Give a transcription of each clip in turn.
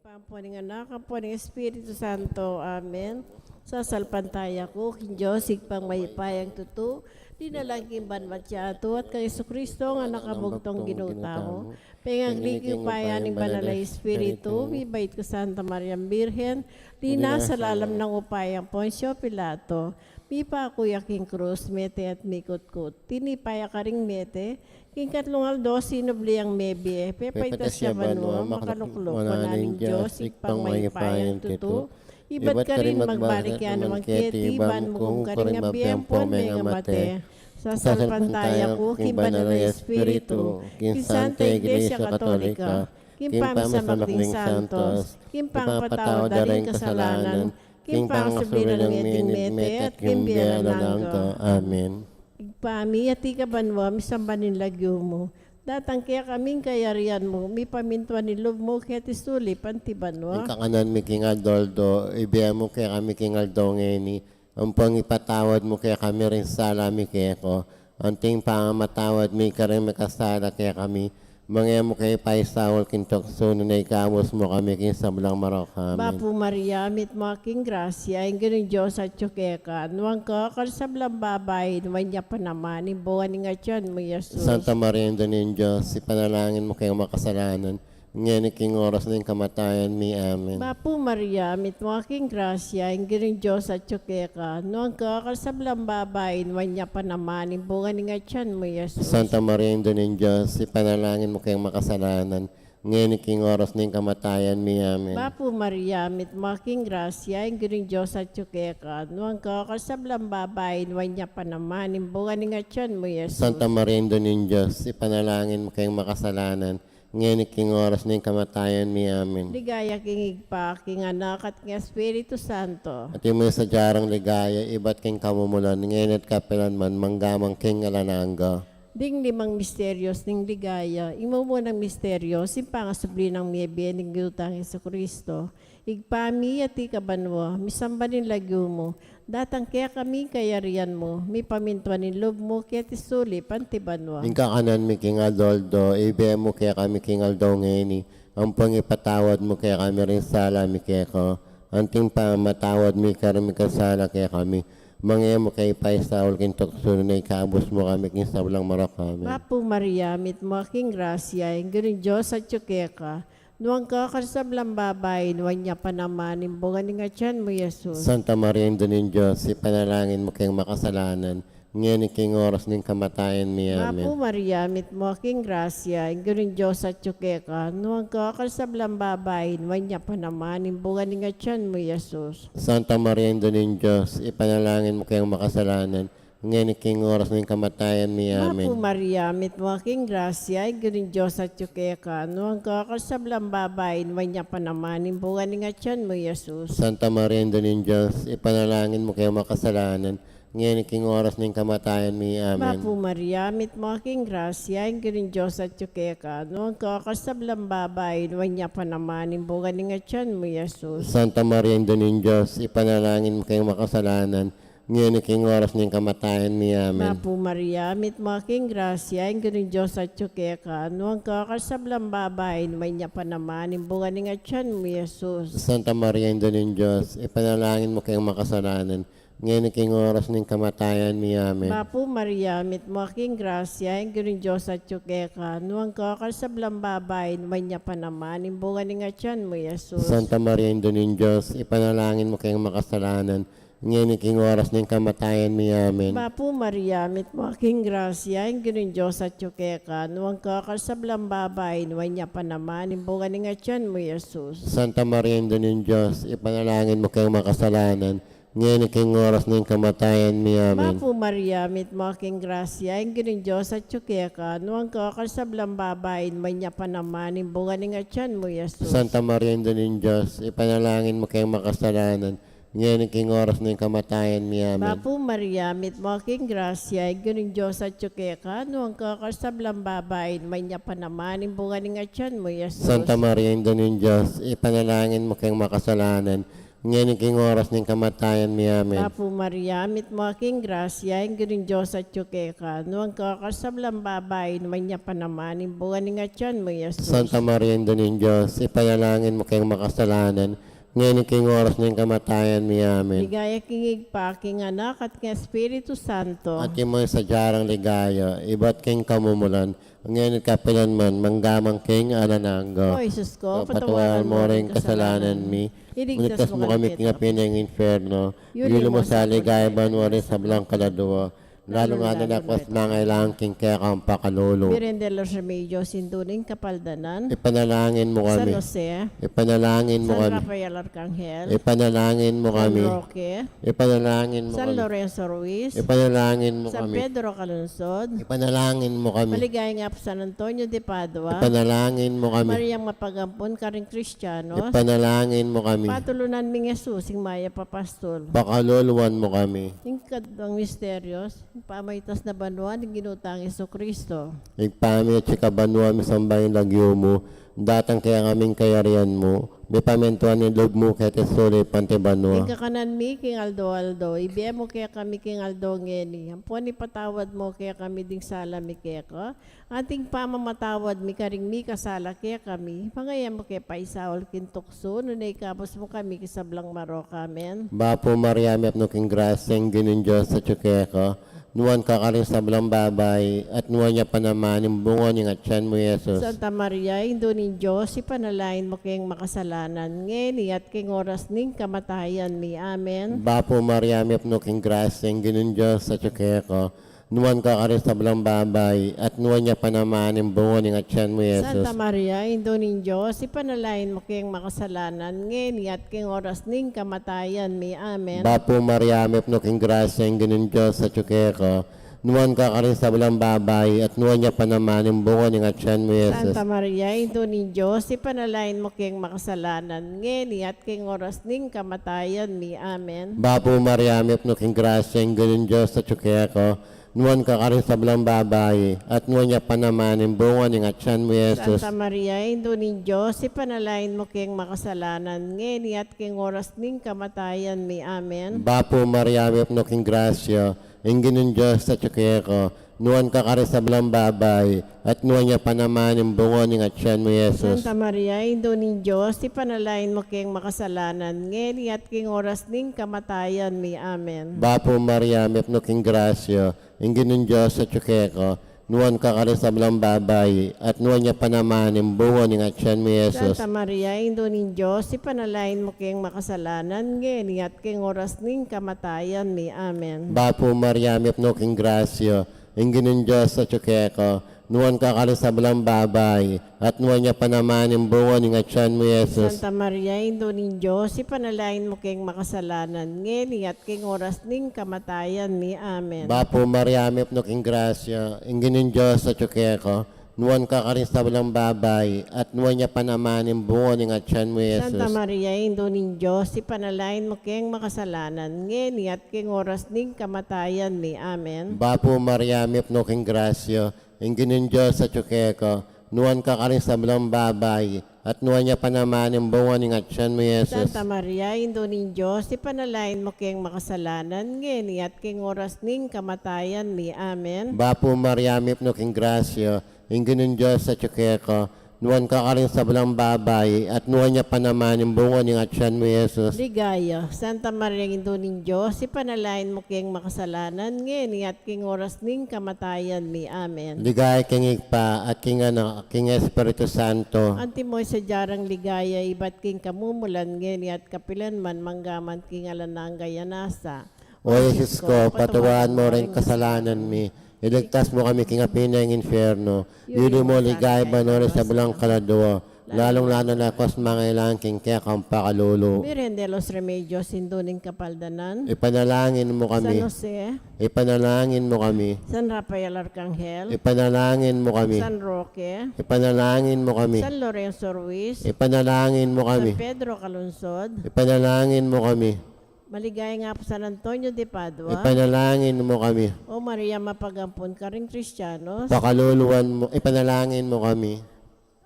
Pampo ng anak, po ng Espiritu Santo. Amen. Sasalpantaya ko, kin Diyos, igpang mayipayang tutu, dinalangin banmatyato, at kay Kristo nga nakabugtong ginutamo. Pengagliki upayan ng banalay Espiritu, bibait ko Santa Maria Birhen, lina sa lalam ng upayang Poncio Pilato, mipa kuya king krus, mete at mikot-kot, tinipaya ka ring mete, king katlungal dos, sinubli ang mebie, pepaitas siya banwa, makaluklok, manaling Diyos, ikpang mayipayang tutu, iba't ka rin magbalik yan naman keti, iban mo kung ka rin abiyempon, may ngamate. Sa salpantaya ko, kibanal na Espiritu, kin Santa Iglesia Katolika, kin pamasamak ng Santos, kin pangpatawad na rin kasalanan, kin pangsubiran ng meting mete, at kin biyanalangka. Amen. Igpami, at ikabanwa, misambanin lagyo mo. Datang kaya kaming kayarian mo, mi pamintuan ni loob mo, kaya tisuli, pantibanwa. Ang kakanan mi kingal doldo, ibiya mo kaya kami kingal dongeni. Ang pangipatawad mo kaya kami rin sala mi kaya ko. Ang ting pangamatawad mi ka rin makasala kaya kami. Mangya mo kayo paisawal kintok suno na ikamos mo kami kinsablang marok amin. Bapu Maria, mit mo aking grasya, ang ganun Diyos at tsukeka, nuwang ka, kalsablang babay, nuwang niya pa naman, ibuwan ni nga tiyan mo, Jesus. Santa Maria, Donin Diyos, ipanalangin mo kayong makasalanan, ngayon iking oras ng kamatayan mi, amen. Bapu Maria, mit mo aking grasya, ang ganun Diyos at tsukeka, nuwang ka, kalsablang babay, nuwang niya pa naman, ibuwan ni nga tiyan mo, Jesus. Santa Maria, Donin Diyos, ipanalangin mo kayong makasalanan, ngayon iking oras ng kamatayan mi, amen. Bapu Maria, mit mo aking grasya, ang ganun Diyos at tsukeka, nuwang ka, kalsablang babay, nuwang niya pa naman, ibuwan ni nga tiyan mo, Jesus. Santa Maria, Donin Diyos, ipanalangin mo kayong makasalanan, ngayon iking oras ng kamatayan mi, amen. Ligaya king igpa, king anak at king Espiritu Santo. At yung mga sa jarang ligaya, iba't king kamumulan, ngayon at kapilan man, manggamang king alananga. Ding limang misteryos ning ligaya, imumo ng misteryo, simpangasubli ng miebe ng gutang Hesus Kristo. Igpami at ikabanwa, misambanin lagyo mo, datang kaya kami kayarian mo, mi pamintuan ni loob mo, kaya tisuli, pantibanwa. Yung kakanan mi king adoldo, ibe mo kaya kami king aldongeni, ang pangipatawad mo kaya kami rin sala mi kaya ko, anting pa matawad mi kaya kasala kaya kami, mangya mo kay paisawal kintok suno na ikaabos mo kami king sablang marok kami. Bapu Maria, mit mo aking grasya, ang ganun Diyos at tsukeka, nuwang ka kasablang babay, nuwang niya pa naman, imbungan ni nga tiyan mo, Jesus. Santa Maria, Donin Diyos, ipanalangin mo kayong makasalanan, ngayon iking oras ng kamatayan mi, Bapu amen. Maria, mit mo aking grasya, ang ganun Diyos at tsukeka, nuwang ka kasablang babay, nuwang niya pa naman, imbungan ni nga tiyan mo, Jesus. Santa Maria, Donin Diyos, ipanalangin mo kayong makasalanan, ngayon iking oras ng kamatayan mi, amen. Bapu Maria, mit mo aking grasya, ang ganun Diyos at tsukeka, nuwang ka kasablang babay, nuwang niya pa naman, imbungan ni nga tiyan mo, Jesus. Santa Maria, Donin Diyos, ipanalangin mo kayong makasalanan, ngayon iking oras ng kamatayan mi, amen. Bapu Maria, mit mo aking grasya, ang ganun Diyos at tsukeka, nuwang ka kasablang babay, nuwang niya pa naman, imbungan ni nga tiyan mo, Jesus. Santa Maria, Donin Diyos, ipanalangin mo kayong makasalanan, ngayon iking oras ng kamatayan mi, amen. Bapu Maria, mit mo aking grasya, ang ganun Diyos at tsukeka, nuwang ka kasablang babay, nuwang niya pa naman, imbungan ni nga tiyan mo, Jesus. Santa Maria, Donin Diyos, ipanalangin mo kayong makasalanan, ngayon iking oras ng kamatayan mi, amen. Bapu Maria, mit mo aking grasya, ang ganun Diyos at tsukeka, nuwang ka kasablang babay, nuwang niya pa naman, imbungan ni nga tiyan mo, Jesus. Santa Maria, Donin Diyos, ipanalangin mo kayong makasalanan, ngayon iking oras ng kamatayan mi, amen. Bapu Maria, mit mo aking grasya, ang ganun Diyos at tsukeka, nuwang ka kasablang babay, nuwang niya pa naman, imbungan ni nga tiyan mo, Jesus. Santa Maria, Donin Diyos, ipanalangin mo kayong makasalanan, ngayon iking oras ng kamatayan mi, amen. Bapu Maria, mit mo aking grasya, ang ganun Diyos at tsukeka, nuwang ka kasablang babay, nuwang niya pa naman, imbungan ni nga tiyan mo, Jesus. Santa Maria, Donin Diyos, ipanalangin mo kayong makasalanan, ngayon iking oras ng kamatayan mi, amen. Bapu Maria, mit mo aking grasya, ang ganun Diyos at tsukeka, nuwang ka kasablang babay, nuwang niya pa naman, imbungan ni nga tiyan mo, Jesus. Santa Maria, Donin Diyos, ipanalangin mo kayong makasalanan, ngayon king oras ng kamatayan mi. Amen. Apo Maria, mit mo aking grasya, ang giring Diyos at yukeka, nuwang kakasablang babae, naman niya pa naman, imbugan nga tiyan mo, Jesus. Santa Maria, Ina ng Diyos, ipanalangin mo kayong makasalanan, ngayon king oras ng kamatayan mi. Amen. Ligaya kingig pa, king anak at king Espiritu Santo. At yung mga sa jarang ligaya, iba't king kamumulan, ngayon kapilanman, manggamang king alananggo. O Jesus ko, Patawaran mo rin kasalanan mi. Iligtas mo kami kinapin ng inferno. Yulo mo sa ligaya banwari sa blang kaladuwa. Lalo nga na nakwas mga ilang king kaya kang pakalulu. Miren de los Remedios, sinduning kapaldanan. Ipanalangin mo San kami. Jose, Ipanalangin mo San kami. Rafael Arcangel, Ipanalangin mo San kami. Roque, Ipanalangin mo San kami. Lorenzo Ruiz, Ipanalangin mo San kami. Pedro Calungsod, Ipanalangin mo kami. maligaya nga po San Antonio de Padua, Ipanalangin mo kami. Mariang mapagampon karing Kristiyanos, Ipanalangin mo kami. patulunan ming Jesus, ing Maya Papastol. Pakaluluwan mo kami. Ing kadang misteryos, ing pamaitas na banuan, ing ginutang Iso Kristo. Igpami at sikabanwa mi sambahin lagyo mo. Datang kaya kaming kayarian mo. May pamentuan ni loob mo kaya tesuli Ing pantibanwa. kakanan mi, king Aldo, ibiya mo kaya kami king Aldo ngeni. Ampon ipatawad mo kaya kami ding sala mi kaya ko. Ating pamamatawad mi karing mi kasala kaya kami. Pangayam mo kaya paisaol kintukso, nunay kapos mo kami kisablang marok. Amen. Bapo Mariam at nuking graseng ginin Diyos sa tsukeko. Nuwan ka karing sablang babay at nuwan niya pa naman yung bungo niya at tiyan mo, Jesus. Santa Maria, Indo ning Diyos, ipanalain mo kayong makasalanan. Ngeni at king oras ning kamatayan mi. Amen. Bapo Mariam at nuking graseng ginin Diyos sa tsukeko. Nuwan ka karing sablang babay at nuwan niya pa naman yung bungo niya at tiyan mo, Jesus. Santa Maria, Indo ning Diyos, ipanalain mo kayong makasalanan. Ngeni at king oras ning kamatayan mi. Amen. Bapo Mariam at nuking graseng ginin Diyos sa tsukeko. Nuwan ka karing sablang babay at nuwan niya pa naman yung bungo niya at tiyan mo, Jesus. Santa Maria, Indo ning Diyos, ipanalain mo kayong makasalanan. Ngeni at king oras ning kamatayan mi. Amen. Bapo Mariam at nuking graseng ginin Diyos sa tsukeko. Nuwan ka karing sablang babay at nuwan niya pa naman yung bungo niya at tiyan mo, Jesus. Santa Maria, Indo ning Diyos, ipanalain mo kayong makasalanan. Ngeni at king oras ning kamatayan mi. Amen. Bapo Mariam at nuking grasya, inginin Diyos sa tsukeko. Nuwan ka karing sablang babay at nuwan niya pa naman yung bungo niya at tiyan mo, Jesus. Santa Maria, Indo ning Diyos, ipanalain mo kayong makasalanan. Ngeni at king oras ning kamatayan mi. Amen. Bapo Mariam at nuking grasya, inginin Diyos sa tsukeko. Nuwan ka karing sablang babay at nuwan niya pa naman yung bungo niya at tiyan mo, Jesus. Santa Maria, Indo ning Diyos, ipanalain mo kayong makasalanan. Ngeni at king oras ning kamatayan mi. Amen. Bapo Mariam at nuking grasya, inginin Diyos sa tsukeko. Nuwan ka karing sablang babay at nuwan niya pa naman yung bungo niya at tiyan mo, Jesus. Santa Maria, Indo ning Diyos, ipanalain mo kayong makasalanan. Ngeni at king oras ning kamatayan mi. Amen. Bapo Mariam at nuking grasya, inginin Diyos sa tsukeko. Nuwan ka karing sablang babay at nuwan niya pa naman yung bungo niya at tiyan mo, Jesus. Santa Maria, Indo ning Diyos, ipanalain mo kayong makasalanan. Ngeni at king oras ning kamatayan mi. Amen. Bapo Mariam at nuking grasya, inginin Diyos sa tsukeko. Nuwan ka karing sablang babay at nuwan niya pa naman yung bungo niya at tiyan mo, Jesus. Santa Maria, Indo ning Diyos, ipanalain mo kayong makasalanan. Ngeni at king oras ning kamatayan mi. Amen. Bapo Mariam at nuking grasya, inginin Diyos sa tsukeko. Nuwan ka karing sablang babay at nuwan niya pa naman yung bungo niya at tiyan mo, Jesus. Ligaya, Santa Maria, Indo ning Diyos, ipanalain mo kayong makasalanan. Ngeni at king oras ning kamatayan mi. Amen. Ligay king pa at king anak, king Espiritu Santo. Antimoy sa jarang ligaya, iba't king kamumulan. Ngeni at kapilan man, manggaman king alanang gayanasa. O Jesus ko, patawaran mo rin kasalanan mi. Iligtas mo kami kingapin ng inferno. Yuli mo ligay banore sa bulang kaladuwa. Lalong-lalo na kos mga ilangking kaya kang pakalulu. Miren de los Remedios, sinduning kapaldanan. Ipanalangin mo San kami. Jose, Ipanalangin mo kami. San Rafael Arcangel, Ipanalangin mo kami. San Roque, Ipanalangin mo kami. San Lorenzo Ruiz, Ipanalangin mo San kami. Pedro Calungsod, Ipanalangin mo kami. maligaya nga po San Antonio de Padua, Ipanalangin mo kami. o Maria mapagampon karing Kristiyanos, Pakaluluwan mo. Ipanalangin mo kami.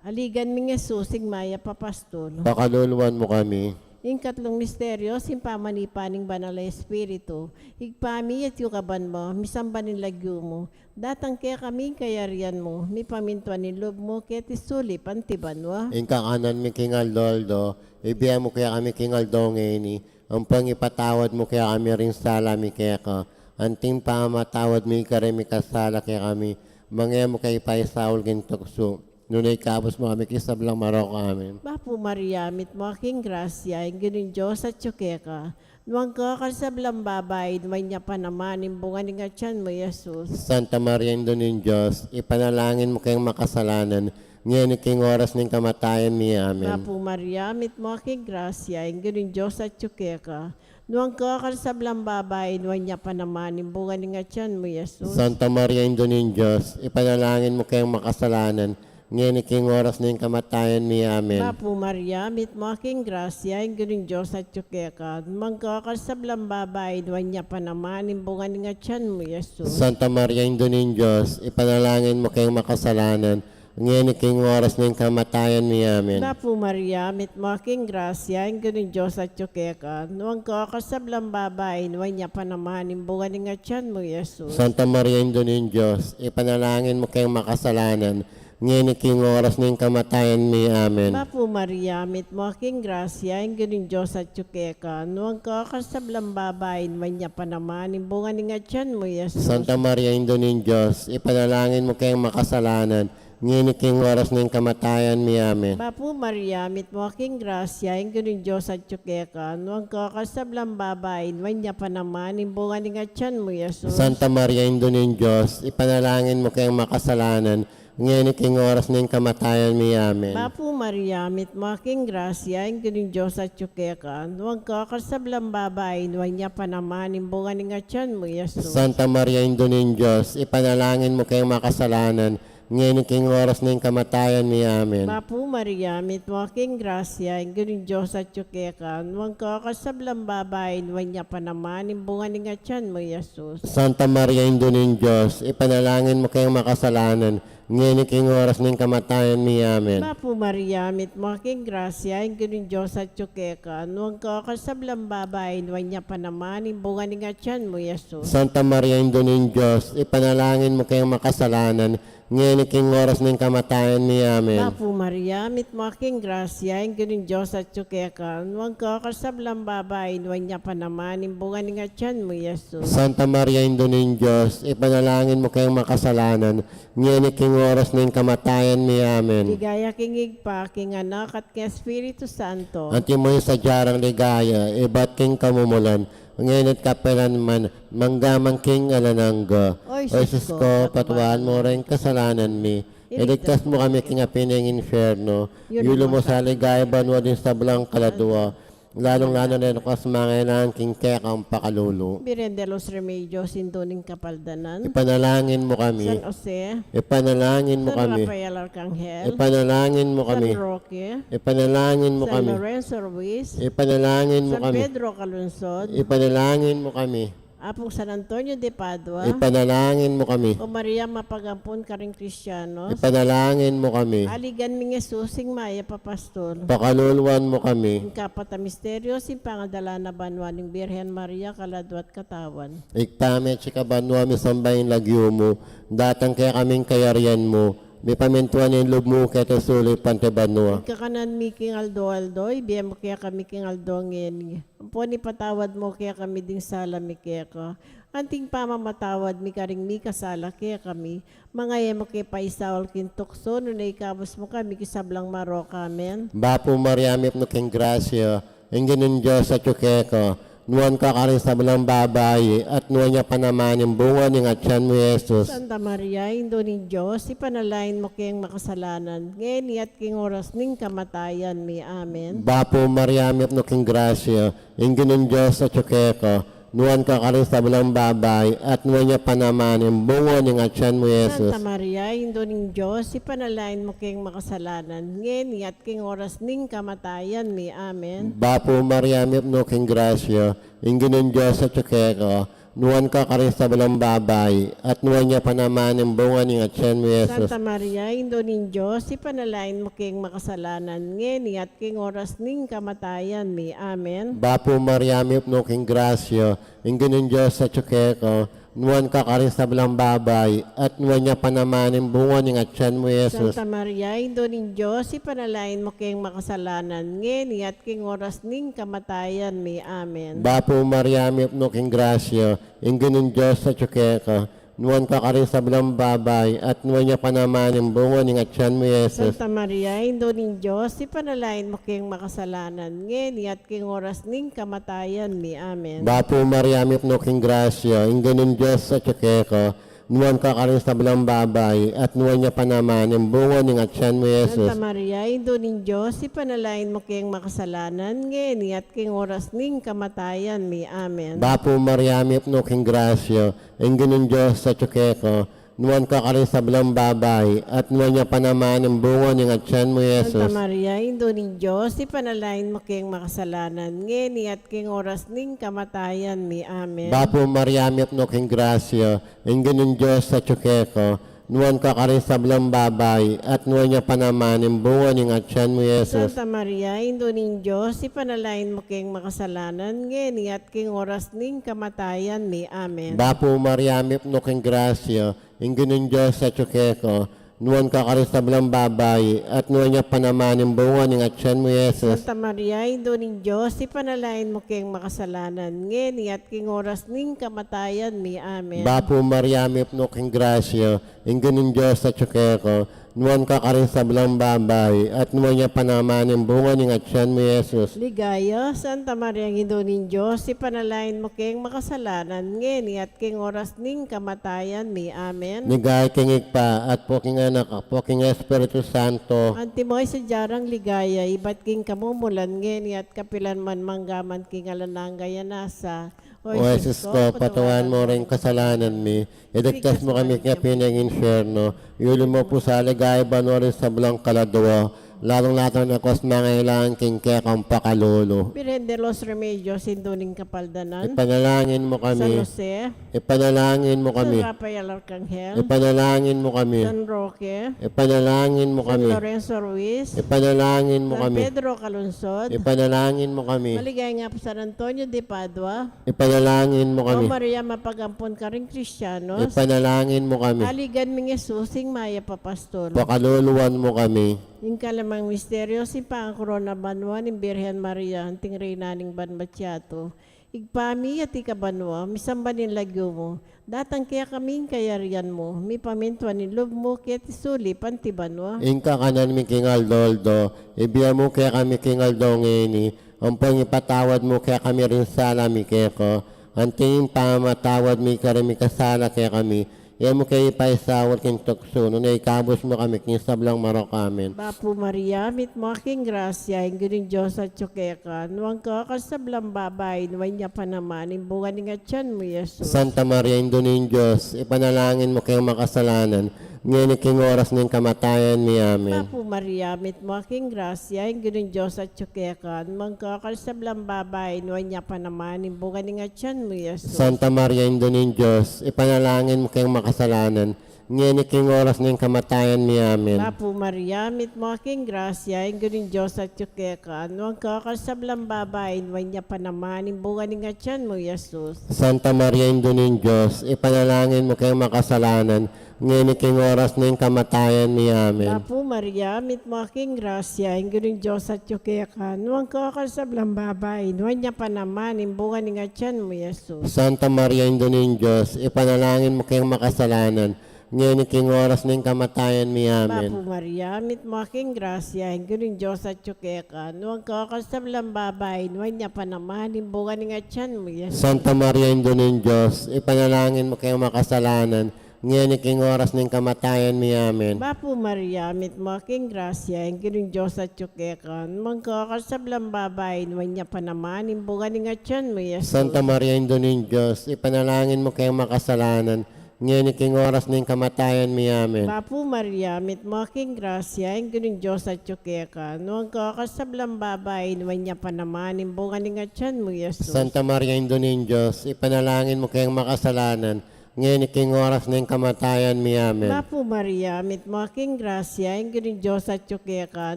aligan ming Jesus, ing Maya Papastol. Pakaluluwan mo kami. Ing katlong misteryo, simpamanipaning banal na Espiritu. Igpami at yukaban mo, misambanin lagyo mo. Datang kaya kami kayarian mo, mi pamintuan ni loob mo, kaya tisulip ang tiban mo. Ing kakanan mi kingal doldo, ibiyam mo kaya kami kingal dongeni, ang pangipatawad mo kaya kami rin sala mi kaya ka, anting pamatawad mi kare mi kasala kaya kami, mangya mo kay paisaul gintukso, nunay kabos mo kami kisablang marok amin. Bapo Maria, mit mo aking grasya, ang gano'n Diyos at tsukeka. Nuwang ka kasablang babay, nuwang niya pa naman, imbungan ni nga tiyan mo, Jesus. Santa Maria Indonin Diyos, ipanalangin mo kayong makasalanan, ngayon iking oras ng kamatayan mi amin. Bapo Maria, mit mo aking grasya, ang gano'n Diyos at tsukeka. Nuwang ka kasablang babay, nuwang niya pa naman, imbungan ni nga tiyan mo, Jesus. Santa Maria Indonin Diyos, ipanalangin mo kayong makasalanan, ngayon iking oras ng kamatayan mi amin. Bapo Maria, mit mo aking grasya, ang gano'n Diyos at tsukeka. Nuwang ka kasablang babay, nuwang niya pa naman, imbungan ni nga tiyan mo, Jesus. Santa Maria Indonin Diyos, ipanalangin mo kayong makasalanan, ngayon iking oras ng kamatayan mi amin. Bapo Maria, mit mo aking grasya, ang gano'n Diyos at tsukeka. Nuwang ka kasablang babay, nuwang niya pa naman, imbungan ni nga tiyan mo, Jesus. Santa Maria Indonin Diyos, ipanalangin mo kayong makasalanan, ngayon iking oras ng kamatayan mi amen. Bapo Maria, mit mo aking grasya, ang gano'n Diyos at tsukeka. Nuwang ka kasablang babay, nuwang niya pa naman, imbungan ni nga tiyan mo, Jesus. Santa Maria Indonin Diyos, ipanalangin mo kayong makasalanan, ngayon iking oras ng kamatayan mi amen. Bapo Maria, mit mo aking grasya, ang gano'n Diyos at tsukeka. Nuwang ka kasablang babay, nuwang niya pa naman, imbungan ni nga tiyan mo, Jesus. Santa Maria Indonin Diyos, ipanalangin mo kayong makasalanan, ngayon iking oras ng kamatayan mi amen. Bapo Maria, mit mo aking grasya, ang gano'n Diyos at tsukeka. Nuwang ka kasablang babay, nuwang niya pa naman, imbungan ni nga tiyan mo, Jesus. Santa Maria Indonin Diyos, ipanalangin mo kayong makasalanan, ngayon iking oras ng kamatayan mi amen. Bapo Maria, mit mo aking grasya, ang gano'n Diyos at tsukeka. Nuwang ka kasablang babay, nuwang niya pa naman, imbungan ni nga tiyan mo, Jesus. Santa Maria Indonin Diyos, ipanalangin mo kayong makasalanan, ngayon iking oras ng kamatayan mi amen. Bapo Maria, mit mo aking grasya, ang gano'n Diyos at tsukeka. Nuwang ka kasablang babay, nuwang niya pa naman, imbungan ni nga tiyan mo, Jesus. Santa Maria Indonin Diyos, ipanalangin mo kayong makasalanan, ngayon iking oras ng kamatayan mi amen. Bapo Maria, mit mo aking grasya, ang gano'n Diyos at tsukeka. Nuwang ka kasablang babay, nuwang niya pa naman, imbungan ni nga tiyan mo, Jesus. Santa Maria Indonin Diyos, ipanalangin mo kayong makasalanan, ngayon iking oras ng kamatayan mi amen. Ligaya kingig pa, king anak at king Espiritu Santo. Anti mo sa jarang ligaya, iba't king kamumulan, ngayon at kapelan man, manggamang king alananggo. Oy, O Jesus ko, patuwaan mo rin kasalanan mi. Iligtas mo kami king apineng inferno. Yulo mo sa ligaya banwa din sa belang kaladwa. Lalong-lalo na rin ako sa mga kailangan king kekang pakalulu. Biren de los Remedios, Sindoning Kapaldanan. Ipanalangin mo kami. San Jose. Ipanalangin mo San kami. Rafael Arcangel. Ipanalangin mo San kami. Roque. Ipanalangin mo San kami. Lorenzo Ruiz. Ipanalangin mo San kami. Pedro Calunsod. Ipanalangin mo kami. Apong San Antonio de Padua. Ipanalangin mo kami. O Maria Mapagampon Karing Kristiyanos. Ipanalangin mo kami. Aligan mi Jesus, sing maya papastor. Pakaluluan mo kami. Ang kapata misteryo, si pangadala na banwa ng Birhen Maria, kaladwat katawan. Ikpamit si kabanwa mi sambayin lagyo mo. Datang kaya kaming kayarian mo. May pamintuan yung loob mo kaya sulit pantebanwa. Kakanan mi king Aldo, ibiyam mo kaya kami king Aldo ngayon. Amponi patawad mo kaya kami ding sala mi kaya ka. Anting pamamatawad mi karing mi kasala kaya kami. Mga mo kaya paisawal kintukso, nunay kabos mo kami kisablang maro kamen. Bapo Mariamip no king grasya. Ang ganun Diyos sa tsukeko. Nuwan ka ka rin sa belang babae at nuwan niya pa naman yung bunga ng atyan mo, Jesus. Santa Maria, Indo ni Diyos, ipanalain mo kayang makasalanan. Ngayon at king oras ning kamatayan mi. Amen. Bapo Mariamip no king grasya. Ang ganun Diyos sa tsukeko. Nuwan ka ka rin sa belang babae at nuwan niya pa naman yung bunga ng atyan mo, Jesus. Santa Maria, Indo ni Diyos, ipanalain mo kayang makasalanan. Ngayon at king oras ning kamatayan mi. Amen. Bapo Mariamip no king grasya. Ang ganun Diyos sa tsukeko. nuwan ka rin sa balang babay, at nuwan niya pa naman ang bunga ng atyan mo, Jesus. Santa Maria, Indo nin Diyos, ipanalain mo king makasalanan ngeni at king oras ning kamatayan mi. Amen. Bapo Maria, mi upno king grasyo, ingin ng Diyos sa tsukeko, nuwan ka rin sa balang babay, at nuwan niya pa naman ang bunga ng atyan mo, Jesus. Santa Maria, Indo nin Diyos, ipanalain mo king makasalanan ngeni at king oras ning kamatayan mi. Amen. Bapo Maria, mi upno king grasyo, ingin ng Diyos sa tsukeko, nuwan ka rin sa balang babay, at nuwan niya pa naman ang bunga ng atyan mo, Jesus. Santa Maria, Indo nin Diyos, ipanalain mo king makasalanan ngeni at king oras ning kamatayan mi. Amen. Bapo Maria, mi upno king grasyo, ingin ng Diyos sa tsukeko, nuwan ka rin sa balang babay, at nuwan niya pa naman ang bunga ng atyan mo, Jesus. Santa Maria, Indo nin Diyos, ipanalain mo king makasalanan ngeni at king oras ning kamatayan mi. Amen. Bapo Maria, mi upno king grasyo, ingin ng Diyos sa tsukeko, nuwan ka rin sa balang babay, at nuwan niya pa naman ang bunga ng atyan mo, Santa Jesus. Maria, Indo nin Diyos, ipanalain mo king makasalanan ngeni at king oras ning kamatayan mi. Amen. Bapo Maria, mi upno king grasyo, ingin ng Diyos sa tsukeko, nuwan ka rin sa balang babay, at nuwan niya pa naman ang bunga ng atyan mo, Jesus. Santa Maria, Indo nin Diyos, ipanalain mo king makasalanan ngeni at king oras ning kamatayan mi. Amen. Bapo Maria, mi upno king grasyo, ingin ng Diyos sa tsukeko, nuwan ka rin sa balang babay, at nuwan niya pa naman ang bunga ng atyan mo, Jesus. Santa Maria, Indo nin Diyos, ipanalain mo king makasalanan ngeni at king oras ning kamatayan mi. Amen. Bapo Maria, mi upno king grasyo, ingin ng Diyos sa tsukeko, nuwan ka rin sa balang babay, at nuwan niya pa naman ang bunga ng atyan mo, Jesus. Ligaya, Santa Maria, Indo nin Diyos, ipanalain mo king makasalanan ngeni at king oras ning kamatayan mi. Amen. Nigay kingig pa, at po king anak, po king Espiritu Santo, Antimoy sa jarang ligaya, iba't king kamumulan ngeni at kapilan man manggaman king alanangaya nasa. O Jesus ko, patawan mo rin kasalanan mi, iligtas mo kami kaya pinang inferno, iuli mo po sa aligay ba no rin sa bulang kaladwa, lalong lahat ng akos mga ilang king kekang pakalolo. Virgen de los Remedios, Sinduning Kapaldanan, Ipanalangin mo San kami, Jose, ipanalangin mo San kami, Rafael Arcangel, ipanalangin mo kami, San Roque, ipanalangin mo San kami, Lorenzo Ruiz, ipanalangin mo San kami, Pedro Calunsod, ipanalangin mo kami, maligay nga po San Antonio de Padua, ipanalangin mo O kami, Maria mapagampon ka rin Kristiyanos, ipanalangin mo kami, aligan ming Yesusing Maya Papastol. pakaluluwan mo kami, Yung kalamang misteryo, si Pang Corona Banwa ni Birhen Maria, anting reyna ning Banbatsiato. Igpami at ikabanwa, misamba nin lagyo mo. Datang kaya kaming kayarian mo, mi pamintwa ni loob mo, kaya tisuli, pantibanwa. Inka kanan mi kingal doldo, ibiya mo kaya kami kingal dongeni, ang pangipatawad mo kaya kami rin sala mi keko, ang tingin pa matawad mi kaya mi kasala kaya kami, iya mo kaya ipaisawal king tukso, nung ikabos mo kami king sablang marok amin. Bapu Maria, mit mo aking grasya, yung gining Diyos at tsukeka, nuwang ka kasablang babay, nuwang niya pa naman, imbungan ni nga tiyan mo, Yesus. Santa Maria, Indonin Diyos, ipanalangin mo kayong makasalanan, ngayon king oras ng kamatayan ni amin. Bapu Maria, mit mo aking grasya, yung gining Diyos at tsukeka, nuwang ka kasablang babay, nuwang niya pa naman, imbungan ni nga tiyan mo, Yesus. Santa Maria, Indonin Diyos, ipanalangin mo kayong makasalanan, ngayon king oras ng kamatayan ni amin. Bapu Maria, mit mo aking grasya, yung gining Diyos at tsukeka, nuwang ka kasablang babay, nuwang niya pa naman, imbungan ni nga tiyan mo, Yesus. Santa Maria, Indonin Diyos, ipanalangin mo kayong makasalanan, ngayon king oras ng kamatayan ni amin. Bapu Maria, mit mo aking grasya, yung gining Diyos at tsukeka, nuwang ka kasablang babay, nuwang niya pa naman, imbungan ni nga tiyan mo, Yesus. Santa Maria, Indonin Diyos, ipanalangin mo kayong makasalanan, ngayon king oras ng kamatayan ni amin. Bapu Maria, mit mo aking grasya, yung gining Diyos at tsukeka, nuwang ka kasablang babay, nuwang niya pa naman, imbungan ni nga tiyan mo, Yesus. Santa Maria, Indonin Diyos, ipanalangin mo kayong makasalanan, ngayon king oras ng kamatayan ni amin. Bapu Maria, mit mo aking grasya, yung gining Diyos at tsukeka, nuwang ka kasablang babay, nuwang niya pa naman, imbungan ni nga tiyan mo, Yesus. Santa Maria, Indonin Diyos, ipanalangin mo kayong makasalanan, ngayon king oras ng kamatayan mi. Amen. Bapo Maria, mit mo aking grasya, ang gining Diyos at tsukeka, no ang kakasablang babae, naman niya pa naman, imbungan ni nga tiyan mo, Yesus. Santa Maria, Ina ng Diyos, ipanalangin mo kayong makasalanan, ngayon king oras ng kamatayan mi. Amen. Bapo Maria, mit mo aking grasya, ang gining Diyos at tsukeka,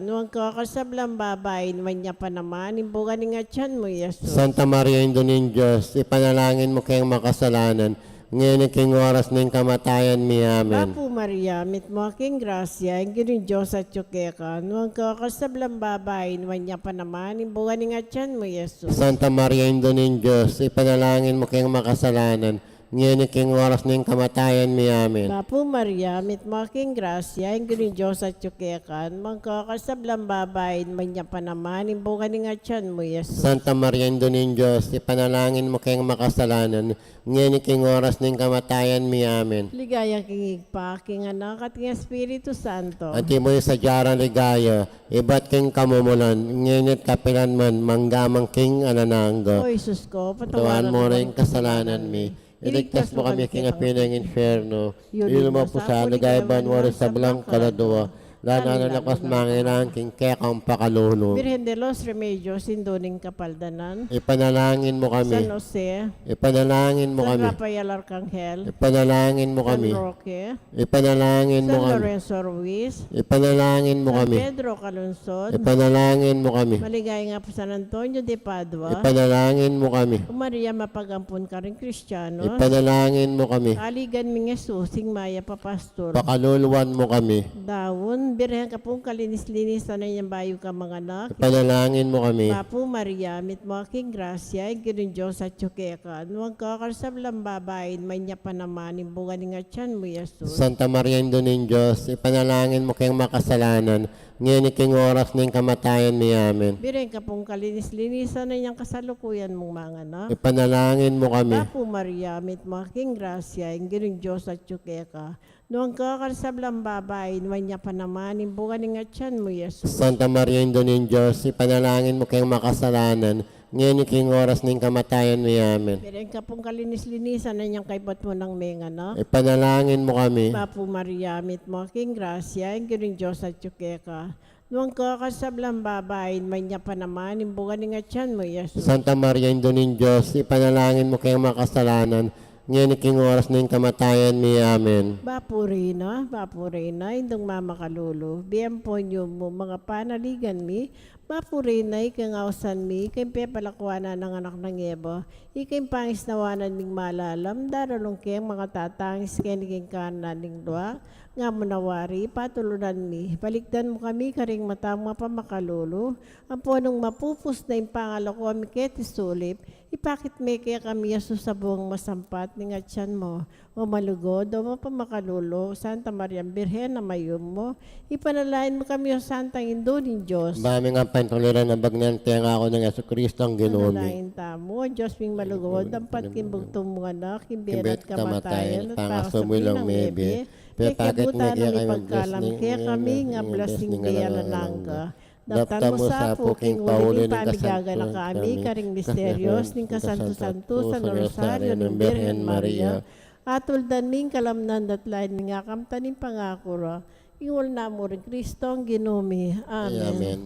no ang kakasablang babae, naman niya pa naman, imbungan ni nga tiyan mo, Yesus. Santa Maria, Ina ng Diyos, ipanalangin mo kayong makasalanan, ngayon king oras ng kamatayan mi. Amen. Bapo Maria, mit mo aking grasya, ang gining Diyos at tsukeka, no ang kakasablang babae, naman niya pa naman, imbungan ni nga tiyan mo, Yesus. Santa Maria, Ina ng Diyos, ipanalangin mo kayong makasalanan, ngayon king oras ng kamatayan mi. Amen. Bapo Maria, mit mo aking grasya, ang gining Diyos at tsukeka, no ang kakasablang babae, naman niya pa naman, imbungan ni nga tiyan mo, Yesus. Santa Maria, Ina ng Diyos, ipanalangin mo kayong makasalanan, ngayon king oras ng kamatayan mi. Amen. Ligayang kingig pa, king anak at king Espiritu Santo. Anti mo sa jarang ligaya, iba't king kamumulan, ngayon at kapilan man, manggamang king anananggo. O Jesus ko, Patawaran mo rin kasalanan mi. Iligtas mo kami king apin ng inferno. Ilo mo po sa nagayban mo rin sa blang kaladua. Lana na lakas mangilang king kekang pakalunod. Virgen de los Remedios, Sindoning Kapaldanan. Ipanalangin mo San kami. Jose, Ipanalangin mo San kami. Rafael Arcangel, Ipanalangin mo San kami. Roque, Ipanalangin mo San kami. Lorenzo Ruiz, Ipanalangin mo San kami. Pedro Calungsod, Ipanalangin mo kami. maligay nga po San Antonio de Padua, Ipanalangin mo kami. o Maria mapagampun ka rin Kristiyano, Ipanalangin mo kami. aligan ming Jesus, sing Maya Papastor, Pakaluluwan mo kami. Dawon, birhen ka pong kalinis-linis na niyang bayo ka mga anak, Ipanalangin mo kami. Papo Maria, mit mo aking grasya, gining Diyos at tsukeka, nuwag kakasablang babae, may niya pa naman, imbungan ni nga tiyan mo, Yesus. Santa Maria, Ina ng Diyos, ipanalangin mo kayong makasalanan, ngayon king oras ng kamatayan mi. Amen. Birhen ka pong kalinis-linisan na niyang kasalukuyan mong mga anak. Ipanalangin mo kami. Papo Maria, mit mo aking grasya, gining Diyos at tsukeka, nuwag kakasablang babae, may niya pa naman, imbungan ni nga tiyan mo, Yesus. Santa Maria, Ina ng Diyos, ipanalangin mo kayong makasalanan, ngayon king oras ng kamatayan mi. Amen. Birhen ka pong kalinis-linisan na niyang kaibat mo ng mga anak. Ipanalangin mo kami. Papo Maria, mit mo aking grasya, ang gining Diyos at tsukeka, nuwang kakasablang babae, may niya pa naman, imbungan ni nga tiyan mo, Yesus. Santa Maria, Ina ng Diyos, ipanalangin mo kayong makasalanan, ngayon king oras ng kamatayan mi. Amen. Bapo Reyna, indong mama kalulu, biyang po niyo mo mga panaligan mi, Bapo Reyna, ikangawsan mi, ikay pepalakwanan ng anak ng Ebo, ikay pangis nawanan ming malalam, daralong keng mga tatangis keniging kanan ning dua, nga manawari, patulunan mi, balikdan mo kami karing matang mapamakalulu, ang punong mapupus na yung pangalako kami sulip, ipakit me kaya kami yaso sa buong masampat ni nga tiyan mo, o malugod o mapamakalulu, Santa Maria Birhen na mayum mo, ipanalain mo kami o Santang Indo ng Diyos. Bami nga pantuliran na bagnan kaya nga ako ng Yesu Kristo ang ginumi. Panalain tamo, Diyos ming malugod, ang patkimbog tong mga anak, kimbirat Kimbet kamatayan, at pangasumulang mebe. Pepakit buta nga kaya na may kami pagkalam, kaya kami nga blessing kaya lanangga. Daptan Daptan mo sa puking pauli uli pamigaga na kami, karing misteryos, ning kasanto-santo sa Rosario ng Birhen Maria. Atuldan ming kalamnan datlain nga kamtaning pangakura, ingol na mo rin Kristo ang ginumi. Amen. Amen.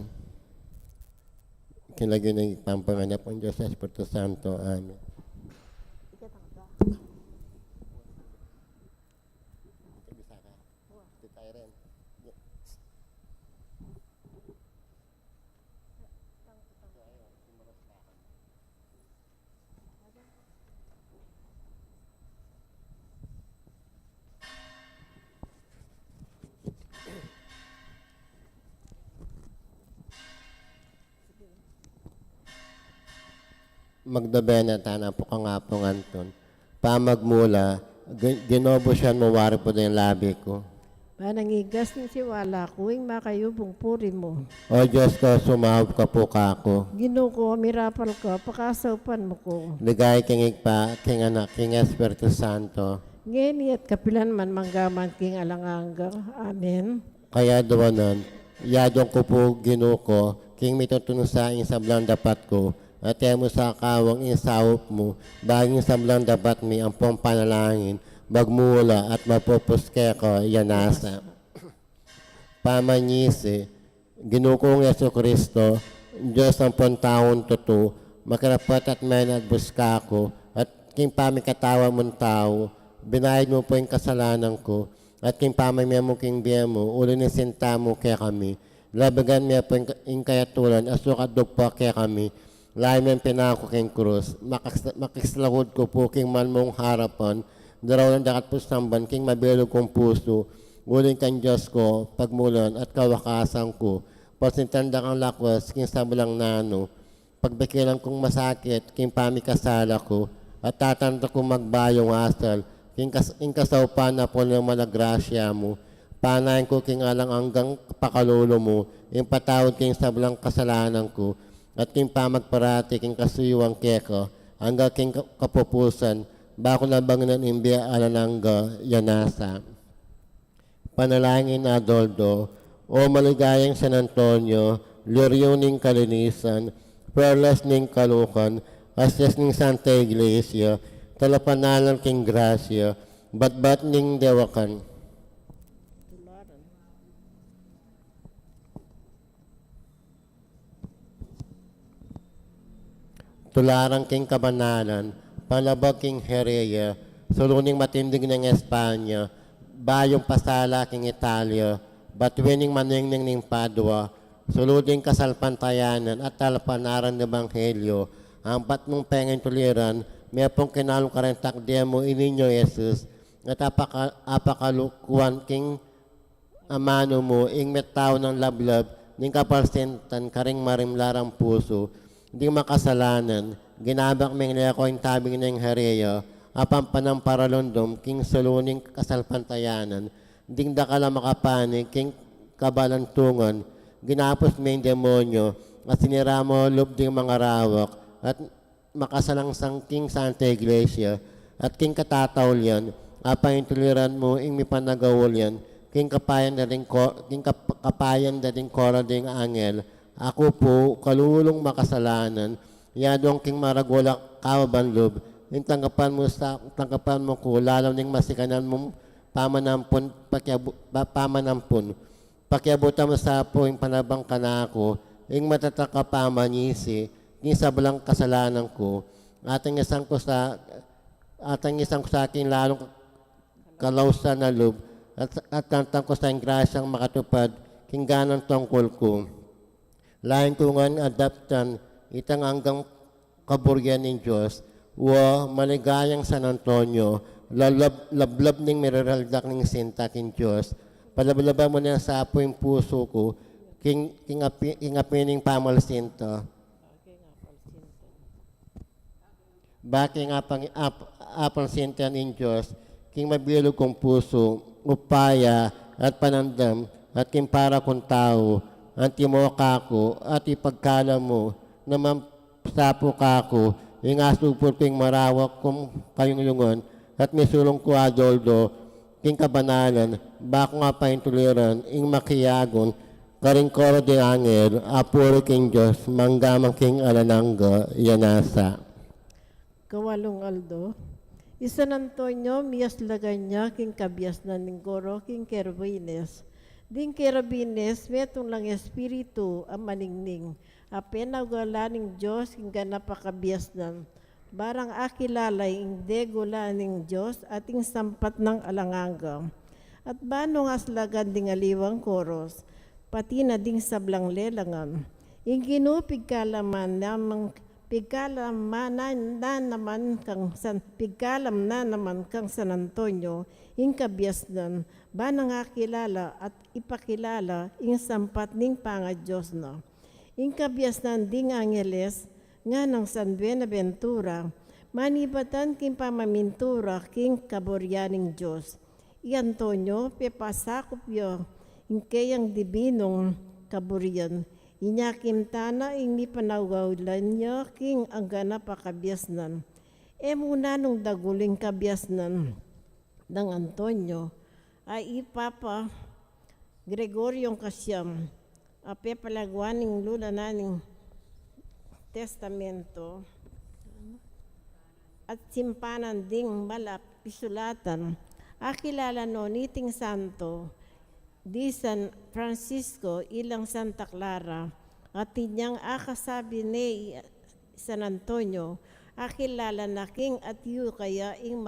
Kinagyo ng pampanganap ng Diyos sa Espiritu Santo. Amen. Magdabena tana po ka nga po Anton. Pamagmula, ginobo siya mo wari po din labi ko. Manangigas ng siwala ko, ing makayubong puri mo. O Diyos ko, sumahog ka po ka ako. Ginuko, mirapal ko, pakasaupan mo ko. Ligay kingig pa, king anak, king Espiritu Santo. Ngeni at kapilan man manggaman king alanganga. Amen. Kaya duwanan, yadong ko po ginuko, king mitutunong sa sablang dapat ko, at mo sa kawang insawop mo, baging sablang dapat mi ang pong panalangin, magmula at mapupuske ko yanasa. Pamanyisi, ginukong Yesu Kristo, Diyos ng taon tutu, makarapat at may nagbuska ko, at king pamikatawa mong tao, binayad mo po yung kasalanan ko, at king pamamaya mo king biya mo, ulo ni sinta mo kaya kami, labagan niya po yung kayatulan, asukat dugpa kaya kami, lahat ng pinako king krus, makislahod ko po king man mong harapan, daraw ng dakat po samban, king mabilog kong puso, uling kang Diyos ko, pagmulan at kawakasan ko, pasintanda kang lakwas, king sabulang nano, pagbikilan kong masakit, king pamikasala ko, at tatanda kong magbayong asal, king kasaupan na po ng malagrasya mo, panayin ko king alang hanggang pakalulo mo, yung patawad king sabulang kasalanan ko, at king pamagparati, king kasuyuang keko, hanggang king kapupusan, bako na banginan imbya alanangga yanasa. Panalangin na Adoldo, o maligayang San Antonio, liryo ning kalinisan, perlas ning kalukan, asas ning Santa Iglesia, talapanalan king grasya, batbat ning dewakan. Tularang king kabanalan, palabag king Hereya, suluning matindig ng Espanya, bayong pasala king Italia, batuwining maningning ning Padua, suluding kasalpantayanan at talapanaran ng Ebanghelyo, ang patmong pengen tuliran, may pong kinalong karentak diya mo ininyo Jesus, at apakalukuan king amano mo, ing metao ng lablab, ning kapalsintan karing marimlarang puso, di makasalanan, ginabak ming liya ko yung tabing ng Hereya, apang panamparalondom, king suluning kasalpantayanan, ding dakala makapanig, king kabalantungan, ginapos may demonyo, at sinira mo loob ding mga rawak, at makasalangsang king Santa Iglesia, at king katatawlyan, apang intuliran mo, ing may panagawulyan, king kapayan na ring kora ding angel, ako po, kalulong makasalanan, yadong king maragulak kawabanlob, yung tanggapan mo ko, lalaw ning masikanan mong pamanampun, pakiabutan mo sa po yung panabang ka na ako, yung matataka pamanyisi, yung sabalang kasalanan ko, atang isang ko sa akin lalong kalawsa na loob, at tantang ko sa yung grasyang makatupad, king ganang tungkol ko. Lain ko nga adaptan, itang hanggang kaburyan ng Diyos, maligayang San Antonio, lablab ning miraraldak ning sinta king Diyos, palabalaba mo na sa apo yung puso ko, king apining pamalsinta. Baki nga apang sinta ng Diyos, king mabilog kong puso, upaya at panandam, at king para kong tao, antimo kako, at ipagkala mo, naman sapo kako, yung asupor king marawak kong kayong lungon, at may sulong ko Adoldo, king kabanalan, bako nga pa yung tuliran, ing makiyagon, karing koro de angel, apuro king Diyos, manggamang king alanangga, yanasa. Kawalong Aldo, San Antonio, miyas laganya, king kabias na ninggoro, king Kervines. Ding Kervines, metong lang espiritu, ang maningning. Apena ugalaning Diyos, king ganapakabias nan. Barang akilalay, ing degula ning Diyos, ating sampat ng alanganga. At banong aslagan ding aliwang koros, pati na ding sablang lelangan. Ing ginupig kalaman namang pigkalam na naman kang San Antonio, ing kabiasnan, banang akilala at ipakilala, ing sampat ning panga Diyos na. Ing kabiasnan ding angeles, nga ng San Buenaventura, manibatan king pamamintura, king kaburyaning Diyos. I Antonio, pepasakop yo, ing kayang dibinong kaburyan, inyakim tana ing mi panawawlan niya king ang ganap kabiasnan. Muna nung daguling kabiasnan ng Antonio ay ipapa Gregoryong Kasyam, ape palagwaning lula naning testamento at simpanan ding malap kapisulatan. Akilala no niting santo, di San Francisco ilang Santa Clara, at tinyang akasabi ni San Antonio, akilala na king at yu kaya ing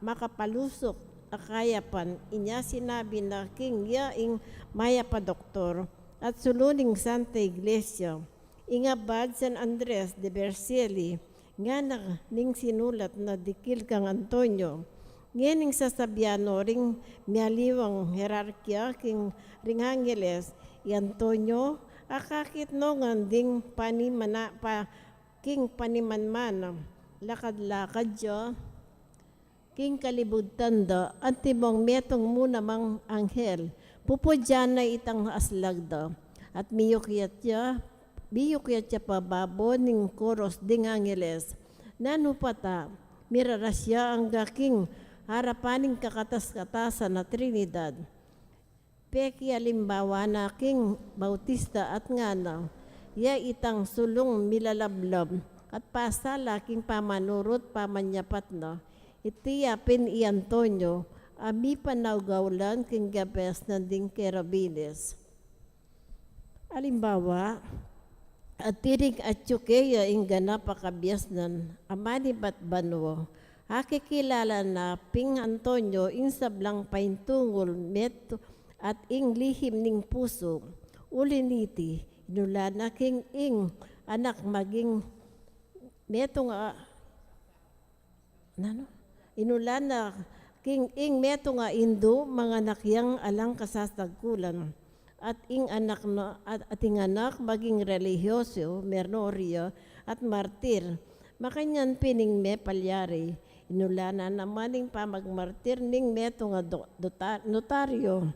makapalusok akayapan, inya sinabi na king ya ing maya pa doktor, at suluning Santa Iglesia, ingabad San Andres de Vercelli, nga na ning sinulat na dikil kang Antonio, nganing sasabiano ring mialiwang hierarkya king ring Angeles, i Antonio, akakit no nganding king panimanman, lakad-lakad jo, king kalibugtan da, at tibong metong muna mang anghel, pupudyan na itang aslag da, at biyukyat siya pababo ning koros ding Angeles, nanupata, mirarasya ang gaking harapaning kakatas-katasan na Trinidad. Peki alimbawa na king Bautista at ngana, ya itang sulong milalablab at pasala king pamanurot pamanyapat na, itiyapin i Antonio, abi panawgawlan king gabes na ding Kerabines. Alimbawa, at tirig at yukeya ing ganap akabyasnan, amani bat banwo, akikilala na ping Antonio ing sablang paintungol meto at ing lihim ning puso, uliniti, inula na king ing anak maging metong inula na king ing metong indo mga nakyang alang kasasagkulan, at ing anak no at ing anak maging religyoso, mernorio at martir, makanyan pining me palyari, inula na naman ing pamagmartir ning metong notaryo,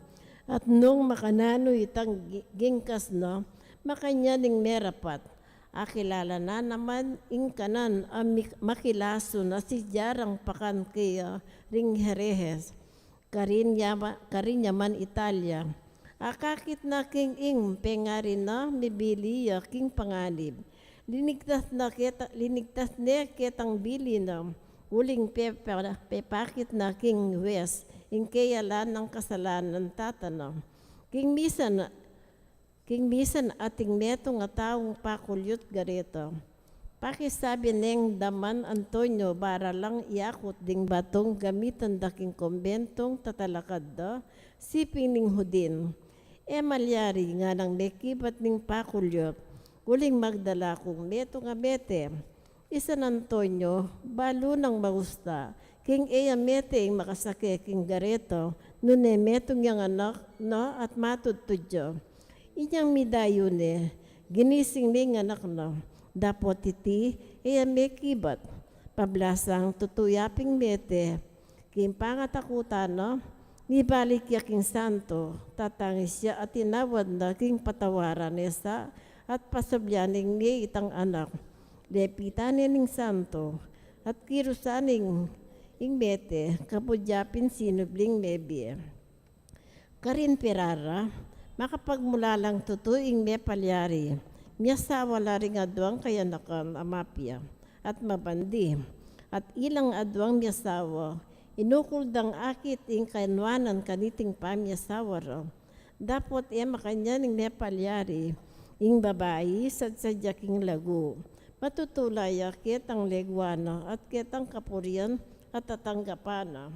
at nung makanano itang gingkas no, makanya ning merapat. Akilala na naman ing kanan ang makilaso na si jarang pakan kaya ring Herejes, karinya man Italia. Akakit na king ing pengari na mibiliya king panganib. Linigtas ne ketang bili na uling pepakit na king West, ing kayalan ng kasalanan tatana. King misan ating neto nga taong pakulyot garito. Pakisabi neng daman Antonio bara lang iakot ding batong gamitan daking kumbentong tatalakad da, siping ning hudin. Malyari nga nang mekibat ning pakulyot, uling magdala kong neto nga bete. Isan Antonio, balo nang magusta, king mete ing makasake king gareto, nune metong yang anak no at matutudyo. Inyang midayo ne, ginising ning anak no, dapot iti, mekibat, pablasang tutuyaping mete, king pangatakutan no, nibalik yaking santo, tatangis siya at tinawad na king patawaran nesa at pasabyaning ni itang anak. Lepitanin ning santo at kirusaning ing mete, kapudyapin sinubling mebie. Karin Pirara, makapagmula lang tutuing me palyari, miyasawa laring adwang kayanakan amapya at mabandi, at ilang adwang miyasawa, inukul dang akit ing kainwanan kaniting pamyasawa raw. Dapot makanya ning me palyari, ing babayi sadsadya king lagu. Matutulay kitang legwana at kitang kapurian at tatanggapana.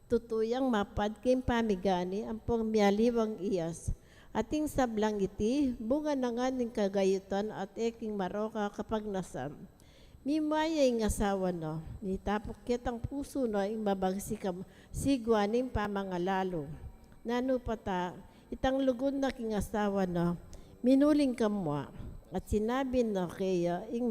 Tutuyang mapad kim pamigani ang pangmialiwang iyas. Ating sablang iti, bunga na nga ning kagayutan at eking maroka kapag nasam. Mimaya ing asawa no, nitapok kitang puso no ing mabagsikam sigwaning pamangalalo. Nano pata, itang lugon na king asawa no, minuling kamwa. At sinabi na kaya ing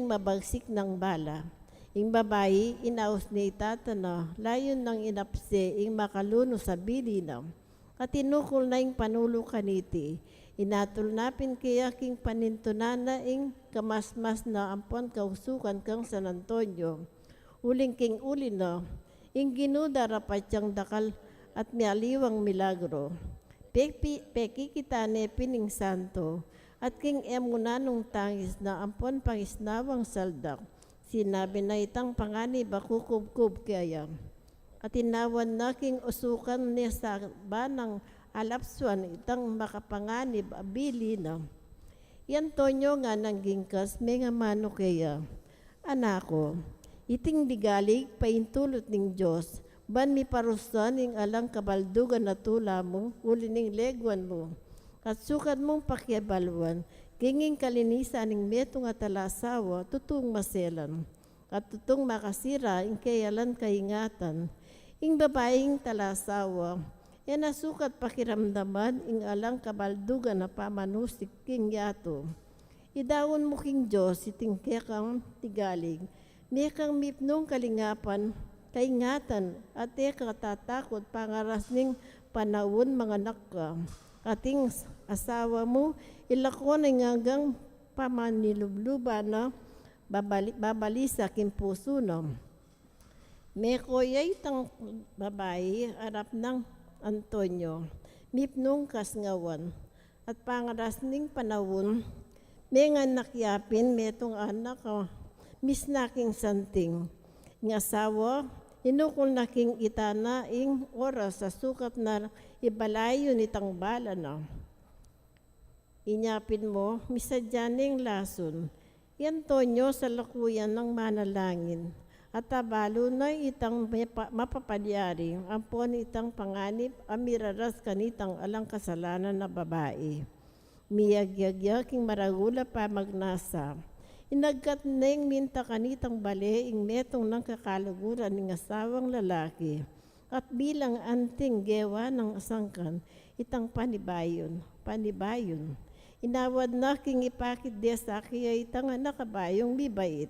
mabagsik ng bala. Ing babayi, inaus ni itatana, layon ng inapse, ing makaluno sa bili na. At tinukol na ing panulo kaniti. Inatulnapin kaya king panintunana ing kamasmas na ampon kausukan kang San Antonio. Uling king uli na, ing ginuda rapatyang dakal at mialiwang milagro. Peki kita ne pining santo, at king emunanong tangis na ampon pangisnawang saldak, Sinabi na itang panganib ako kubkub kaya. At tinawan na king usukan niya sa banang alapswan itang makapanganib abili na. Yan tonyo nga nang gingkas may nga mano kaya. Anako, iting digalig paintulot ning Diyos, ban mi parusan ing alang kabaldugan na tula mo, uli ning legwan mo. At sukat mong pakiabalwan, kinging kalinisan ning metong at talasawa, tutong maselan. At tutong makasira ing kayalan kaingatan. Ing babaeng talasawa, yan nasukat pakiramdaman ing alang kabaldugan na pamanusik king yato. Idawon mo king Diyos iting kekang tigalig, mekang mipnong kalingapan, kaingatan, at eka tatakot pangaras ning panawon mga nakka. Ating asawa mo, ilakon ay ngagang pamanilubluba na babalisa king puso na. May koyay tang babae, arap ng Antonio, mipnong kasngawan, at pangaras ning panawon, may nga nakyapin, metong anak, misnaking santing. Ng asawa, inukol na king itana ing oras sa sukat na ibalayo nitang bala na. Inyapin mo, misadyaning lason, yan tonyo sa lakuyan ng manalangin. At tabalo na itang mapapadyari, ampon itang panganib, amiraras kanitang alang kasalanan na babae. Miyagyagyaking maragula pa magnasa. Inagkat neng minta kanitang bale ing metong ng kakaluguran ng asawang lalaki. At bilang anting gewa ng asangkan, itang panibayon. Inawad na king ipakit de sa kaya itang nakabayong bibait.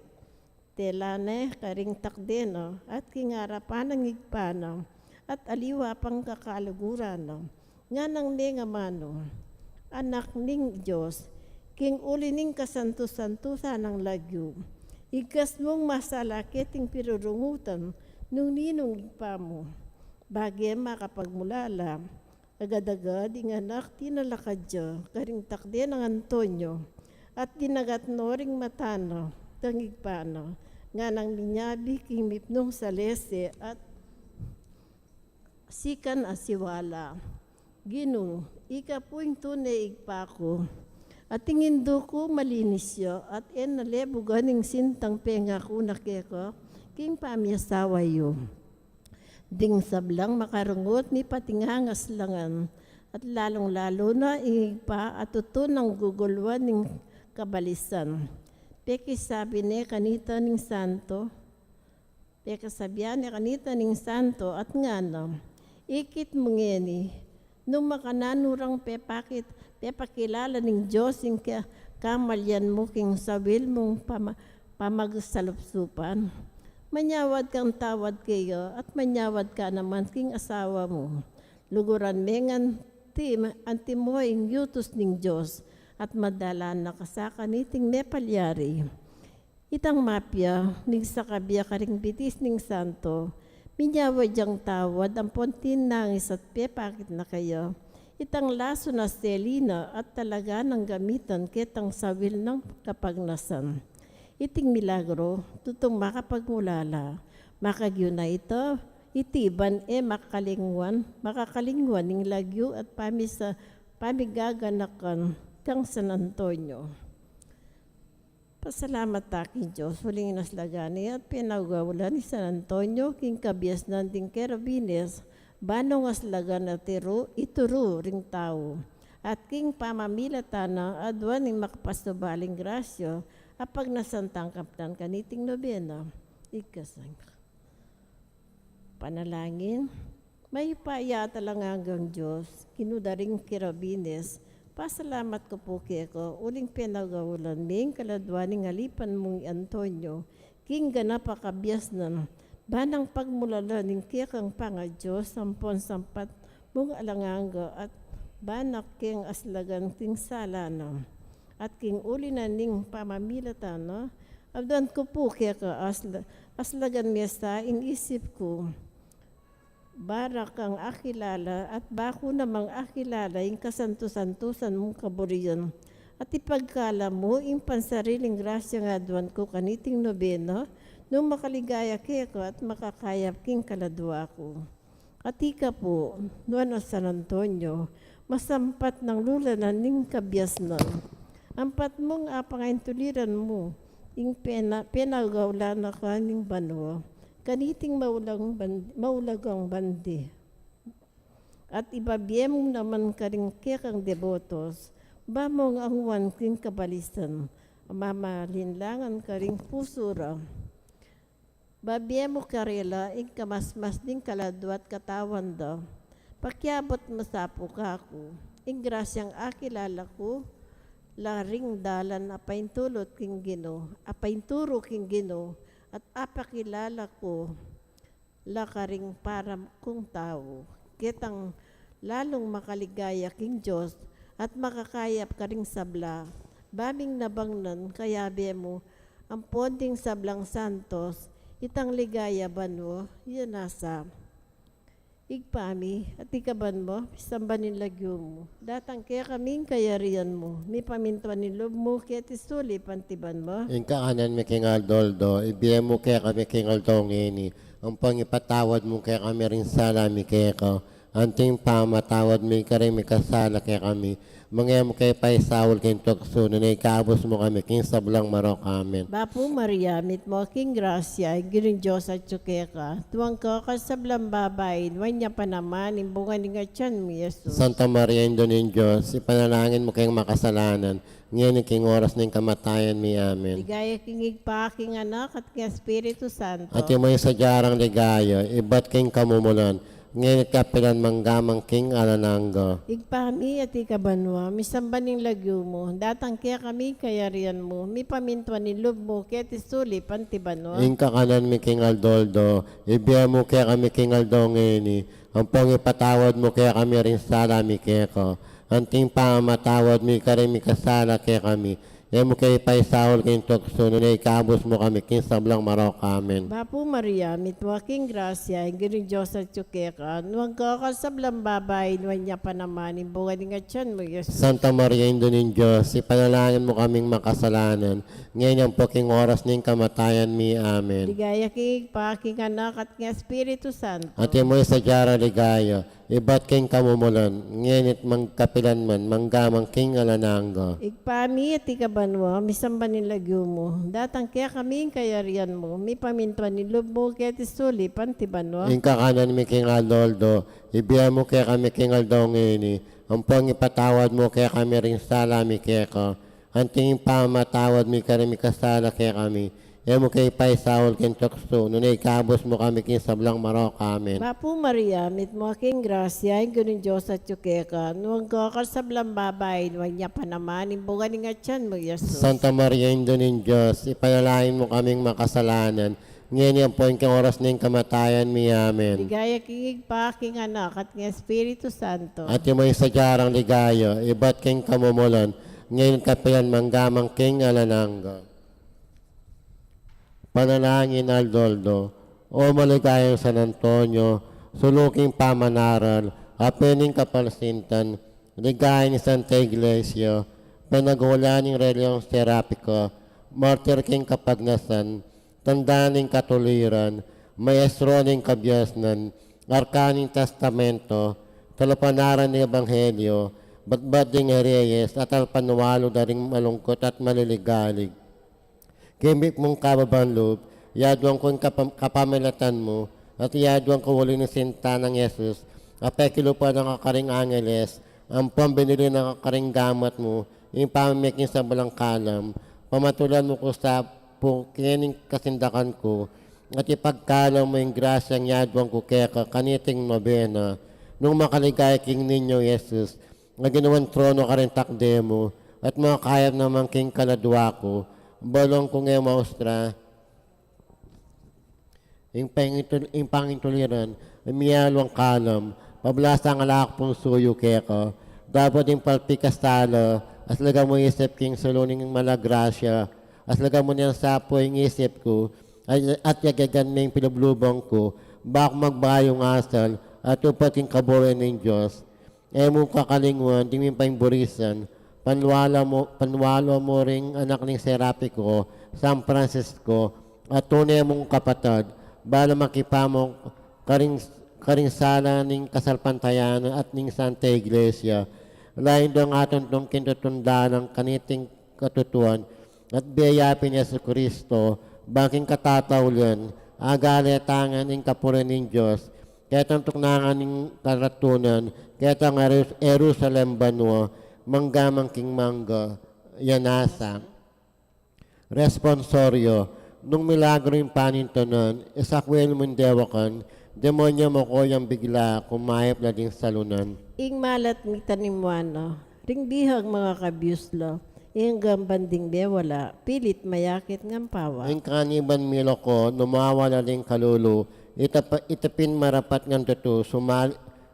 Telane karing takdeno at kingarapan ng igpano at aliwa pang kakaluguran. Nga nang nga mano, anak ning Diyos, king uli ning kasanto-santusa ng lagyo. Igas mong masalakit ing pirurungutan nung ninong igpa mo. Bagay makapagmulala, agad-agad ing anak tinalakadya, karing takde ng Antonio, at dinagat noring matano, tangig pano, nga nang ninyabi king mipnong salese at sikan asiwala. Ginoo, ika po'y tunay igpa ko, at tingin do ko malinis yo, at nalebugan ing sintang penga ko nakeko, king pamyasawa yo. Ding sablang makarungot ni patingangas langan, at lalong-lalo na igpa at tutunang gugulwan ning kabalisan. Peki sabi ni kanita ning santo, peki sabihan ni kanita ning santo at ngano, ikit mo ngeni, nung makananurang pepakilala ning Diyos ing kamalyan mo king sabil mong pamagsalupsupan. Manyawad kang tawad kayo at manyawad ka naman king asawa mo. Luguran mengan antimo ing yutos ning Diyos at madalan na kasaka niting nepalyari. Itang mapya, ning sakabya karing bitis ning santo, minyawad yang tawad ang pontin nangis at pepakit na kayo. Itang laso na selina at talaga ng gamitan ketang sawil ng kapagnasan. Iting milagro, tutong makapagmulala, makagyo na ito, itiban makakalingwan ning lagyo at pamigaganakan kang San Antonio. Pasalamat takin Diyos, huling inaslagani at pinagawalan ni San Antonio, king kabias nanding kerabines, banong aslagan na ituro ring tao, at king pamamilatan na adwan ning makapastubaling grasyo, apag nasantang kaptan kaniting nobena, ikasang panalangin, may paya talang hanggang Diyos, kinudaring kerabines, pasalamat ko po keko, uling pinagawalan ming kaladwaning alipan mong Antonio, king ganap akabyas na, banang pagmulala ning kekang panga Diyos, sampon sampat mong alanganga at banak king aslagan ting sala na. At king uli na ning pamamilatan na, abdan ko po keka aslagan mesa in isip ko, barak ang akilala at bako namang akilala yung kasantusan mong kaburiyon At ipagkala mo, in pansariling grasya nga duwan ko kaniting nobeno, nung makaligaya keko at makakayap king kaladwa ko. At ika po, nuan o San Antonio, masampat ng lulanan ning kabyas nun. Ampat mong apangain tuliran mo, ing penagawla na kaning banwa, kaniting maulagang bandi. At ibabiyem mo naman karing kekang debotos, bamong angwan king kabalisan, mamalinlangan karing pusura. Babiyem mo karela, ing kamasmas ding kaladwa at katawan daw. Pakyabot masapo ka ako, ing grasyang akilala ko, laring dalan apaintulot king Gino, apainturo king Gino, at apakilala ko, lakaring para kong tao. Kitang lalong makaligaya king Diyos, at makakayap ka ring sabla. Baming nabangnan, kaya mo, ang ponding sablang santos, itang ligaya banwo, yun nasa. Igpami, at ikaban mo, sambanin lagyo mo. Datang kaya kaming kayarian mo, may pamintuan ni lob mo, kaya tisuli pantiban mo. Ing kakanan mi king Aldoldo, ibiyem mo kaya kami king Aldongeni, ang pangipatawad mo kaya kami rin salami kaya ko. Anting pamatawad mi kare mi kasala kaya kami. Mangyam kay paisawol king tukso, na ikabos mo kami king sablang marok amin. Bapo Maria, mit mo king grasya, giring Diyos at tsukeka. Tuwang ka kasablang babae, wanya pa naman, imbungan ni nga tiyan mo, Yesus. Santa Maria, Indonin Diyos, ipanalangin mo kayong makasalanan, ngayon king oras ng kamatayan mi amin. Ligaya king igpa, king anak, at king Espiritu Santo. At yung may sadyarang ligayo, ibat king kamumulan, ngayon kapilan manggamang king alananggo. Igpami at ikabanwa, misambaning lagyo mo, datang kaya kami kayarian mo, mi pamintuan ni loob mo, kaya tisuli pantibanwa. Ing kakanan mi king Aldoldo, ibiya mo kaya kami king Aldongeni, ang pangipatawad mo kaya kami rin salami kaya ko. Anting pamatawad mi kare mi kasala kaya kami. Yan mo kayo paisawol kayong tukso, na ikabos mo kami king sablang marok amin. Bapo Maria, mitwa king grasya, giring Diyos at tsukeka, nuwang ka kasablang babae, nuwan niya pa naman, imbungan ni nga tiyan mo, Yesus. Santa Maria, Indonin Diyos, ipanalangin mo kaming makasalanan, ngayon ang poking oras ng kamatayan mi amin. Ligaya king igpa, king anak, at king Espiritu Santo. At yung mga sadyara ligaya, ibat king kamumulan, ngayon mangkapilan man, manggamang king alananggo. Igpami at ikabanwa, misambanin lagyo mo, datang kaya kami kayarian mo, mi pamintuan ni loob mo, kaya tisuli pantibanwa. Ing kakanan mi king Aldoldo, ibiya mo kaya kami king Aldongeni, ang pangipatawad mo kaya kami rin salami kaya ko, ang tingin pamatawad mi kaya mi kasala kaya kami, yan mo kayo paisawol king tukso, nung ikabos mo kami king sablang marok amin. Bapo Maria, mit mo king grasya, gunin Diyos at tsukeka, nuwang ka kasablang babae, nuwan niya pa naman, imbungan ni nga tiyan mo, Yesus. Santa Maria, Indonin Diyos, ipanalangin mo kaming makasalanan, ngayon yan po yung oras ng kamatayan mi amin. Ligaya king igpa, king anak, at king Espiritu Santo. At yung mga sadyarang ligayo, ibat king kamumulan, ngayon kapilan manggamang king alananggo. Panalangin Aldoldo, o maligayang San Antonio, suluking pamanaral, apening kapalsintan, ligayan ni Santa Iglesia, panagulaning reliyong serapiko, martir king kapagnasan, tandaning katuliran, maestro ning kabyasnan, arkaning testamento, talapanaran ng ebanghelyo, batbat ding hereyes, at alpanuwalo na ring malungkot at maliligalig. Kimik mong kababang loob, yaduang kong kapamilatan mo, at yaduang ko wali ng sinta ng Yesus, apekilo pa ng kakaring angeles, ang pambinili ng kakaring gamat mo, yung pamamikin sa balang kalam, pamatulan mo ko sa pukining kasindakan ko, at ipagkalaw mo yung grasyang yaduang ko keka kaniting nobena, nung makaligay king ninyo Yesus, na ginawan trono ka rin takde mo, at mga kayap naman king kaladwa ko, balong kong maustra, yung pangintuliran, miyalwang kalam, pablasa ang alak pong suyo keko, dapat yung palpikas talo, as laga mo isip king suluning malagrasya, as laga mo niyang sapo yung isip ko, at yagagan na yung pinablubang ko, bak magbayong asal, at upat yung kaburin ng Diyos, mo kakalingwan, di mo yung burisan, panwalo mo ring anak ng Serapiko, San Francisco, at tunay mong kapatid, bala makipamo karingsala ng kasalpantayan at ng Santa Iglesia, lain dong aton tong kinutunda ng kaniting katutuan, at biyayapin niya sa Kristo, baking katatawlan, agaletangan ng kapuran ng Diyos, ketang tuknangan ng karatunan, ketang Jerusalem banwa, manggamang king mangga, yanasa. Responsorio, nung milagro yung panintonan, isakwel mundewakan, demonyo mo ko yung bigla, kumayap na din salunan. Ing malat mi tanimwano, ring bihag mga kabiyuslo, ing gambanding bewala, pilit mayakit ng pawa. Ang kaniban milo ko, numawala din kalulu, itapin marapat ng tutu,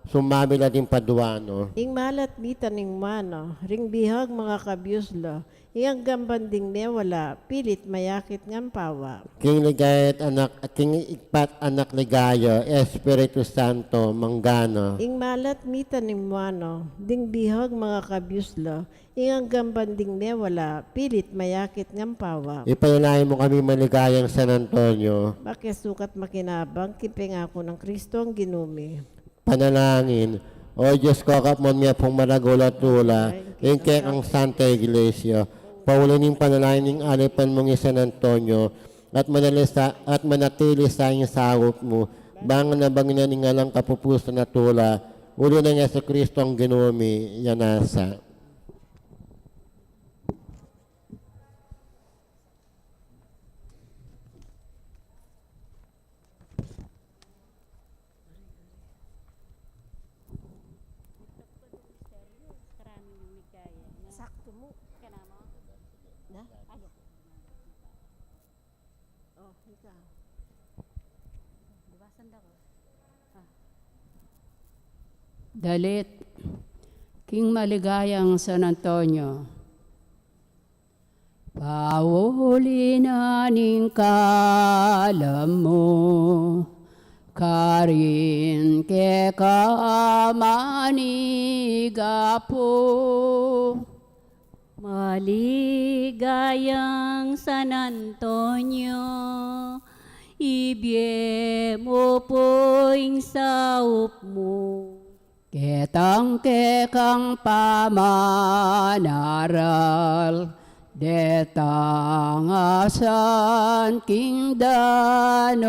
sumabila din paduano. Ing malat mi tanimwano, ring bihag mga kabiyuslo, ing gambanding bewala, pilit mayakit ng pawa. King ligayat anak, king ikpat anak ligaya, Espiritu Santo, manggana. Ing malat mi tanimwano, ding bihag mga kabiyuslo, ing gambanding bewala, pilit mayakit ng pawa. Ipayalain mo kami maligayang San Antonio. Bakisukat makinabang, kiping ako ng Kristo ang ginumi. Panalangin, O Diyos ko, kapmon niya pong maragulat-tula, ingkek ang Santa Iglesia, paulaning panalangin ng alipan mong San Antonio, at manatili sa iyong sawop mo, bangan na banginan ng alang kapupuso na tula, ulo na nga sa Kristo ang ginumi, yanasa. Sakto mo. Na? Ano? Oh, ikaw. Dalit, King Maligayang San Antonio, pauli na ning kalam mo, karin ke kamaniga po. Maligayang San Antonio, ibye mo po'ing saup mo. Ketang kekang pamanaral, detang asan king danoman,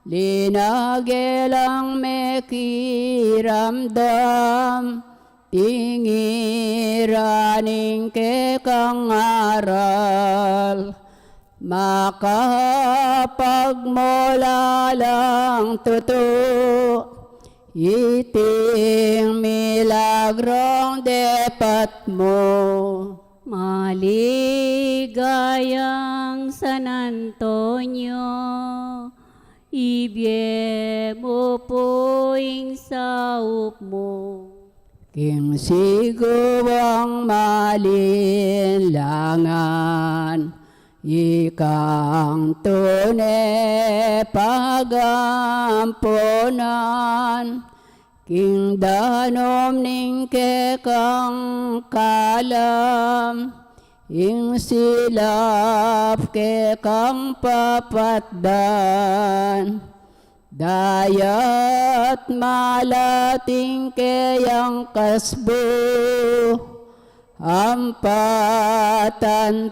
linagelang mekiramdam, tingiraning kekang aral, makapagmula lang tuto, iting milagrong depat mo. Maligayang San Antonio, ibye mo po'ing saup mo. King siguang malinlangan, ikang tunay pagampunan, king danom ning kekang kalam, ing silap kekang papatdan, dayat malating kayang kasbo, ampatan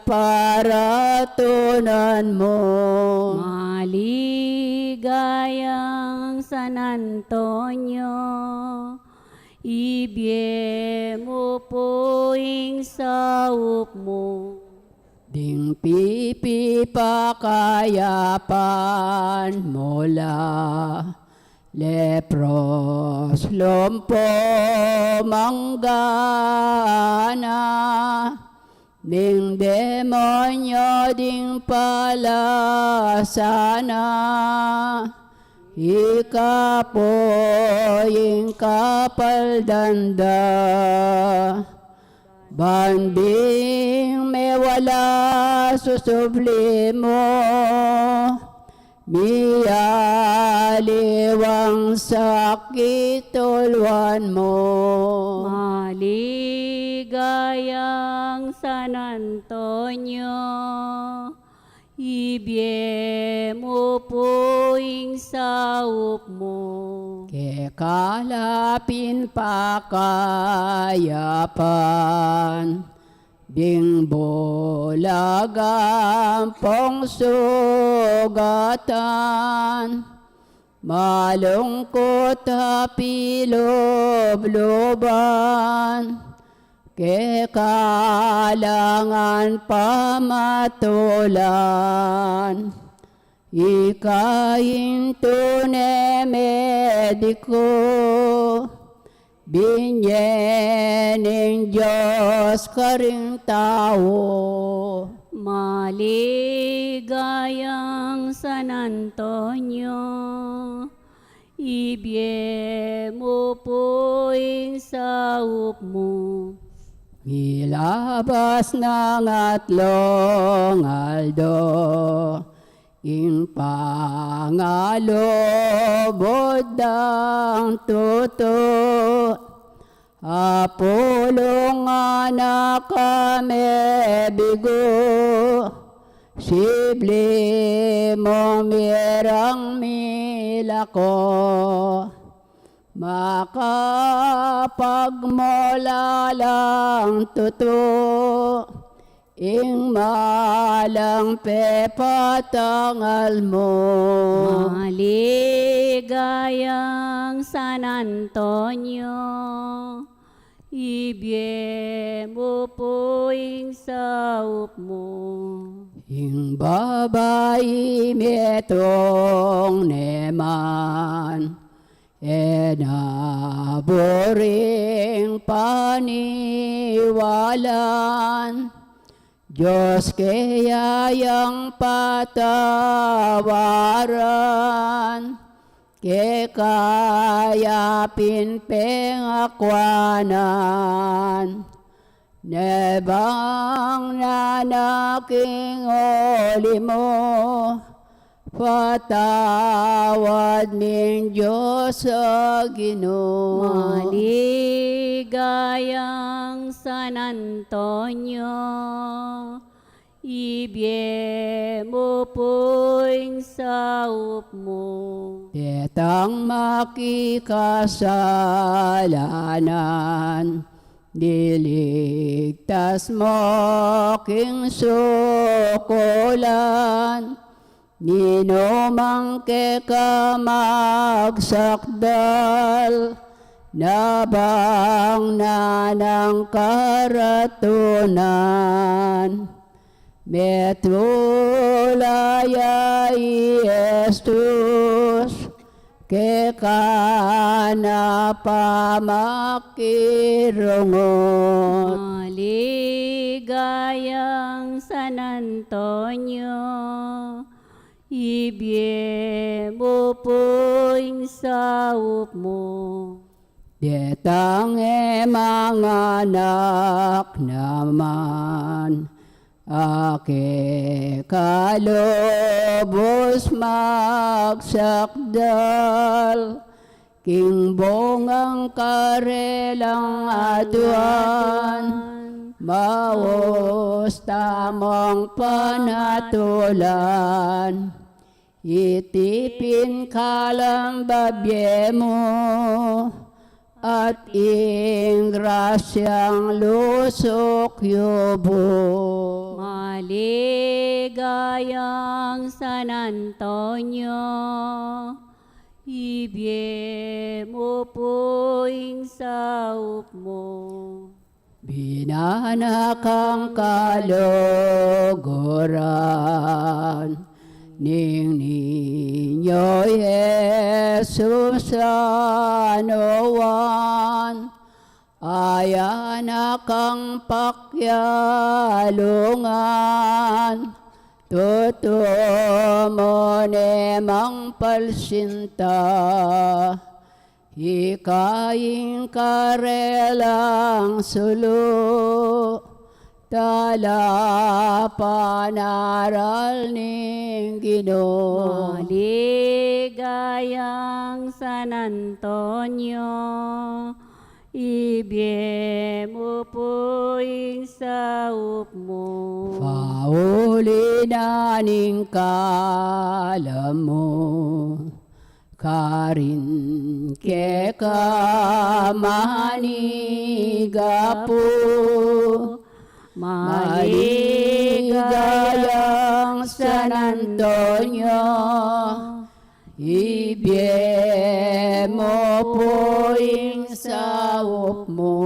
para tunan mo. Maligayang San Antonio, ibye mo po'ing saup mo. Ding pipi pakayapan mula, lepros lompo manggana, ding demonyo ding palasana, ikapoy kapal danda, banding may wala susubli mo, miyay aliwang sakit tulwan mo. Maligayang San Antonio, ibiemo poing saup mo. Kekalapin pakayapan, ding bolagampong sugatan, malungkot pilobloban, kekalangan pamatulan. Ikain tune mediko, binyening Diyos karing tao. Maligayang San Antonio, ibiemo poing saup mo. Ilabas ng atlong aldo, in pangalobod ng tuto, apulong anak kami bigo, sibli mo mirang milako, makapagmula lang tuto, ing malang pepatangal mo. Maligayang San Antonio, ibiemo poing saup mo. Ing babae metong neman, enaboring paniwalan, Diyos kayang patawaran, kekayapin pengakwanan, nebang nanaking oli mo, patawad ning Diyos sa Ginoo. Maligayang San Antonio, ibiemo poing saup mo. Tetang makikasalanan, niligtas mo king sukulan, ninumang kekamagsakdal, nabang nanang karatunan. Metulaya Iestus, kekana pamakirungot. Maligayang San Antonio, ibiemo poing saup mo. Detang mga anak naman, ake kalobos magsakdal, king bongang karelang aduan, maos tamang panatulan, itipin kalang babye mo, at ing grasyang lusok yubo. Maligayang San Antonio, ibiemo poing saup mo. Binanakang kalogoran, ning ninyo Jesus anuan, ayan akang pakyalungan, tutumo nemang palsinta, hikaing karelang sulu, tala panaral ning Ginoo. Maligayang San Antonio, ibiyem upuing saup mo. Pauli na ning kalam mo, karin ke kamanigapo. Maligayang San Antonio, ibiyem mo poing saup mo.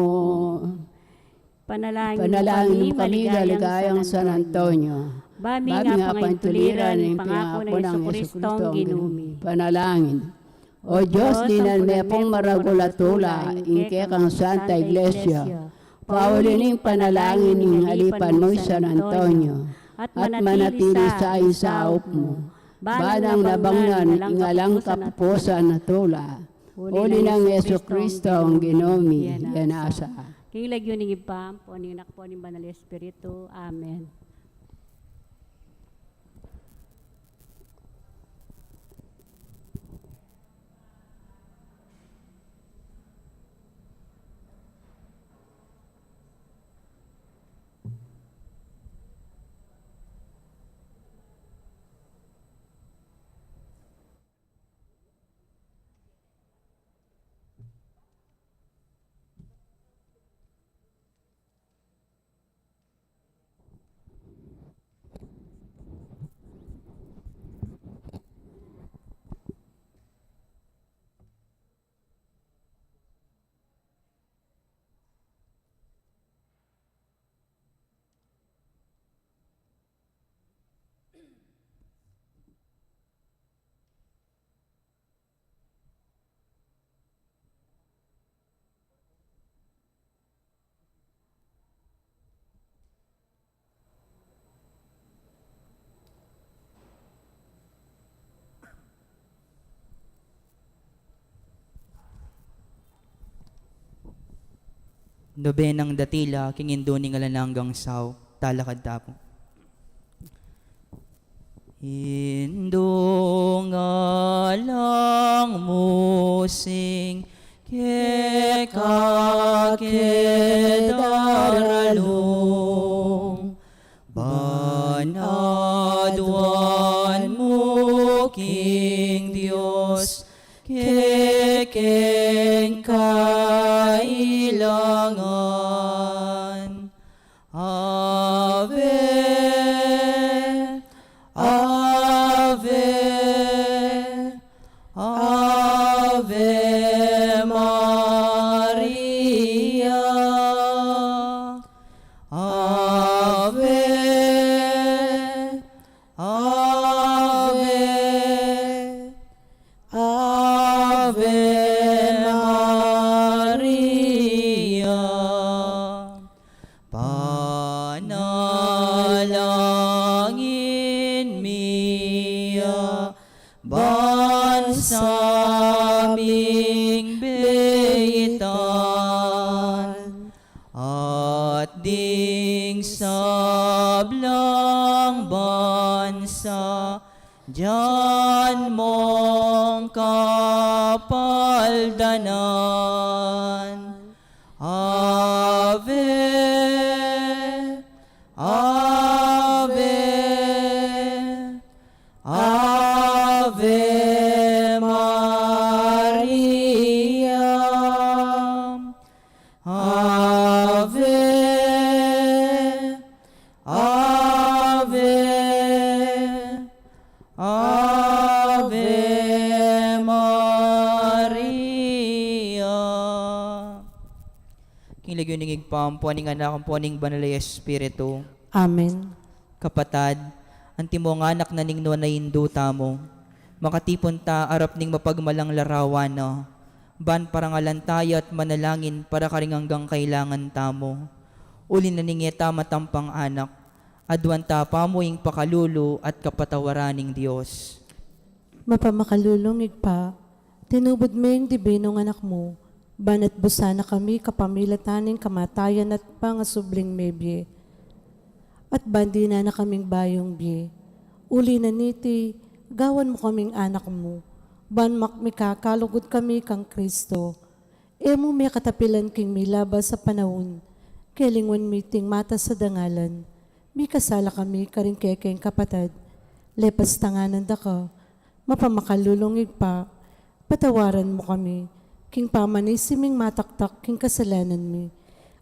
Panalangin mo kami, galigayang San Antonio. Bami nga pangintuliran ng pangako ng Jesucristong ginumi. Panalangin. O Diyos, dinan me pong maragulatula, inke kang Santa Iglesia, paulining panalangin ng halipan mo San Antonio, at manatili sa isaup mo. Banang nabangnan, ingalang kapupusan na tula, uli ng Jesucristo ang ginumi, yan asa. Kilag yun ng ipam, po ng nakpo ng Banal Espiritu. Amen. Nobenang datila, kingindo ni ngalananggang saw, talakad tapo. Indo nga lang musing kekakedaralong banadwan mo King Dios kekeng kailangan. Ave, Ave, Ave Maria. Ave, Ave, Ave Maria. Panalangin miya bansaming beitan at ding sablang bansa diyan mong kapaldanan. Ave, Ave, Ave Maria. Ave, Ave, Ave Maria. Kinig yun ng igpampuaning anak ang puaning banal na Espiritu. Amen. Kapatad, anti mo nga anak na ning no na induta mo, makatipon ta arap ning mapagmalang larawan no, ban parangalan tayo at manalangin para karing hanggang kailangan tamo. Uli na ning eta matampang anak, adwan ta pamuing pakalulu at kapatawaraning Diyos. Mapamakalulungig pa, tinubod mo yung dibinong anak mo, banat busa na kami kapamilataning kamatayan at pangasubling mebye. at bandi na kaming bayong biye. Uli na niti, gawan mo kaming anak mo, ban makmika kalugod kami kang Kristo. Emo may katapilan king milabas sa panahon, kelingwan miting mata sa dangalan, mi kasala kami karing kekeng kapatad, lepas tanganan da ka, mapamakalulungig pa, patawaran mo kami, king pamanisiming mataktak king kasalanan mi,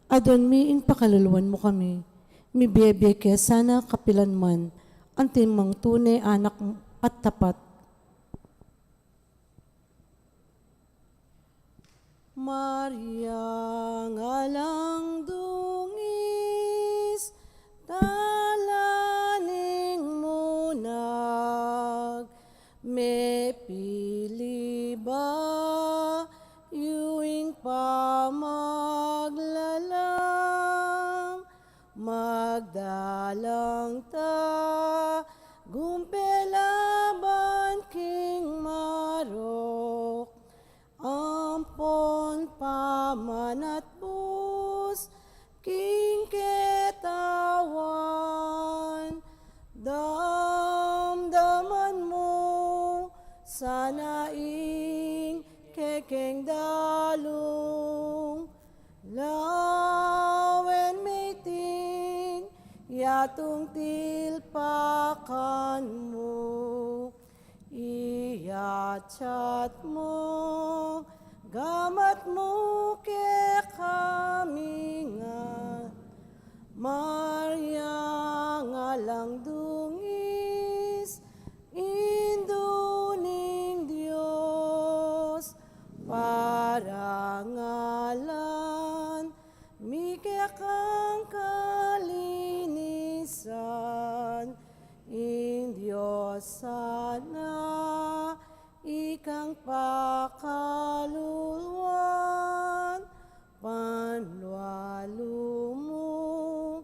adon mi ing pakaluluan mo kami, mi biyebye kaya sana kapilan man, ang timang tunay anak at tapat. Maria ngalang dungis, talaning munag, me pili ba, yuing pamaglalang, magdalang ta, gumpelaban king marok, ampon paman at bus, king ketawan, damdaman mo, sanaing kekeng dalong, lawen meeting, yatong tilpakan mo, iyachat mo, gamat mo ke kami nga, Maria ngalang dungis, induning Diyos, para ngalan, mike kang kalinisan, in Diyos sana, ikang pakaluluan, panwalo mo,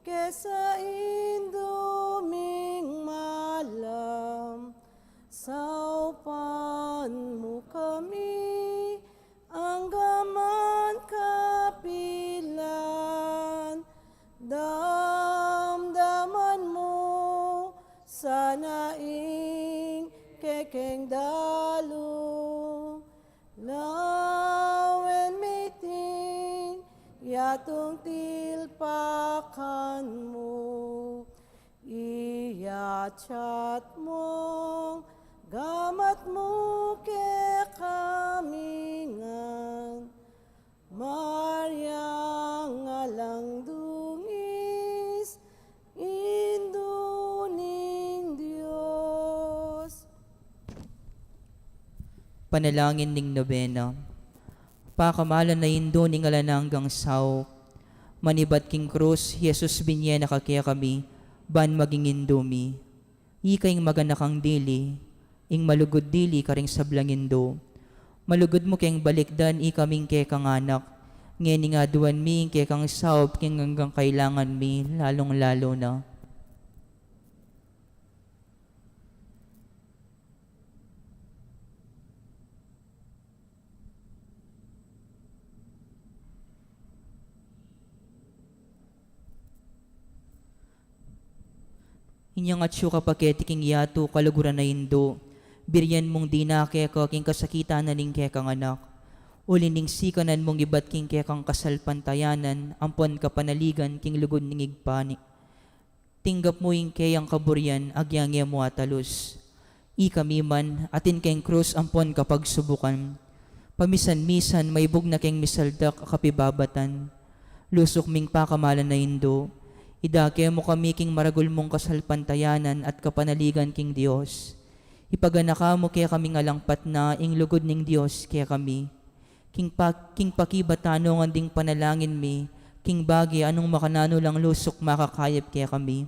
kesa induming malam, saupan mo kami, ang gaman kapilan, damdaman mo, sanaing kekeng dalo, lawen meeting, yatong tilpakan mo, iyachat mo, gamat mo ke kamingan, Maria ngalang dungis, induning Diyos. Panalangin ning nobena. Pakamalan na indo ning alananggang sao, manibat king krus, Jesus binye nakakaya kami, ban maging indumi. Ikaing maganakang dili, ing malugod dili karing sablang indo. Malugod mo keng balikdan, ikaming ke kang anak, ngeni nga duwan mi, ke kang sao, king hanggang kailangan mi, lalong-lalo na. Inyang at siyo kapaketi king yato kaluguran na indo, biryan mong di na keka king kasakitan na ning kekang anak, ulining sikanan mong ibat king kekang kasalpantayanan, ampon kapanaligan king lugod ning igpani. Tinggap mo ing kayang kaburyan, agyangya mo atalus. Ikami man, atin keng krus ampon kapag subukan. Pamisan-misan, may bug na keng misaldak kapibabatan. Lusok ming pakamalan na indo, idake mo kami king maragul mong kasalpantayanan at kapanaligan king Dios. Ipaganaka mo kaya kami ngalangpat na ing lugod ning Dios kaya kami. King pakibatano nga ding panalangin mi, king bagi anong makanano lang lusok makakayap kaya kami.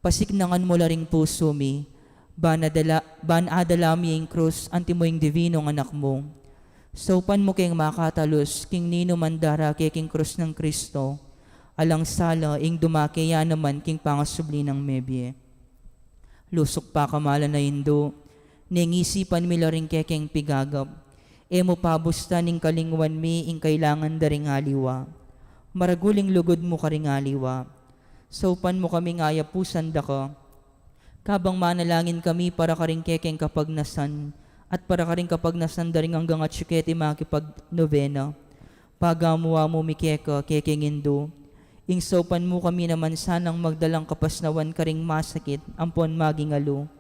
Pasignangan mo laring puso mi, ban adala mi ing krus, anti mo ing divinong anak mo. Saupan mo kayong makatalos, king nino mandara kaya king krus ng Kristo, alang sala ing dumakaya naman king pangasubli ng mebye. Lusok pa kamala na indo, ningisipan mi laring kekeng pigagap, emo pabusta ning kalingwan mi ing kailangan daring aliwa, maraguling lugod mo karing aliwa. Saupan mo kami ngaya pusan daka. Kabang manalangin kami para karing kekeng kapagnasan, at para karing kapagnasan daring hanggang at syuketi makipag novena. Pagamuwa mo mikeka kekeng indo. Ing saupan mo kami naman sanang magdalang kapasnawan karing masakit, ampon maging alo.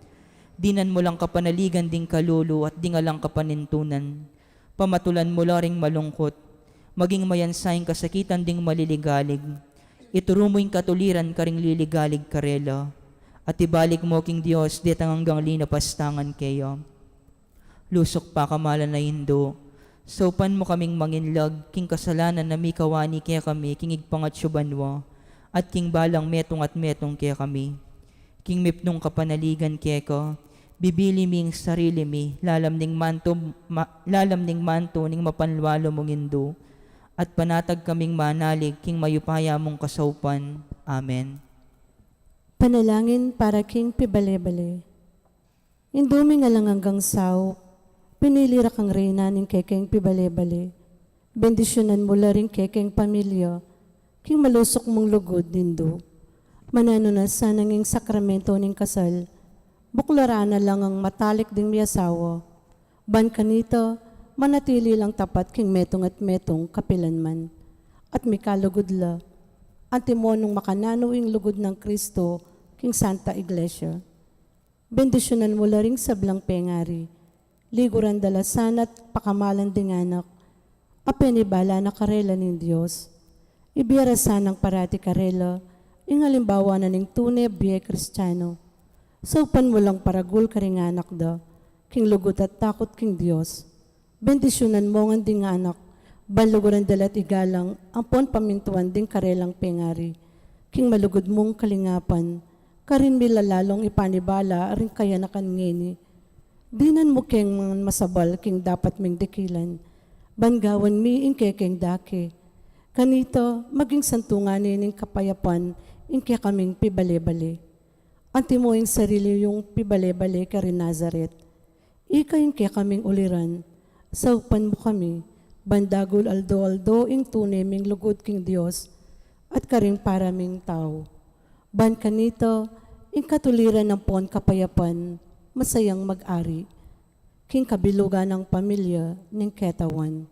Dinan mo lang kapanaligan ding kalulu at dingalang kapanintunan. Pamatulan mo laring malungkot, maging mayansayang kasakitan ding maliligalig. Ituro mo yung katuliran karing liligalig karela. At ibalik mo king Diyos, detang hanggang linapastangan kayo. Lusok pa kamalan na indo. Saupan mo kaming manginlag, king kasalanan na mikawani kaya kami, king igpangatsyubanwa, at king balang metong at metong kaya kami. King mipnong kapanaligan kaya ko, bibili ming sarili mi, lalam ning manto ning mapanwalo mong indo, at panatag kaming manalig, king mayupaya mong kasaupan. Amen. Panalangin para king pibalebale. Indumi nga lang hanggang sao, pinilira kang reyna ning kekeng pibalebale. Bendisyonan mo la ring kekeng pamilya, king malusok mong lugod nindo. Manano na sa nanging sakramento ning kasal, buklarana lang ang matalik ding miyasawa. Ban kanito, manatili lang tapat king metong at metong kapilanman. At mikalugod la, antimonong makananuing lugod ng Kristo, king Santa Iglesia. Bendisyonan mo la ring sablang pengari, liguran dalasan at pakamalan ding anak, apenibala na karela ng Diyos. Ibiyarasan ng parati karela, ing halimbawa na ning tunay biye Kristiyano. Saupan mo lang paragul karing anak da, king lugot at takot king Diyos. Bendisyonan mo ng ding anak, banluguran dalat igalang, ampon pamintuan ding karelang pengari, king malugod mong kalingapan, karin milalalong ipanibala rin kaya na kanngeni. Dinan mo keng mga masabal king dapat ming dikilan, bangawan mi ing kekeng dake. Kanito, maging santunganin ing kapayapan, ing kaya kaming pibale-bale. Anti mo ing sarili yung pibale-bale karin Nazaret. Ika ing kaya kaming uliran, saupan mo kami, bandagul aldo-aldo ing tunay ming lugod king Diyos, at karing paraming tao. Ban kanito, ing katuliran ng pon kapayapan, masayang mag-ari, king kabilugan ng pamilya ning ketawan.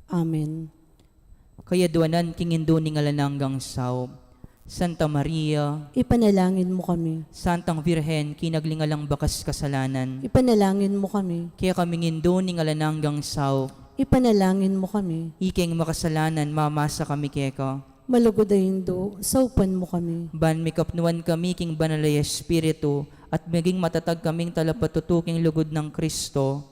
Amen. Kaya duwanan king indo ning alananggang sao. Santa Maria, Ipanalangin mo kami. Santang Birhen, kinaglingalang bakas kasalanan. Ipanalangin mo kami. Kaya kaming indo ning alananggang sao. Ipanalangin mo kami. Ikeng makasalanan, mamasa kami keka. Malugod ay Indo, saupan mo kami. Ban mikapnuan kami king banalay espiritu, at maging matatag kaming talapatutuking lugod ng Kristo,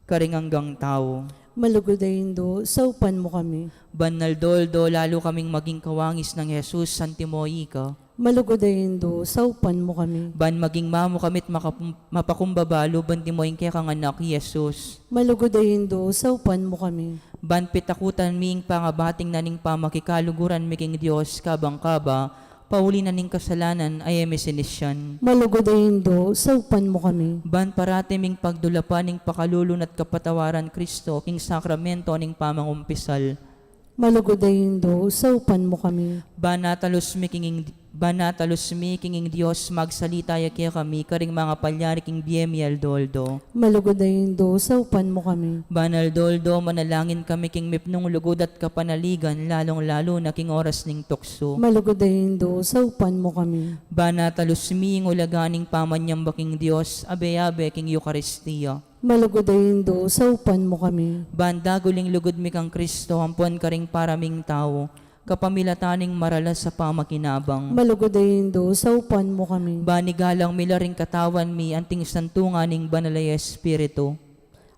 karing hanggang tao. Malugod ay Indo, saupan mo kami. Ban naldoldo, lalo kaming maging kawangis ng Jesus, Santimoy ka. Malugod ay Indo, saupan mo kami. Ban maging mamo kamit mapakumbabalo, bantimoy kaya kang anak, Jesus. Malugod ay Indo, saupan mo kami. Ban pitakutan miing pangabating naning pamakikaluguran miking Diyos, kabang kaba, pauli naning kasalanan ay emesinisyan. Malugod ay Indo, saupan mo kami. Ban parati ming pagdulapan ning pakalulun at kapatawaran Kristo, king sakramento ning pamangumpisal. Malugod ay Indo, saupan mo kami. Banatalos mi kinging Diyos, magsalita kaya kami, karing mga palyari king biemial doldo. Malugod ay Indo, saupan mo kami. Banal doldo, manalangin kami king mipnong lugod at kapanaligan, lalong-lalo na king oras ning tukso. Malugod ay Indo, saupan mo kami. Banatalos mi ng ulaganing pamanyamba king Diyos, abe-abe king Eucharistia. Malugod ay Indo, saupan mo kami. Bandaguling lugod mi kang Kristo, hampon karing paraming tao, kapamilataning maralas sa pamakinabang. Malugod ay Indo, saupan mo kami. Banigalang milaring katawan mi, anting santungan ning banalay espiritu.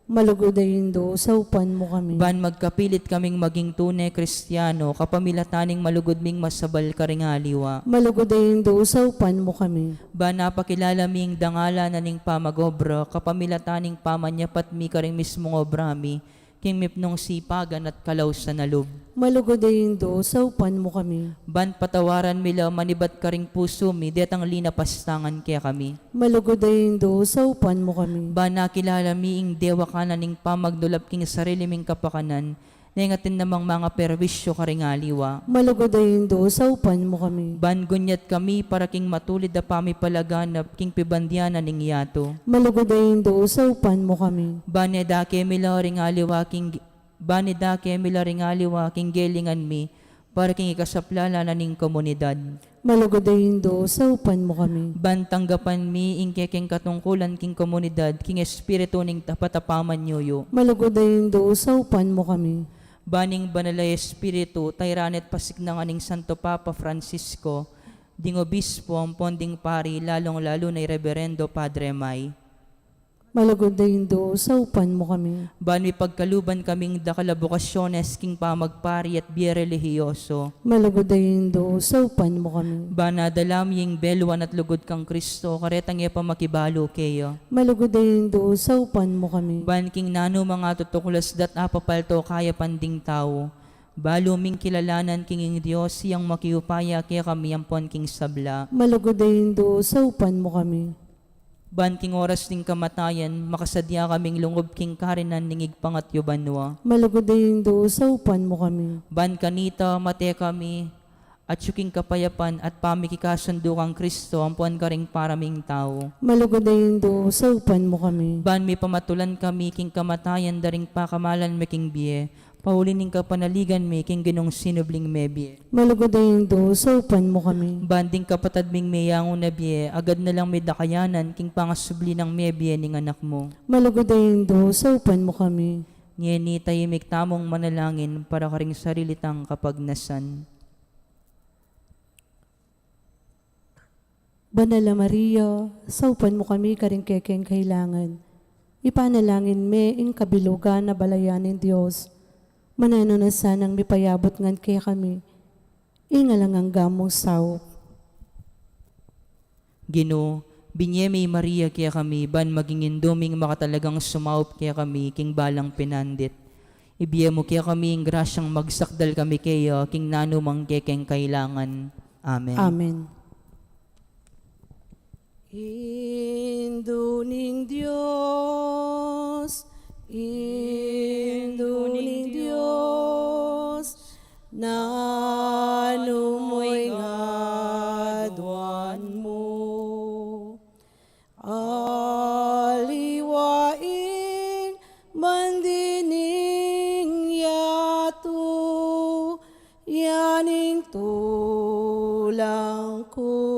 Malugod ay Indo, saupan mo kami. Ban magkapilit kaming maging tunay Kristiyano, kapamilataning malugod ming masabal karing haliwa. Malugod ay Indo, saupan mo kami. Ban napakilala ming dangala na ning pamagobra, kapamilataning pamanyapat mi karing mismong obra mi, king mipnong sipagan at kalaw sa nalub. Malugod ay Indo, saupan mo kami. Ban patawaran mila manibat karing puso mi, detang linapastangan kaya kami. Malugod ay Indo, saupan mo kami. Ban nakilala mi ing dewa kanan ning pamagdulap king sarili ming kapakanan, Nengatin namang mga perwisyo karingaliwa. Malugod ay Indo, sa upan mo kami. Ban gunyat kami para king matulid da pamipalaganap king pibandyanan ning yato. Malugod ay Indo, sa upan mo kami. Baneda kemila ringaliwa king gelingan mi para king ikasaplala na ning komunidad. Malugod ay Indo, sa upan mo kami. Bantanggapan mi ingke king katungkulan king komunidad king espiritu ning tapatapaman yoyo. Malugod ay Indo, sa upan mo kami. Baning banalay espiritu tayranet pasigna nga ning Santo Papa Francisco ding obispo ang ponding pari lalong lalo na Reverendo Padre May. Malugod ay Indo, sa upan mo kami. Bani pagkaluban kaming dakalabokasyones king pamagpari at biye relihiyoso. Malugod ay Indo, sa upan mo kami. Bana dalamying belwan at lugod kang Kristo karetang iya pamakibalo keyo. Malugod ay Indo, sa upan mo kami. Ban king nano mga tutuklas dat apapalto kaya panding tao. Balo ming kilalanan king ing Diyos siyang makiupaya kaya kami ampon king sabla. Malugod ay Indo, sa upan mo kami. Ban king oras ning kamatayan, makasadya kaming lungob king karinan ning igpangat yubanwa. Malugod ay Indo, sa upan mo kami. Ban kanita mate kami, at suking kapayapan at pamikikasundo kang Kristo, ampuan ka ring paraming tao. Malugod ay Indo, sa upan mo kami. Ban may pamatulan kami king kamatayan daring pakamalan me king biye, paulin ning kapanaligan mi king ginong sinubling mebye. Malugod ay Indo, sa upan mo kami. Banding kapatad ming mayangon na biye, agad na lang may dakayanan king pangasubli ng mebye ning anak mo. Malugod ay Indo, sa upan mo kami. Ngeni tayimik tamong manalangin para karing sarilitang kapagnasan. Banal na Maria, sa upan mo kami karing kekeng kailangan. Ipanalangin me ing kabilugan na balayanin Diyos. Manano na sanang mipayabot ngan kaya kami. Ingalang ang gamong sao. Ginoo, binye may Maria kaya kami, ban maging induming makatalagang sumaup kaya kami, king balang pinandit. Ibiye mo kaya kami, ing grasyang magsakdal kami kayo, king nanumang kekeng kailangan. Amen. Amen. Induning Diyos, induning Diyos, nanumoy ngadwan mo. Aliwaing mandining yato, yaning tulang ko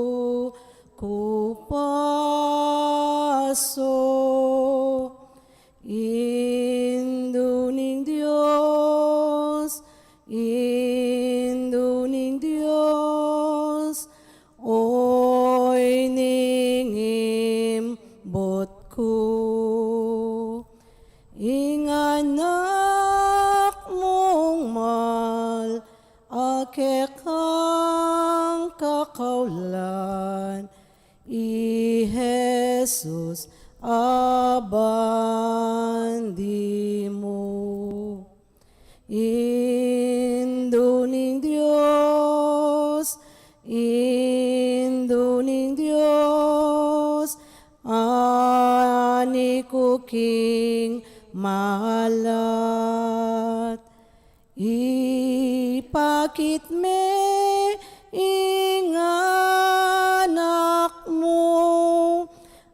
paso. Induning Diyos, induning Diyos, oy ningim bot ko. Inganak mong mal, ake kang kakaulan, I Jesus abandi mo. Induning Diyos, induning Diyos, ani ko king mahalat. Ipakit me inganak mo,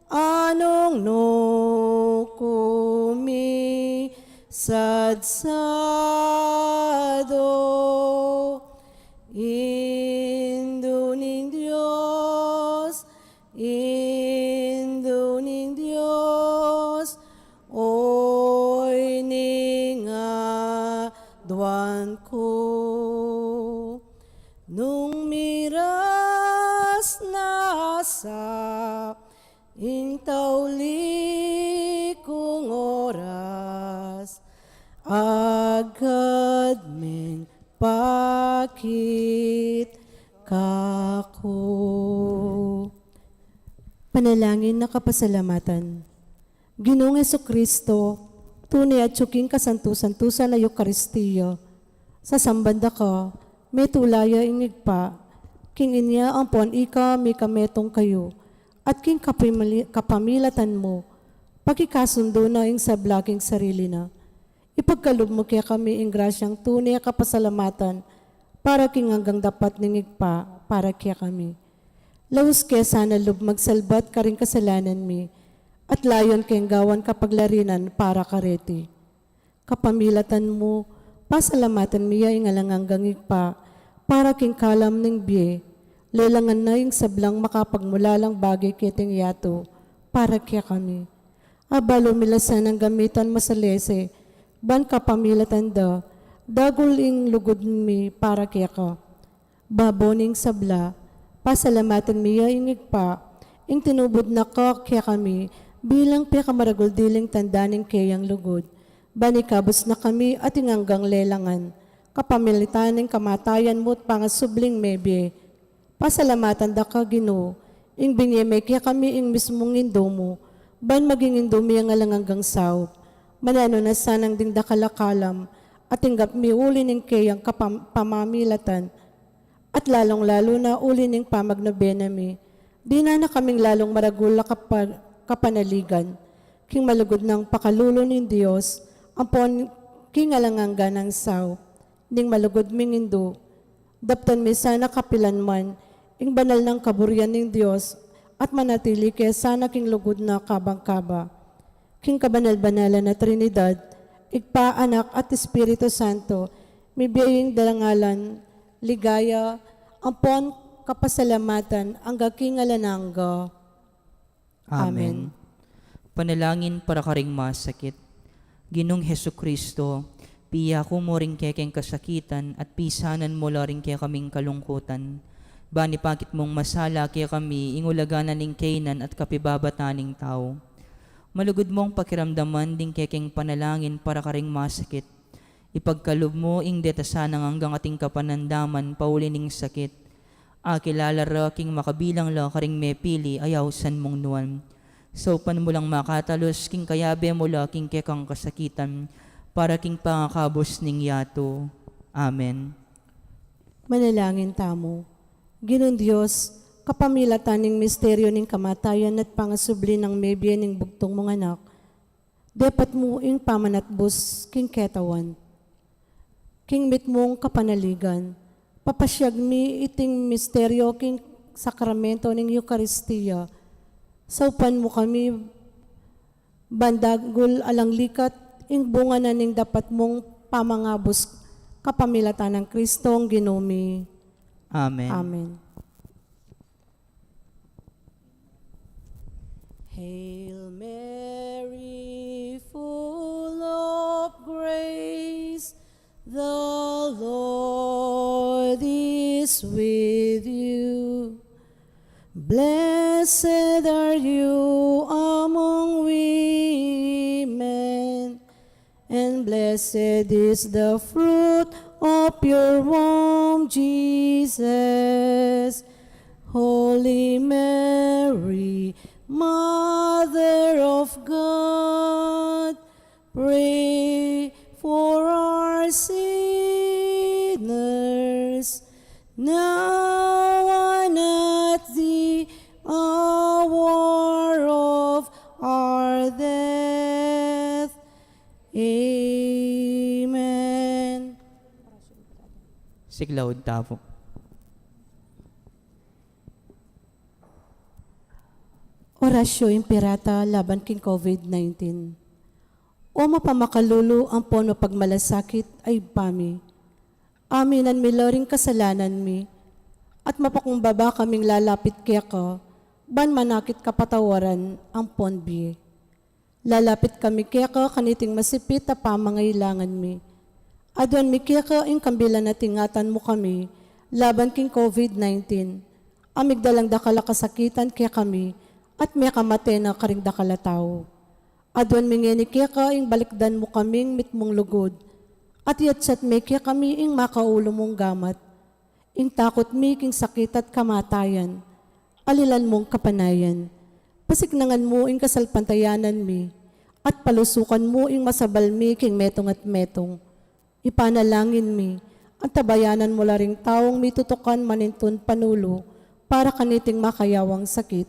anong no kumi sadsado. Induning Diyos, induning Diyos, oy ninga duan ko. Nung miras na sa ing tauli kong oras, agad men pakit kako. Panalangin na kapasalamatan. Ginoong Jesucristo, tunay at tsuking kasantusan-tusan na Eucharistiya, sa sambanda ka, may tulaya ingigpa, king inya ang puan ika may kametong kayo, at king kapamilatan mo, pagkikasundo na ing sablaking sarili na, Ipagkaloob mo kaya kami ing grasyang tunay kapasalamatan para king hanggang dapat ningig pa para kaya kami. Laus kaya sana loob magsalbat ka rin kasalanan mi at layon kayong gawan kapaglarinan para kareti. Kapamilatan mo, pasalamatan miya ing alanganggang igpa para king kalam ning biye, lelangan na ing sablang makapagmulalang bagay kiting yato para kaya kami. Abalo milasan ang gamitan masalese, ban kapamilatan da, dagol ing lugod mi para kaya ka. Baboning sabla, pasalamatan miya ing igpa, ing tinubod na ka kaya kami, bilang pikamaragol diling tandaning kayang lugod. Banikabos na kami at inganggang lelangan, kapamilitan ng kamatayan mo't pangasubling mebye. Pasalamatan da ka Ginoo, ing binyeme kaya kami ing mismong indo mo, ban maging indo mi ang alanganggang saup. Manano na sanang ding dakalakalam, at inggap mi uli ning kayang pamamilatan, at lalong-lalo na uli ning pamagnabenami. Di na kaming lalong maragula kapanaligan, king malugod ng pakalulo ng Diyos, ampon king alangangga ng saw, ning malugod ming indo, daptan mi sana kapilan man, ing banal ng kaburyan ng Diyos, at manatili kaya sana king lugod na kabang-kaba. King kabanal-banalan na Trinidad, Igpa, Anak at Espiritu Santo, may biyayang dalangalan, ligaya, ampon kapasalamatan, ang king alanangga. Amen. Panalangin para karing masakit. Ginong Hesukristo, piya ko mo rin kekeng kasakitan at pisanan mo la rin kaya kaming kalungkutan. Bani pakit mong masala kaya kami ingulaganan ning kainan at kapibabataning tao. Malugod mong pakiramdaman ding kekeng panalangin para karing masakit. Ipagkalob mo ing detasanang hanggang ating kapanandaman pauli ning sakit. Kilala ra king makabilang la karing mepili ayaw san mong nuwan. So pan mo lang makatalos king kayabe mo la king kekang kasakitan para king pangakabos ning yato. Amen. Manalangin tamo. Ginong Diyos, kapamilatan ning misteryo ning kamatayan at pangasubli ng mebye ning bugtong mong anak, dapat mo ing pamanatbos king ketawan. King mit mong kapanaligan, papasyag mi iting misteryo king sakramento ning Eucharistia. Saupan mo kami, bandagul alang likat, ing bunga na ning dapat mong pamangabos kapamilatan ng Kristong Ginumi. Amen. Amen. Hail Mary, full of grace, the Lord is with you. Blessed are you among women, and blessed is the fruit of your womb, Jesus. Holy Mary, Mother of God, pray for our sinners, now and at the hour of our death. Amen. Siglaod tapo. Orasyo Imperata laban king COVID-19. O mapamakalulu ang pono pagmalasakit ay pami. Aminan mi loring kasalanan mi, at mapakumbaba kaming lalapit kaya ka, ban manakit kapatawaran ang ponbi. Lalapit kami kaya ka kaniting masipit a pamangailangan mi. Adwan mi kaya ka ing kambilan na tingatan mo kami, laban king COVID-19. Amigdalang dakala kasakitan kaya kami, at may kamate na karing dakalataw. Adwan mingeni kaya ka ing balikdan mo kaming mitmong lugod, at yatsat may kaya kami ing makaulo mong gamat, ing takot mi king sakit at kamatayan, alilan mong kapanayan, pasignangan mo ing kasalpantayanan mi, at palusukan mo ing masabal mi king metong at metong, ipanalangin mi, at tabayanan mo la ring taong mitutukan manintun panulo, para kaniting makayawang sakit,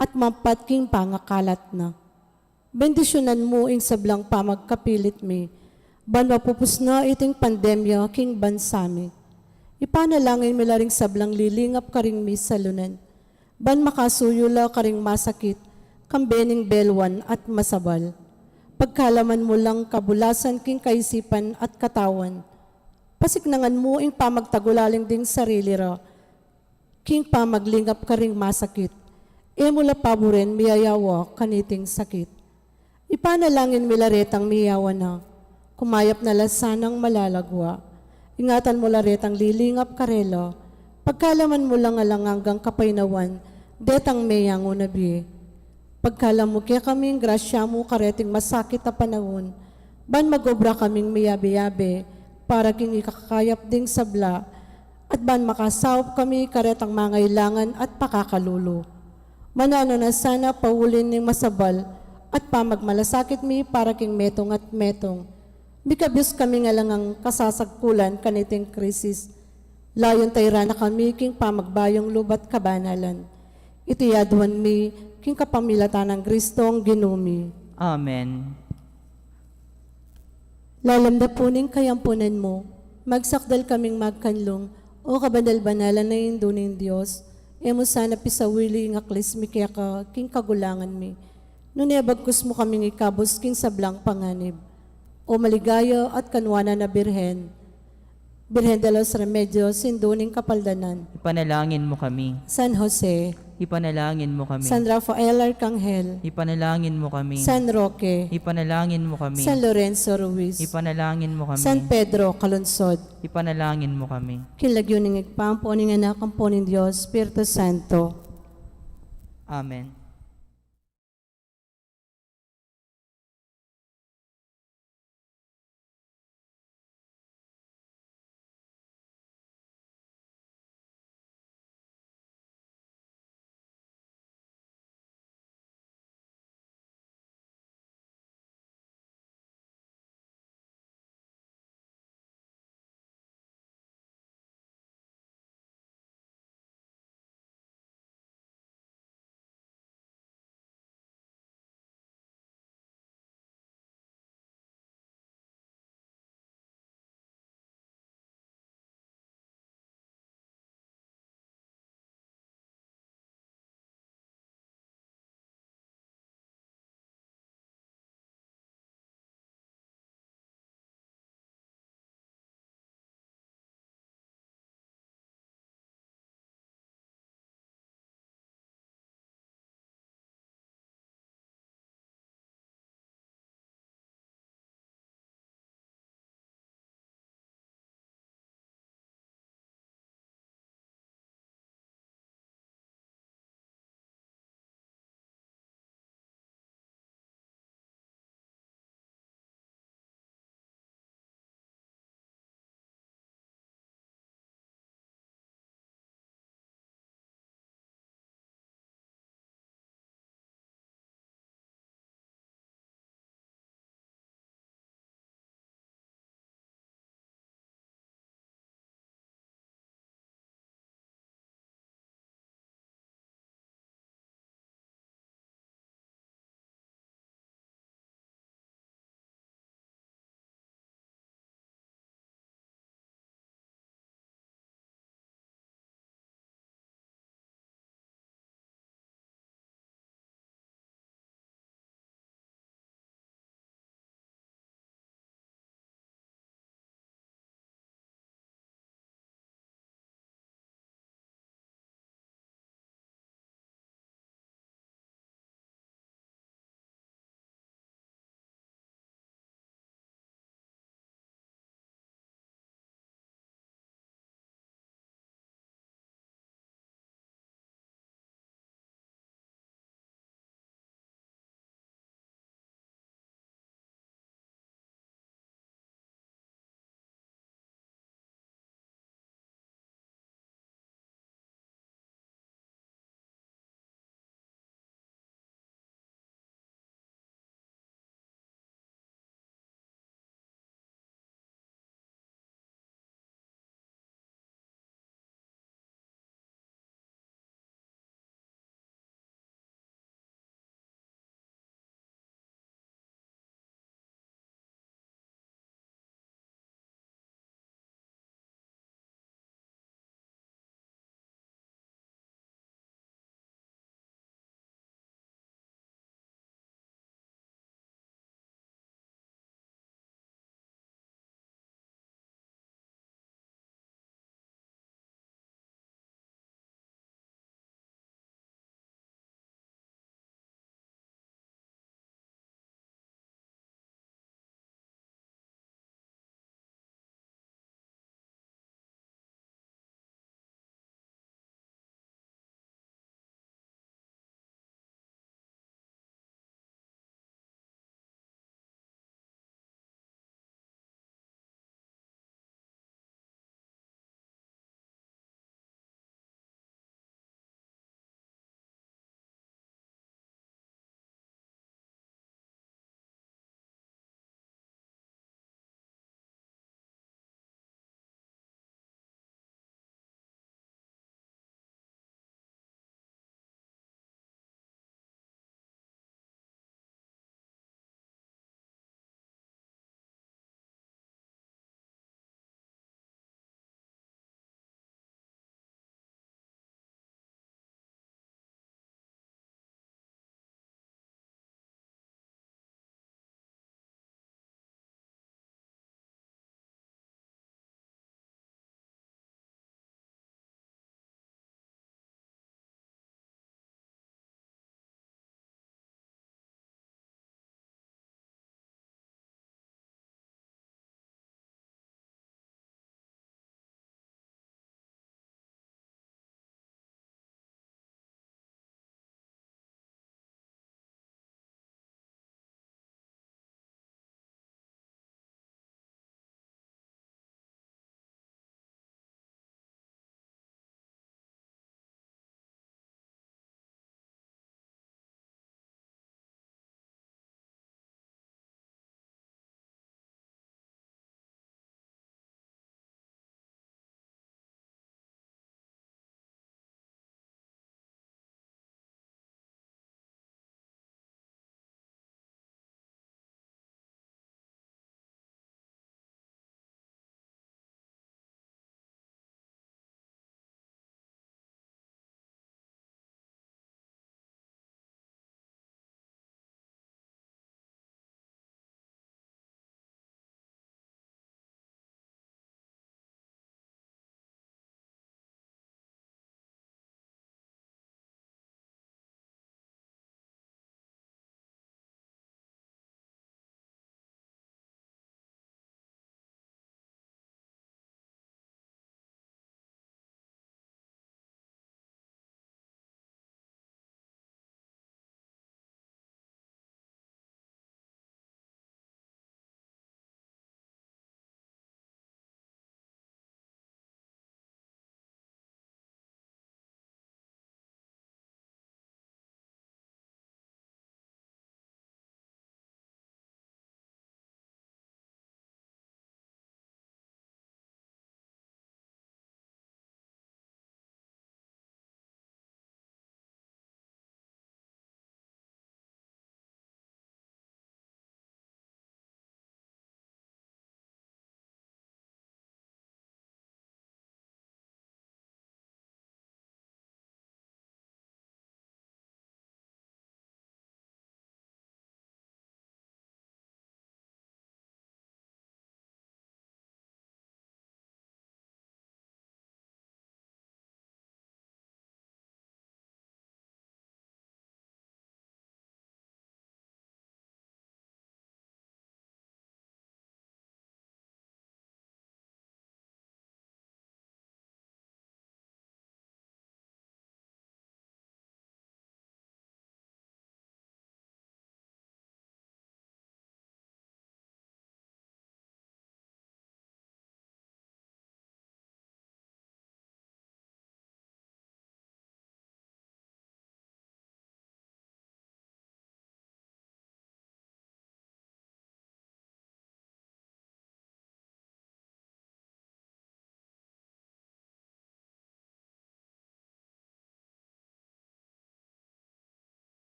at mapat king pangakalat na. Bendisyonan mo ing sablang pamagkapilit mi, Ban mapupus na iting pandemya king bansami. Ipanalangin mi laring sablang lilingap karing mi salunan. Ban makasuyula karing masakit, kambening belwan at masabal. Pagkalaman mo lang kabulasan king kaisipan at katawan. Pasignangan mo ing pamagtagulaling ding sarili ra, king pamaglingap karing masakit. E mula paboren miyayawa kaniting sakit. Ipanalangin milaretang miyawa na, kumayap na lasanang malalagwa. Ingatan mo laretang lilingap karelo, pagkalaman mo lang alang hanggang kapainawan, detang meyang unabi. Pagkalam mo kaya kaming grasya mo kareting masakit na panahon, ban magobra kaming miyabi-yabi, para king ikakayap ding sabla, at ban makasawap kami karetang mangailangan at pakakalulo. Manano na sana paulin ng masabal, at pamagmalasakit mi para king metong at metong. Mikabis kami nga lang ang kasasagkulan kaniting krisis. Layon tayra na kami king pamagbayong lubat kabanalan. Itiyaduan mi king kapamilatan ng Kristong ginumi. Amen. Lalamdapunin kayampunan mo, magsakdal kaming magkanlong, o kabandal-banalan na indo ng Diyos, emo sana pisawili ng aklis mi kaya ka king kagulangan mi. Nunebagkus mo kaming ikabos king sablang panganib. O maligaya at kanwana na Birhen, Birhen de los Remedios, sinduning kapaldanan. Ipanalangin mo kami. San Jose, Ipanalangin mo kami. San Rafael Arcangel, Ipanalangin mo kami. San Roque, Ipanalangin mo kami. San Lorenzo Ruiz, Ipanalangin mo kami. San Pedro Calonsod, Ipanalangin mo kami. kilagyo ng igpampo ng anak ang po ng Diyos, Espiritu Santo. Amen.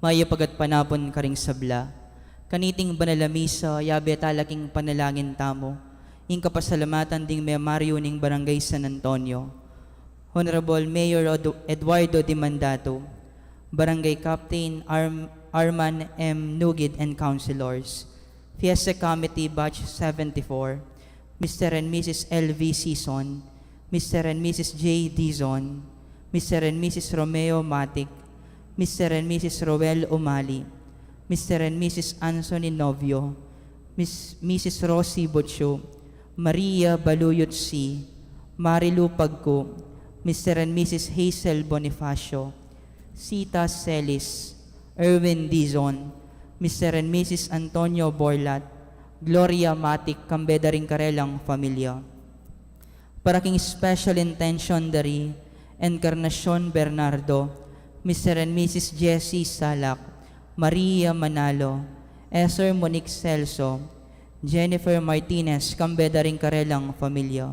maya pagat panapon karing sabla. Kaniting banalamisa, yabe talaking panalangin tamo, ing kapasalamatan ding may Mario ning Barangay San Antonio. Honorable Mayor Eduardo Di Mandato, Barangay Captain Arman M. Nugid and Councilors, Fiesta Committee Batch 74, Mr. and Mrs. L.V. Sison, Mr. and Mrs. J. Dizon, Mr. and Mrs. Romeo Matic, Mr. and Mrs. Roel Umali, Mr. and Mrs. Anthony Novio, Mrs. Rosie Butcho, Maria Baluyot C., Marilu Pagco, Mr. and Mrs. Hazel Bonifacio, Sita Celis, Erwin Dizon, Mr. and Mrs. Antonio Borlat, Gloria Matic, Kambeda ring karelang familia. Para king special intention dari Encarnacion Bernardo, Mr. and Mrs. Jessie Salak, Maria Manalo, Esther Monique Celso, Jennifer Martinez, Kambeda ring karelang familia.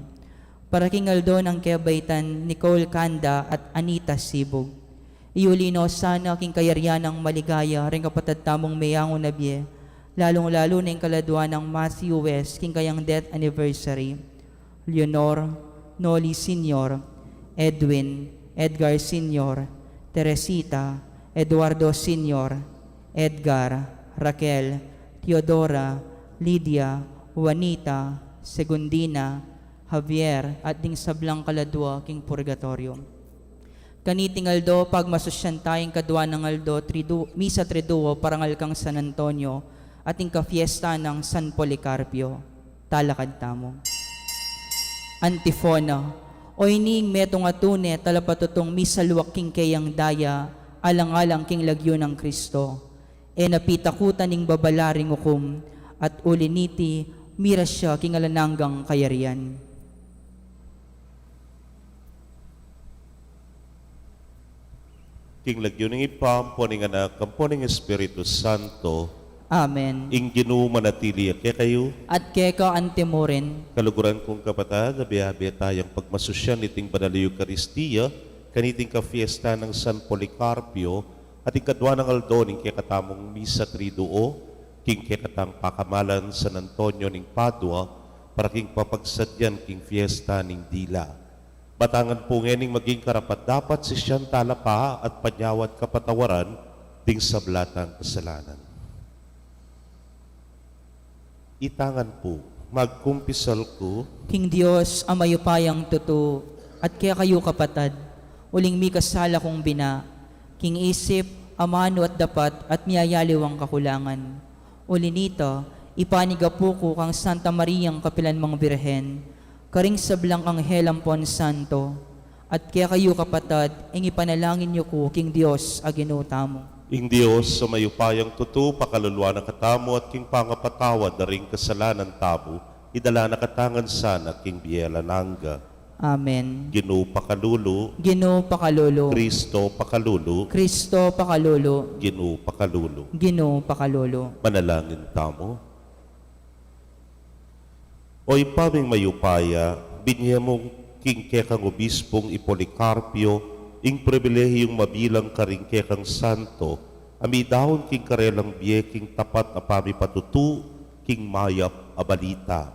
Para king Aldo ng Kebaytan, Nicole Kanda at Anita Sibog. Iulino sana king kayaryanang maligaya ring kapatid tamong mayango na biye, lalong-lalo na yung kaladwa ng Matthew West king kayang death anniversary. Leonor, Noli Sr., Edwin, Edgar Sr., Teresita, Eduardo Sr., Edgar, Raquel, Teodora, Lydia, Juanita, Segundina, Javier, at ding sablang kaladwa king purgatorio. Kaniting Aldo, pagmasosyan tayong kadwa ng Aldo, Misa Triduo, parangal kang San Antonio, at ing kafiesta ng San Policarpio. Talakad tamo. Antifona, o ining metong atune, talapatutong misalwak king kayang daya, alang-alang king lagyo ng Kristo. E napitakutan ning babalaring hukom, at uliniti, mira siya king alananggang kayarian. King lagyo ng ipampo ng anak, kampo ng Espiritu Santo, Amen. ing ginumanatili kaya kayo, At keka antimorin, kaluguran kong kapatid, nabiyabi tayong pagmasusyan niting Banal na Eucharistia, kaniting ka-fiesta ng San Policarpio, at ikadwa ng Aldo ning kekatamong Misa Triduo, king kekatang pakamalan San Antonio ning Padua, para king papagsadyan king fiesta ning Dila. Batangan po ngening maging karapat dapat si siyang talapa at panyawat kapatawaran ding sablatang kasalanan. Itangan po, magkumpisal ko, King Diyos, amayupayang tuto, at kaya kayo kapatad, uling mi kasala kong bina, king isip, amano at dapat, at miyayaliw ang kakulangan. Uli nito, ipaniga po ko kang Santa Mariang Kapilanmang Birhen, karing sablang Anghel Ampon Santo, at kaya kayo kapatad, ing ipanalangin niyo ko, King Diyos, aginuta mo. ing Diyos sa mayupayang tuto, pakaluluwa na katamo at king pangapatawad na ring kasalanan tabo, idala na katangan sana king Bielananga. Amen. Ginoo pakalulu, Ginoo pakalolo, Kristo pakalulu, Kristo pakalolo, Ginoo pakalulu. Ginoo pakalolo. Manalangin tamo. O ipaming mayupaya, binigyan mong king kekang obispong Ipolicarpio, ing pribilehiyong mabilang karing kekang santo, amidahon king karelang biye king tapat na pamipatutu, king mayap abalita.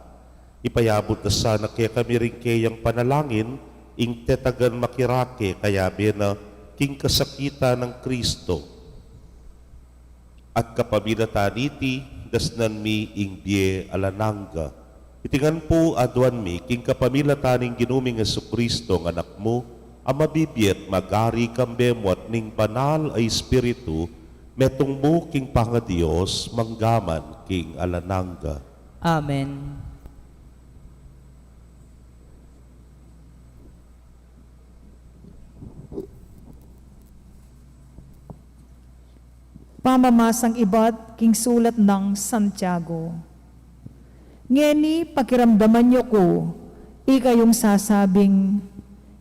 Ipayabot na sana kaya kami rin kayang panalangin, ing tetagan makirake kaya na king kasakita ng Kristo. At kapabinataniti, dasnan mi ing biye alananga. Itingan po aduan mi, king kapamilataning ginuming Jesucristo ng anak mo, ang mabibiyat magari kambemot ning banal ay Espiritu, metong mo king pangadiyos, manggaman king alananga. Amen. Pamamasang iba't king sulat ng Santiago. Ngeni pakiramdaman niyo ko, ikayong sasabing,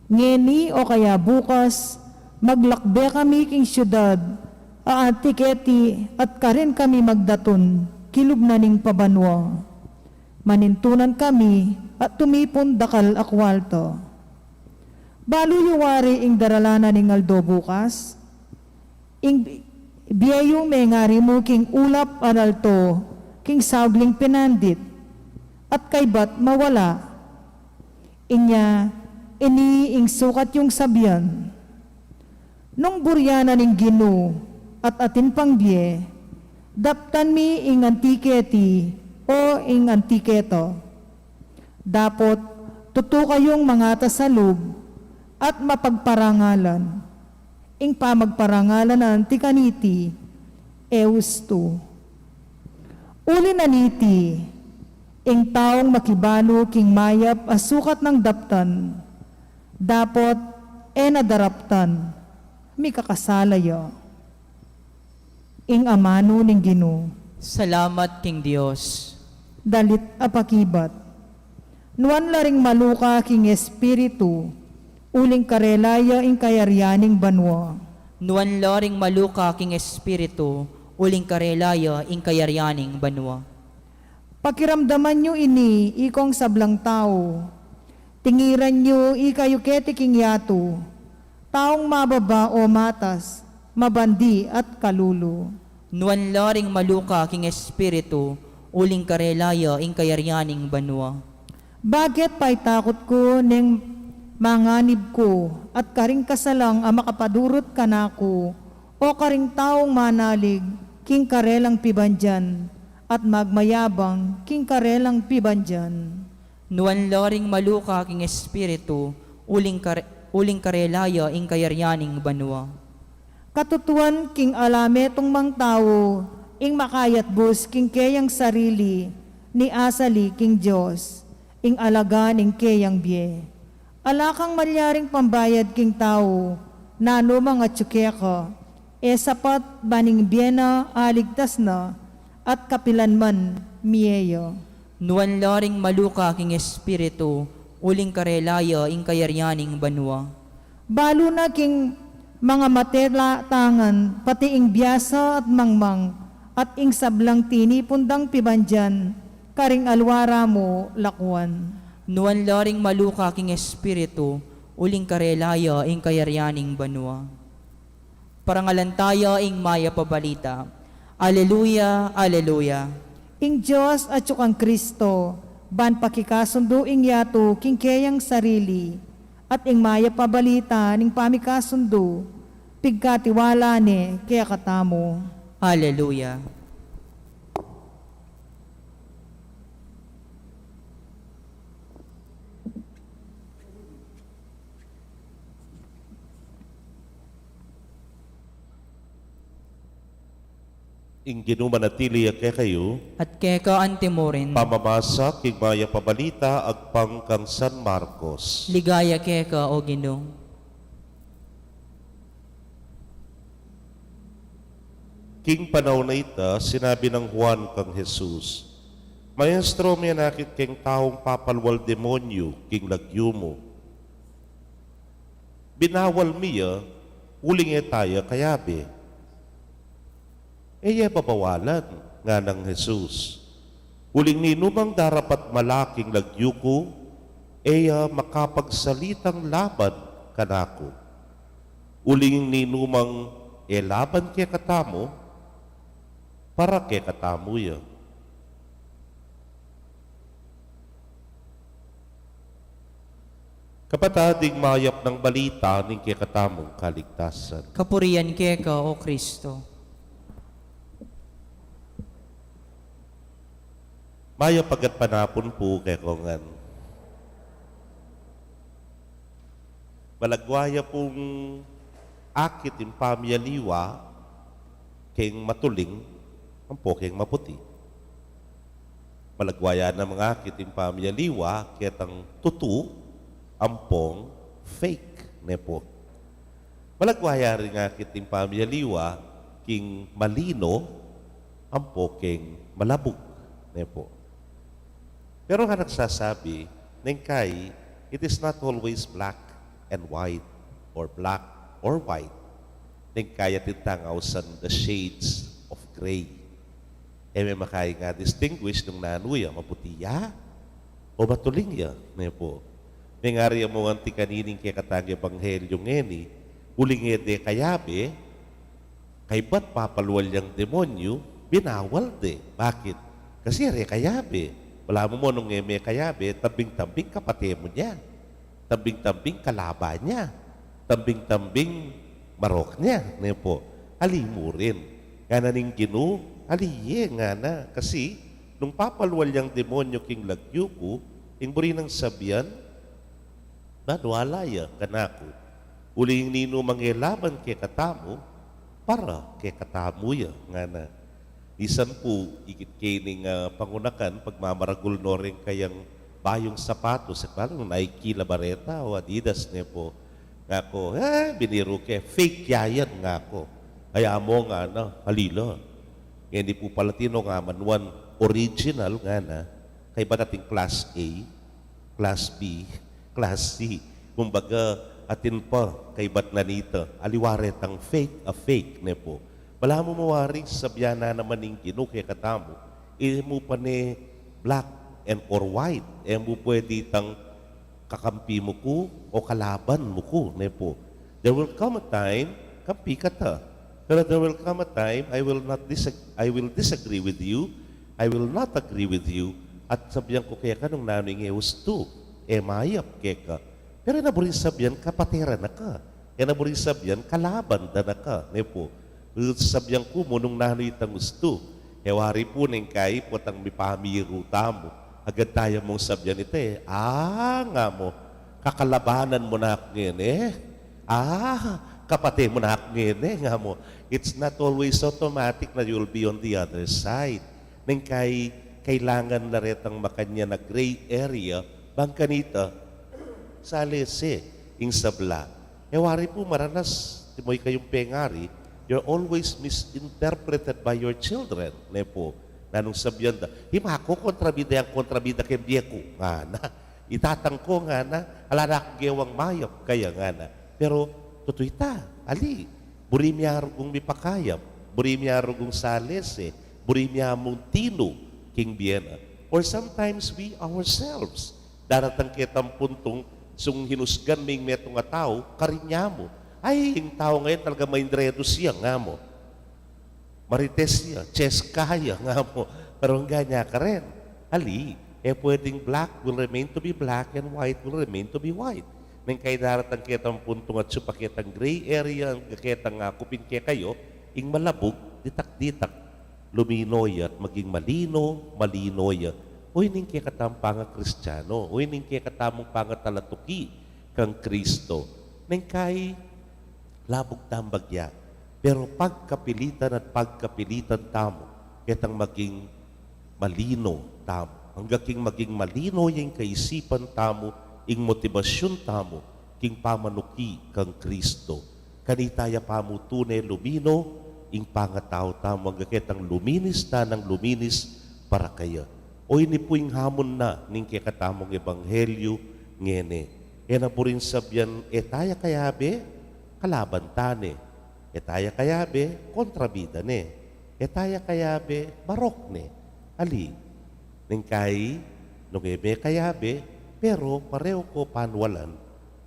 ngeni o kaya bukas, maglakbe kami king syudad, aatiketi at karin kami magdaton, kilub na ning pabanwa. Manintunan kami at tumipon dakal akwalto. Baluyuwari ing daralana ning Aldo bukas, Biyayo may ngari mo king ulap aralto, king sagling pinandit, at kaybat mawala. Inya, ing sukat yung sabyan. Nung buryana ning Gino at atin pang biye, daptan mi ing antiketi o ing antiketo. Dapot, tuto kayong mga tasalub at mapagparangalan. Ing pamagparangalan na antikaniti, eusto. Uli na niti, ing taong makibalo king mayap asukat ng daptan, dapot nadaraptan, mi kakasalayo. Ing amano ning Gino, Salamat king Dios. dalit apakibat. Nuan laring maluka king espiritu, uling karelaya ing kayaryaning banwa. Nuan loring maluka king espiritu, uling karelaya ing kayaryaning banwa. Pakiramdaman nyo ini, ikong sablang tao. Tingiran nyo, ikayo keti king yato. Taong mababa o matas, mabandi at kalulu. Nuan loring maluka king espiritu, uling karelaya ing kayaryaning banwa. Bakit pa'y takot ko ning manganib ko at karing kasalang ang makapadurot kanako o karing taong manalig king karelang pibandyan at magmayabang king karelang pibandyan. Nuan loring maluka king espiritu, uling karelaya ing kayaryaning banwa. Katutuan king alametong mang tao ing makayat bus king kayang sarili ni asali king Diyos ing alaga ning kayang biye. Alakang malyaring pambayad king tao, nano mga tsukeka, sapat baning biyena aligtas na, at kapilan man miyeyo. Nuan loring maluka king espiritu, uling karelaya ing kayaryaning banwa. Balo na king mga matela tangan, pati ing biyasa at mangmang, at ing sablang tini pundang pibandyan, karing alwara mo lakwan. Nuan loring maluka king espiritu, uling karelaya ing kayaryaning banwa. Parangalan tayo ing maya pabalita. Aleluya, aleluya. Ing Diyos at yung Kristo, ban pakikasundo ing yato king kayang sarili, at ing maya pabalita ning pamikasundo, pigkatiwala ni kaya katamo. Aleluya. Ing ginumanatili kay kayo, At keka antimorin, pamamasa king maya pabalita agpang kang San Marcos. ligaya keka o Ginoo. King panahon na ita, sinabi ng Juan kang Jesus, Maestro, may nakit king taong papalwal demonyo, king lagyumo. Binawal miya, uling etaya kayabi. Eya babawalan nga ng Jesus. Uling ninumang darapat malaking lagyuko, eya makapagsalitang laban kanako. Uling ninumang laban kaya katamo, para kaya katamo ya. Kapatading mayap ng balita ning kaya katamong kaligtasan. Kapurian keka o Kristo. Maya pagat panapon po kay kongan. Balagwaya pong akit yung pamiyaliwa king matuling ang poking maputi. Balagwaya na mga akit yung pamiyaliwa ketang tutu ampong fake nepo. Balagwaya rin akit yung pamiyaliwa king malino ang poking malabog nepo. Pero nga nagsasabi, Nengkay, it is not always black and white or black or white. Nengkay at itangaw sa the shades of gray. May makay nga distinguish ng nanuya, maputiya o matulingya. Po. May nga rin mo anti kanining kaya katang ebanghelyo ngeni, uling ede kayabe, Kay ba't papaluwal yung demonyo? Binawal de. Bakit? Kasi kayabe. Wala mo nung kayabe, tabing-tabing kapatid mo niya. Tabing-tabing kalaban niya. Tabing-tabing marok niya. Ne po. Ali mo rin. Nga na ning Ginoo, aliye nga na. Kasi, nung papaluwal yung demonyo king lagyuko, ing buri ng sabihan, wala ya kanako. Uli yung nino mangilaban kay katamo, para kay katamo ya nga na. Isan po, ikit kining pangunakan, pagmamaragul no rin kayang bayong sapatos, at parang Nike Labareta o Adidas niya po. Nga ko, biniru kay, fake yayan nga ko. Kaya mo nga na, halila. Hindi po palatino nga manuan original nga na, kay ba nating class A, class B, class C. Kumbaga, atin pa kay ba't nanita, aliwaret ang fake, a fake ne po. Wala mo mawari sabya na naman ng Ginoo kay katamo, mo pa ni black and or white, mo pwede tang kakampi mo ko o kalaban mo ko ne po. There will come a time, kampi ka ta. Pero there will come a time, I will disagree with you, I will not agree with you, at sabihan ko kaya ka nung naning gusto, mayap kaya ka. Pero naburin sabihan, kapatera na ka. Kaya naburin sabihan, kalaban na ka. Ne po. Sabihan ko mo nung nanoy itang gusto. Hewari po neng kay po tang mipamiru tamo. Agad tayo mong sabihan ito nga mo, kakalabanan mo na ngayon kapatid mo na ngayon nga mo. It's not always automatic na you'll be on the other side. Neng kay kailangan na retang makanya na gray area, bang kanita, salese, ing sabla. Hewari po maranas, timoy kayong pengari, you're always misinterpreted by your children. Ne po, nanong sabihan da, himako kontrabida yung kontrabida kay biyeko. Nga na, itatang ko nga na, alanak gewang mayap, kaya nga na. Pero, tutoy ta, ali, burimyaro kong mipakayap, burimyaro kong salese, burimyaro mong tino, king biyena. Or sometimes we ourselves, daratang kitang puntong, sung hinusgan ming metong nga tao, karinya mo. Ay, yung tao ngayon talaga maindredo siya nga mo. Marites siya, cheskaya nga mo. Pero ang ganya ka rin. Ali, pwedeng black will remain to be black and white will remain to be white. Nang kay daratang kitang puntong at supakitang gray area, ang kitang kupin kaya kayo, ing malabog, ditak-ditak, luminoy at maging malinoy. Uy, ning kaya katampang Kristiyano. Uy, ning kaya katamang pangatalatuki kang Kristo. Nang kay labog tambagya. Pero pagkapilitan tamo, kitang maging malino tamo. Hanggang maging malino yung kaisipan tamo, ing motibasyon tamo, king pamanuki kang Kristo. Kanitaya pamo tunay lumino, ing pangatao tamo, hanggang kitang luminis na ng luminis para kaya. O ini po yung hamon na ning kikatamong ebanghelyo ngene. E na po rin sabyan, taya kayabe, kalaban tane. Taya kayabe, kontrabida ne. Taya kayabe, barok ne. Ali, ning kay, nung kayabe, pero pareho ko panwalan,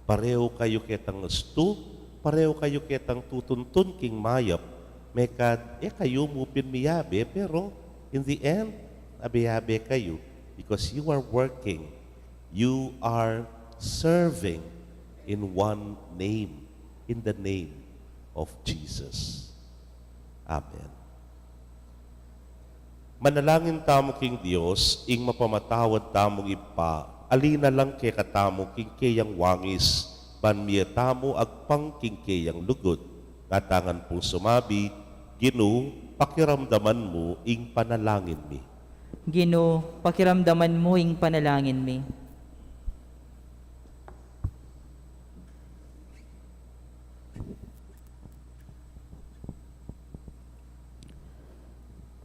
pareho kayo kitang gusto, pareho kayo kitang tutuntun king mayap, mekad, kayo mupin miyabe, pero in the end, abe-abe kayo because you are working, you are serving in one name, in the name of Jesus. Amen. Manalangin tamo king Dios, ing mapamatawad tamong ipa, alina lang kay katamo king kayang wangis, panmiya tamo agpang king kayang lugod, katangan pong sumabi, Ginoo, pakiramdaman mo ing panalangin mi. Ginoo, pakiramdaman mo ing panalangin mi.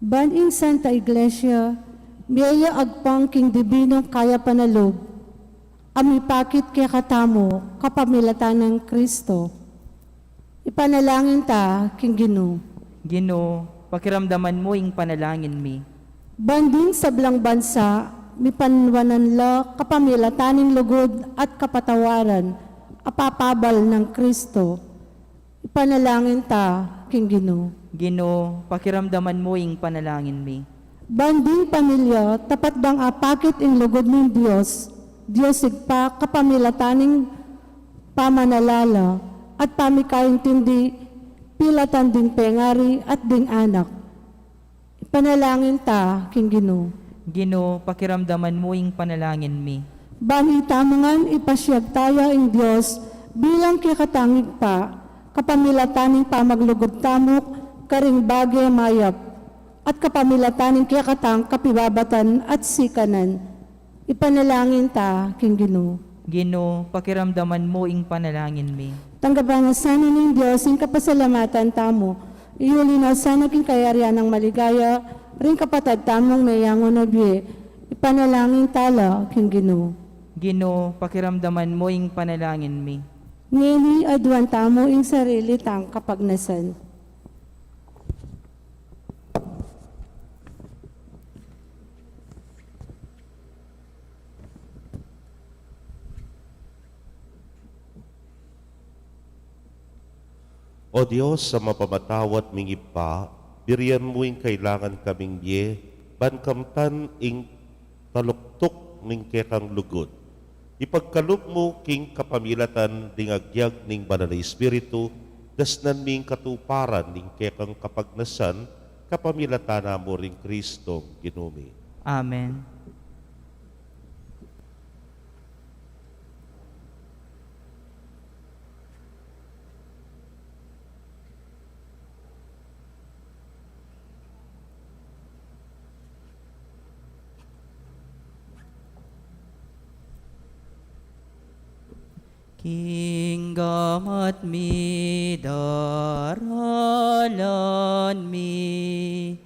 Baning Santa Iglesia, biyaya agpang king dibinong kaya panalog, amipakit kaya katamo, kapamilatan ng Kristo. Ipanalangin ta, king Ginoo. Ginoo, pakiramdaman mo ing panalangin mi. Banding sa belang bansa, mipanwanan la kapamilataning lugod at kapatawaran, apapabal ng Kristo. Ipanalangin ta, king Ginoo. Ginoo, pakiramdaman mo ing panalangin mi. Banding pamilya, tapat bang apakit ing lugod ng Diyos, Diyos sigpa kapamilataning pamanalala, at pamikaintindi, pilatan ding pengari at ding anak. Panalangin ta, king Ginoo. Ginoo, pakiramdaman mo ing panalangin mi. Banita mangan ipasyag tayo ing Diyos bilang kikatangig pa, kapamilataning pamaglugod tamok, karing bagay mayap, at kapamilataning kikatang kapibabatan at sikanan. Ipanalangin ta, king Ginoo. Ginoo, pakiramdaman mo ing panalangin mi. Tanggapan sana ng Diyos yung kapasalamatan tamo. Iuli na sana king kayarian ng maligaya, rin kapatad tamong mayangon na biye. Ipanalangin tala, king Ginoo. Ginoo, pakiramdaman mo ing panalangin mi. Ngini adwan tamo ing sarili tang kapagnasan. O Diyos, sa mapamatawat ming ipa, biriyan mo ing kailangan kaming ye, bankamtan ing taluktok ning kekang lugod. Ipagkalup mo king kapamilatan ding agyag ning banal na Espiritu, dasnan ming katuparan ning kekang kapagnasan, kapamilatana mo ring Kristo Ginoo. Amen. Kinggamat mi daralan mi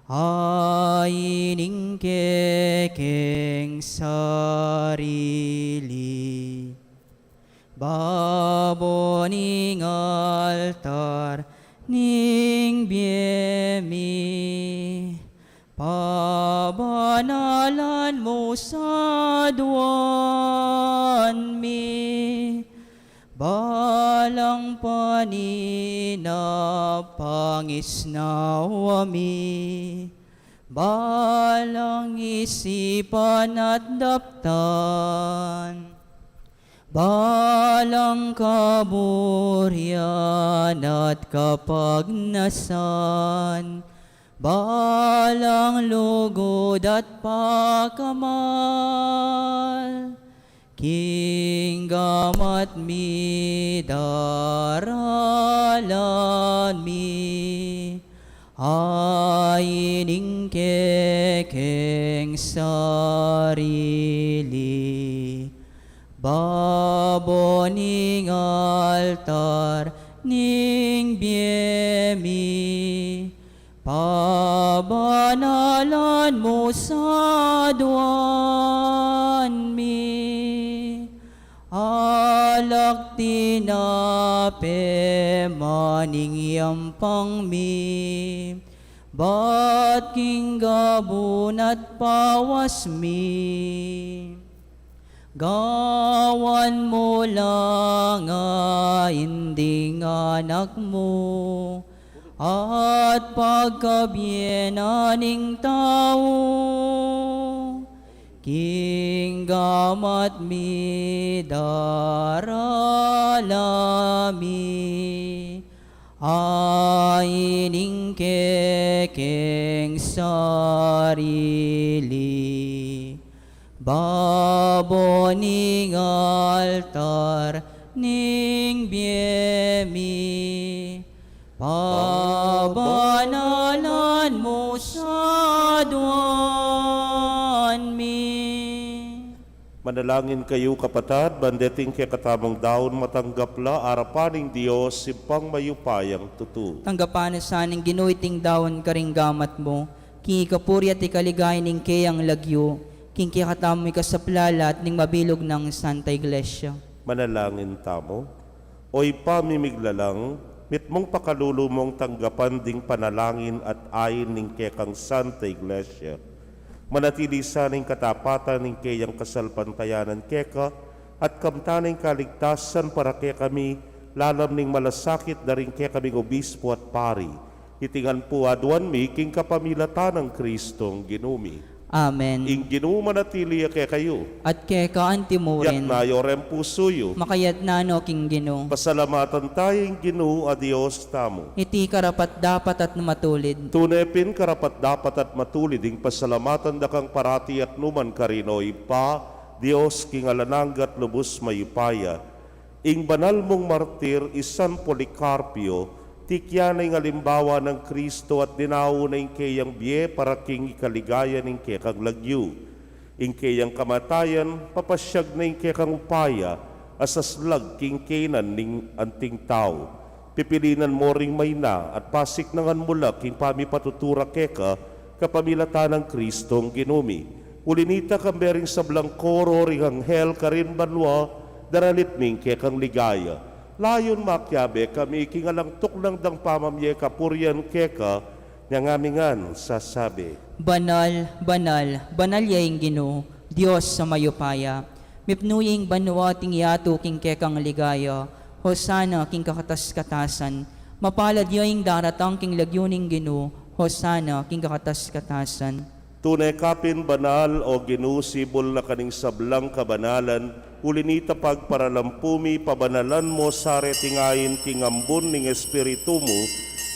aining kekeng sarili baboning altar ning biemi pabanalan mo sa duwan mi balang panina pangisnawa mi balang isipan at daptan balang kaburian at kapagnasan balang lugod at pakamal kinggamat mi daralan mi aining kekeng sarili baboning altar ning biemi pabanalan mo sa duwan mi alak tinape maning yampang mi bat kinggabun at pawas mi gawan mo lang inding anak mo at pagkabyenaning tao kinggamat mi daralami aining kekeng sarili baboning altar ning biemi pabanalan mo sa duwan mi. Manalangin kayo kapatad, bandeting kay katamang daon matanggapla arapaning Diyos simpang mayupayang tutu. Tanggapan sa ning ginuiting daon karing gamat mo, king ikapuri at ikaligay ning kayang lagyo, king kikatamoy kasaplala at ning mabilog ng Santa Iglesia. Manalangin tamo, oy pamimiglalang, mitmong pakalulumong tanggapan ding panalangin at ayin ning kekang Santa Iglesia. Manatili saning katapatan ning kayang kasalpantayanan keka at kamtaning kaligtasan para kay kami lalam ning malasakit daring kay kaming obispo at pari. Itingan po aduan mi king kapamilatan ng Kristong ginumi. Amen. Ing ginuma na tili kay kayo. At kay kaanti mo Yak rin, na yorem pusuyo. makayat na no king Ginoo. Pasalamatan tayong Ginoo a Dios tamo. Iti karapat dapat at matulid. Tunepin karapat dapat at matulid ing pasalamatan dakang parati at numan karinoy pa, Dios king alananggat lubos mayupaya. Ing banal mong martir isan Policarpio, tikyan ng alimbawa ng Kristo at dinawo na ing kayang biye para king ikaligaya ng kekang lagyu. Ing kayang kamatayan, papasyag na ing kekang upaya, asaslag king kenan ning anting tao. Pipilinan mo ring may na at pasik nangan mula king pamipatutura keka kapamilatan ng Kristong ginumi. Ulinita kambering sa blangkoro ring anghel karin banwa, daralit ming kekang ligaya. Layon makyabe kami kingalang tuklang dang pamamye kapuryan keka, nyangamingan sasabi. Banal, banal, banal yaing Ginoo, Dios sa mayupaya. Mipnuying banwa ting yato king kekang ligaya, Hosana king kakatas-katasan. Mapalad yaing daratang king lagyuning Ginoo, Hosana king kakatas-katasan. Tunay kapin banal o ginusibol na kaning sablang kabanalan, ulinita pagparalampumi pabanalan mo sa retingayin king ambon ning espiritu mo,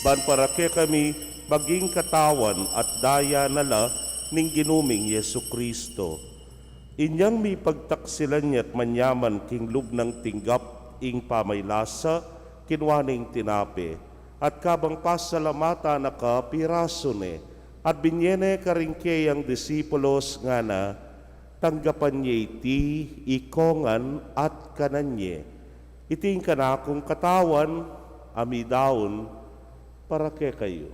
ban para ke kami maging katawan at daya nala ning ginuming Yesu Kristo. Inyang mi pagtaksilan niya't manyaman king lugnang tinggap ing pamaylasa, kinwaning tinape, at kabang pasalamata na ka pirasone, at binyene karingke ang disipulos nga na, tanggapan niya iti, ikongan at kananye. Iting kanakong katawan, amidaon, para ke kayo.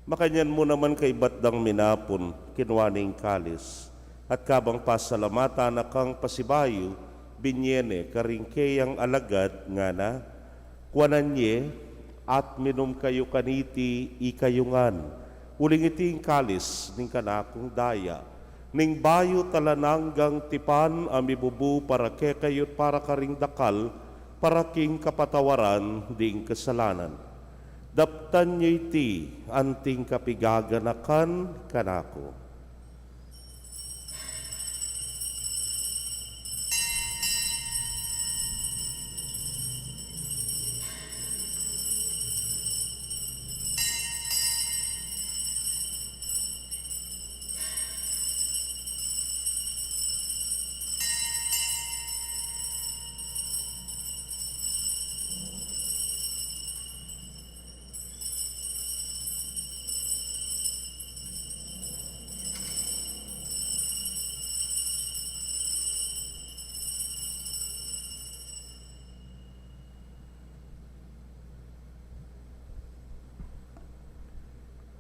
Makanyan mo naman kay batdang minapon, kinwaning kalis, at kabang pasalamata na kang pasibayo, binyene karingkeyang alagad nga na, kuananye at minum kayo kaniti ikayungan, uling iting kalis ning kanakong daya, ning bayo talananggang tipan amibubu para ke kayot para karing dakal, para king kapatawaran ding kasalanan. Daptan niyo iti anting kapigaganakan kanako.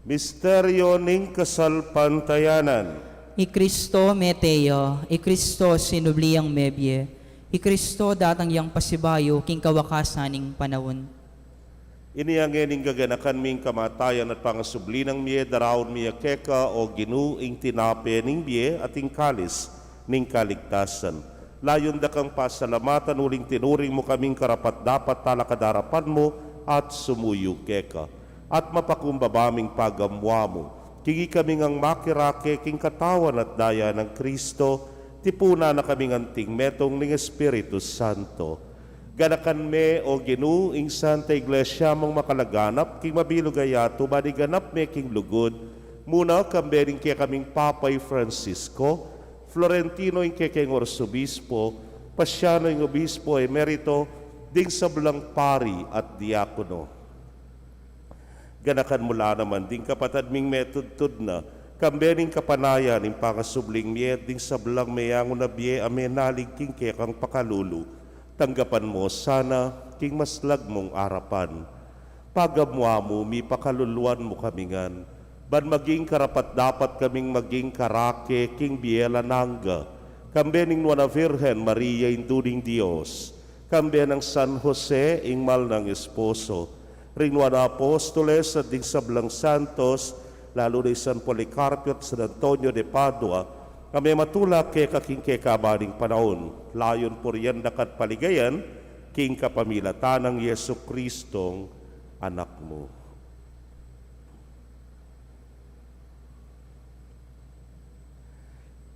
Misteryo ning kasalpantayanan. I Kristo meteo, I Kristo sinubliang mebye, I Kristo datang yang pasibayo king kawakasaning panahon. Iniangin gaganakan ming kamatayan at pangasubli ng miye darawon miya keka o ginuing tinape ning biye at ing kalis ning kaligtasan. Layon da kang pasalamatan uling tinuring mo kaming karapat dapat talakadarapan mo at sumuyo keka. At mapakumbabaming pagamwa mo. Kigi kaming ang makirake king katawan at daya ng Kristo, tipuna na kaming anting metong ning Espiritu Santo. Ganakan me o ginuing Santa Iglesia mong makalaganap, king mabilugayato, maniganap me king lugod, muna kambering kaya kaming Papay Francisco, Florentino ing kekeng Orsobispo, Pasyano ing Obispo emerito, ding sablang pari at diakono. Ganakan mula naman ding kapatad ming metudtud na, kambening kapanayan ng pakasubling miet ding sablang mayang na biye amenalig king kekang pakalulu. Tanggapan mo sana king maslag mong arapan. Pagamwa mo, mi pakaluluan mo kamingan. Ban maging karapat dapat kaming maging karake king biela nangga. Kambening nuana Virgen Maria induling Dios. Kambe ng San Jose ingmal ng esposo. Rinwa na apostoles at ding sablang santos, lalo na San Policarpio at San Antonio de Padua, kami matulak kay kaking kekabaning panahon, layon po riyan dakat paligayan, king kapamilatan ng Yesu Kristong anak mo.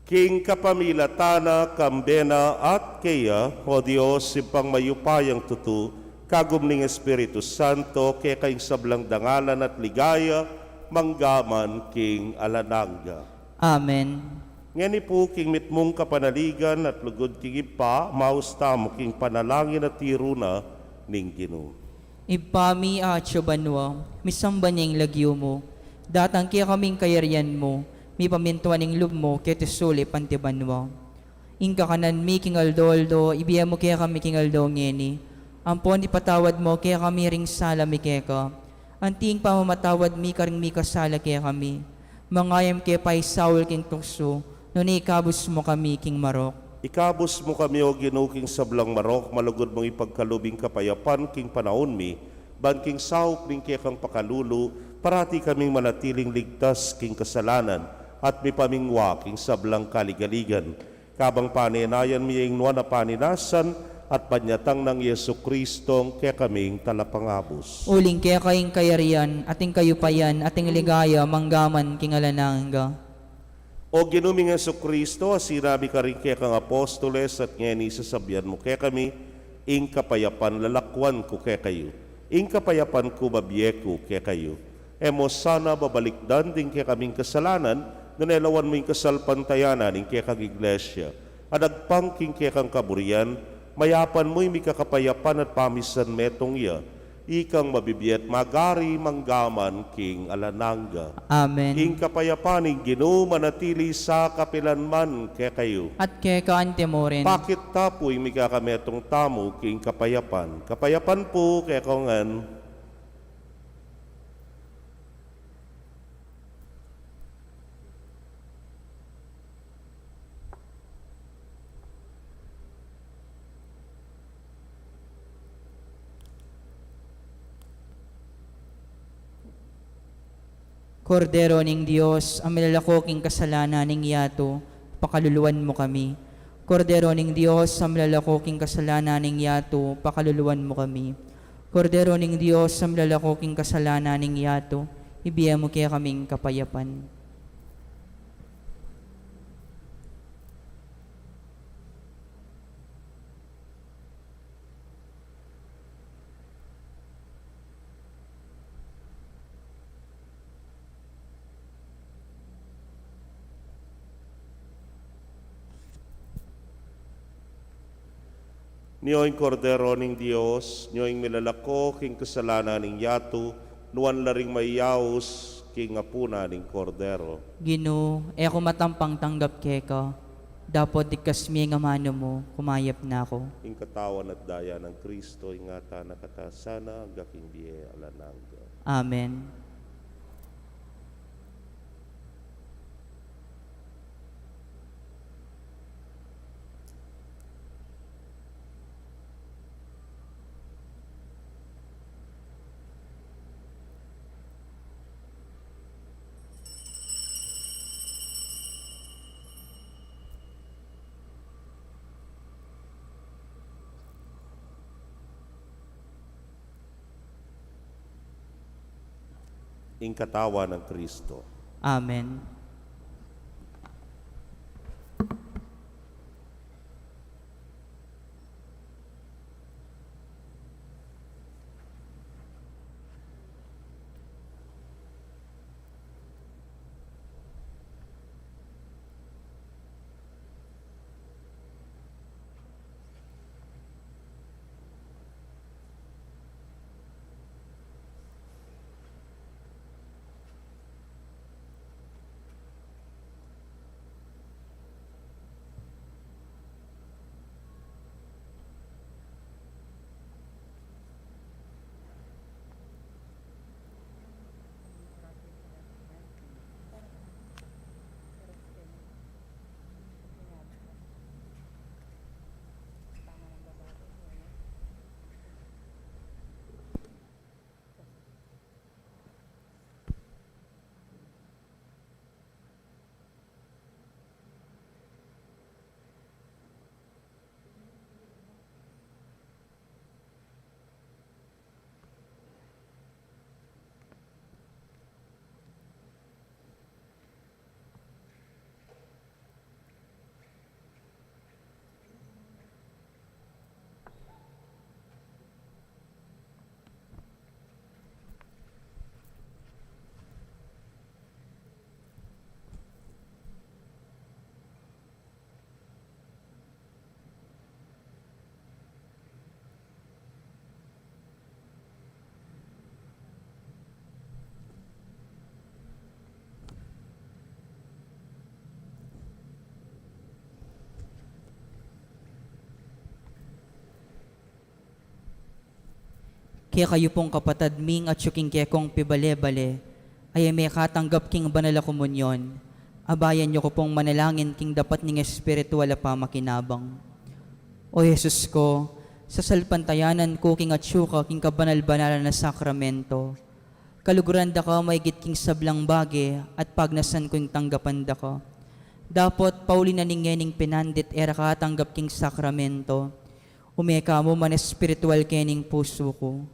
King kapamilatana, kambena at kaya, o Diyos, simpang mayupayang tutu, kagumning Espiritu Santo, kaya kayong sablang dangalan at ligaya, manggaman king alananga. Amen. Ngani po king mitmong kapanaligan at lugod king ipa, mausta mo king panalangin at tiruna ning Ginoo. Ipami atyo banwa, misamba niyang lagyo mo, datang kaya kaming kayarian mo, mi pamintuan ng lub mo, kaya tisuli pantibanwa. Ingka kanan mi king aldoldo, ibiya mo kaya kami king aldo ngeni, ampon ipatawad mo, kaya kami ring sala mi keka, anting pamamatawad mi karing mi kasala kaya kami, mangayam kaya pa'y Saul king tukso, nung ikabos mo kami king marok. Ikabos mo kami o Ginoo king sablang marok, malugod mong ipagkalubing kapayapan king panahon mi, ban king saup ning kekang pakalulu, parati kaming manatiling ligtas king kasalanan, at mi pamingwa king sablang kaligaligan. Kabang paninayan mi ing nuwa na paninasan, at panyatang ng Yesu Kristong kaya kaming talapangabos. Uling kaya kayong kayarian, ating kayupayan, ating ligaya, manggaman king alananga. O ginuming Yesu Kristo, sinabi ka rin kaya kang apostoles at ngayon isasabihan mo kaya kami, ing kapayapan lalakwan ko kaya kayo, ing kapayapan ko babiye ko kaya kayo. Emo sana babalikdan din kaya kaming kasalanan, nanelawan mo yung kasalpantayanan ing kaya kang iglesia, adagpangking kaya kang kaburian, mayapan mo'y may kakapayapan at pamisan metong iya, ikang mabibiyat magari manggaman king alananga. Amen. Ing kapayapaning Ginoo manatili sa kapilanman kaya kayo. At kaya kaante mo rin. Bakit tapo'y may kakametong tamo king kapayapan? Kapayapan po kaya kongan. Kordero ning Diyos, ang milalakoking kasalanan ning yato, pakaluluwan mo kami. Kordero ning Diyos, ang milalakoking kasalanan ning yato, pakaluluwan mo kami. Kordero ning Diyos, ang milalakoking kasalanan ning yato, ibiya mo kaya kaming kapayapan. Niyo'y kordero ning Dios, niyo'y milalako king kasalanan ning yato, nuwan laring mayaos king apuna ning kordero. Ginoo, ako matampang tanggap keka, dapat ikas mi nga mano mo, kumayap na ako. Ing katawan at daya ng Kristo, ingata nakatasana, gaking biye alananga. Amen. Ing katawan ng Kristo. Amen. Kaya kayo pong kapatad ming at yuking kekong pibale-bale, ay may katanggap king banal na komunyon. Abayan niyo ko pong manalangin king dapat ning espiritual pa makinabang. O Jesus ko, sa salpantayanan ko king atsyuka king kabanal-banal na sakramento, kaluguran da ka may king sablang bagi at pagnasan ko yung tanggapan da ka. Dapat pauli na ningening pinandit era ka tanggap king sakramento, umeka mo man espiritual kening puso ko.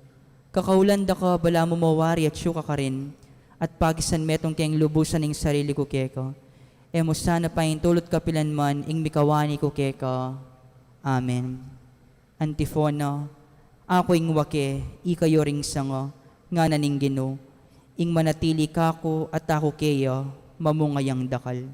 Kakaulan da ka bala mo mawari at syuka ka rin, at pagisan metong keng lubusan ning sarili ko keka. Emo sana pa tulot kapilan man ing mikawani ko keka. Amen. Antifona, ako ing wake, ikayo ring sango, nga naning Ginoo, ing manatili kako at ako keya, mamungayang dakal.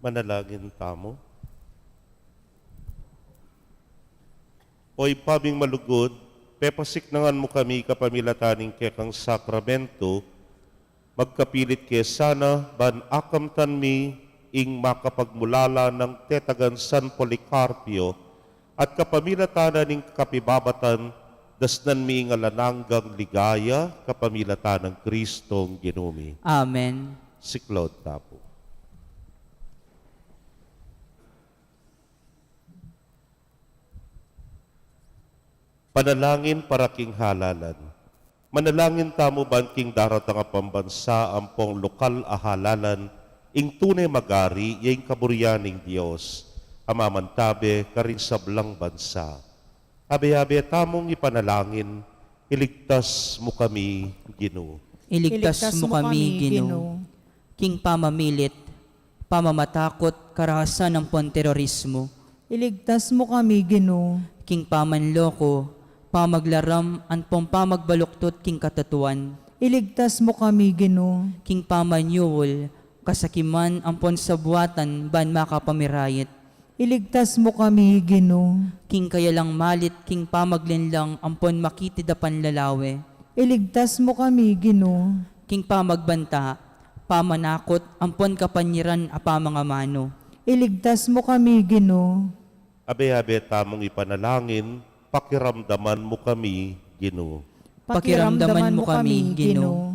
Manalangin tamo. Oy paming malugod, pepasiknangan mo kami kapamilataning kekang sakramento, magkapilit ke sana ban akamtan mi ing makapagmulala ng tetagan San Policarpio at kapamilatanan ning kapibabatan dasnan mi nga lananggang ligaya kapamilatan ng Kristong Ginumi. Amen. Siklod tapo. Panalangin para king halalan. Manalangin tamo ban king daratang a pambansa ampong lokal a halalan ing tunay magari yaing kaburyaning Dios amamantabe karin sablang bansa. Abe-abe tamong ipanalangin, iligtas mo kami, Ginoo. Iligtas mo kami, Ginoo. King pamamilit, pamamatakot, karahasan ng terorismo. Iligtas mo kami, Ginoo. King pamanloko, pamaglaram, anpong pamagbaluktot, king katatuan. Iligtas mo kami, Ginoo. King pamanyuwol, kasakiman, ampon sa buwatan, ban makapamirayit. Iligtas mo kami, Ginoo. King kayalang malit, king pamaglinlang, ampon makitidapan lalawe. Iligtas mo kami, Ginoo. King pamagbanta, pamanakot, ampon kapanyiran, apamangamano. Iligtas mo kami, Ginoo. Abe-abe tamong ipanalangin, pakiramdaman mo kami, Ginoo. Pakiramdaman mo kami, Ginoo.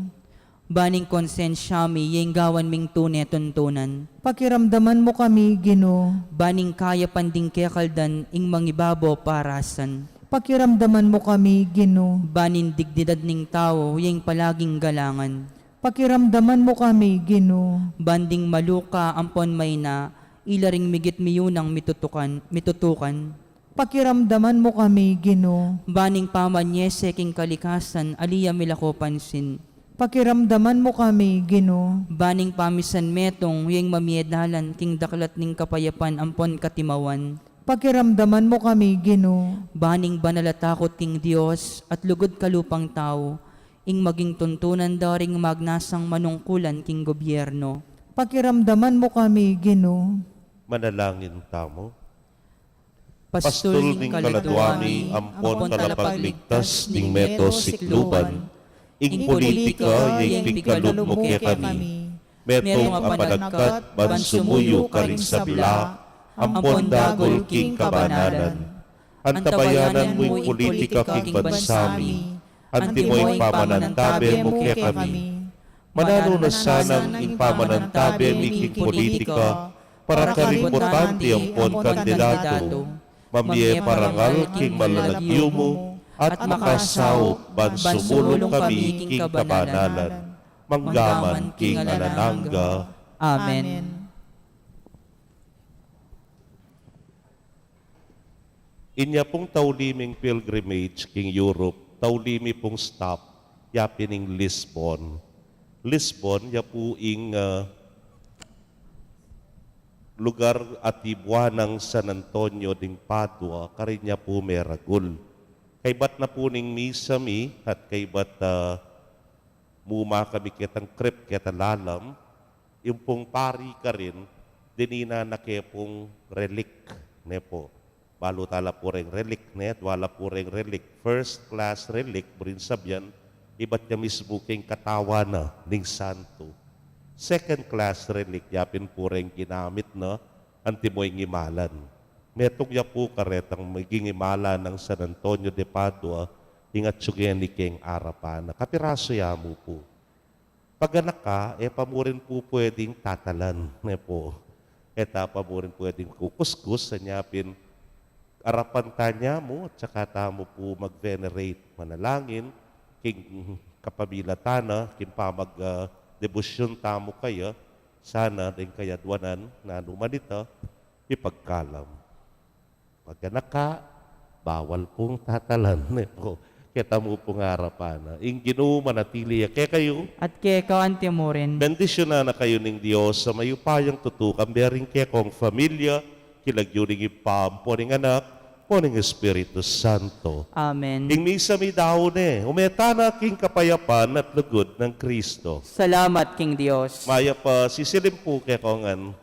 Baning konsensyami, yung gawan ming tunay-tuntunan. Pakiramdaman mo kami, Ginoo. Baning kaya panding kekaldan, ing mangibabo parasan. Pakiramdaman mo kami, Ginoo. Banin dignidad ning tao, yung palaging galangan. Pakiramdaman mo kami, Ginoo. Banding maluka, ampon may na, ilaring migit miyunang mitutukan. Pakiramdaman mo kami, Ginoo. Baning pamanyese king kalikasan, aliya milako pansin. Pakiramdaman mo kami, Ginoo. Baning pamisan metong, yung mamiedalan, king daklat ning kapayapan, ampon katimawan. Pakiramdaman mo kami, Ginoo. Baning banalatakot king Dios, at lugod kalupang tao, ing maging tuntunan daring magnasang manungkulan king gobyerno. Pakiramdaman mo kami, Ginoo. Manalangin tamo. Pastul Pastul ning kaladwani, ampon talapagligtas ning meto sikluban. Ing politika, yung pikalog mo kaya kami. Metong apanagkat, ban sumuyo karing sabla, ampon dagol king kabanalan. Antabayanan mo'y politika king bansami, antimo'y pamanantabe mo kaya kami. Manalo na sanang ing pamanantabe mi king politika, para karimportante ampon kandidato. Mamiye parangal king malalagyo mo, at makasaw ban sumulong kami king kabanalan, manggaman king alanangga. Amen. Inya pong tauliming pilgrimage king Europe, taulimi pong stop, yapining Lisbon. Lisbon, ya po ing lugar at ibuanang San Antonio ding Padua, karinya po meragul. Kaybat na po ning misami at kaybat muma kami kitang krip kita lalam, yung pong pari ka rin, dinina na kaya pong relic, ne po. Balo tala po rin relic, ne, wala po rin relic. First class relic, burin sabyan, iba't niya mismo king katawa na ning santo. Second class relic, yapin po rin ginamit na antimoy ngimalan. Metong ya po karetang maging imala ng San Antonio de Padua, ingat syugyan ni King Arapana. Kapiraso ya mo po. Pag anak ka, pamurin po pwedeng tatalan. Po. Pamurin pwedeng kukuskus, sanyapin, arapan tanya mo, at saka tamo po mag-venerate, manalangin, king kapabilatana, king debusyon tamo kaya, sana rin kaya duwanan na numanita, ipagkalam. Pag anak ka, bawal pong tatalan. Po. Kita mo pong harapan. Ing Ginoo manatili kaya kayo. At kaya ka antimo rin. Bendisyon na kayo ng Diyos sa mayupayang tutukan. Bering kaya kong familia, kilagyuning ipam, poning anak, poning Espiritu Santo. Amen. Ing misa mi daon umetana king kapayapan at lugod ng Kristo. Salamat, King Dios. Maya pa sisilim po kaya kongan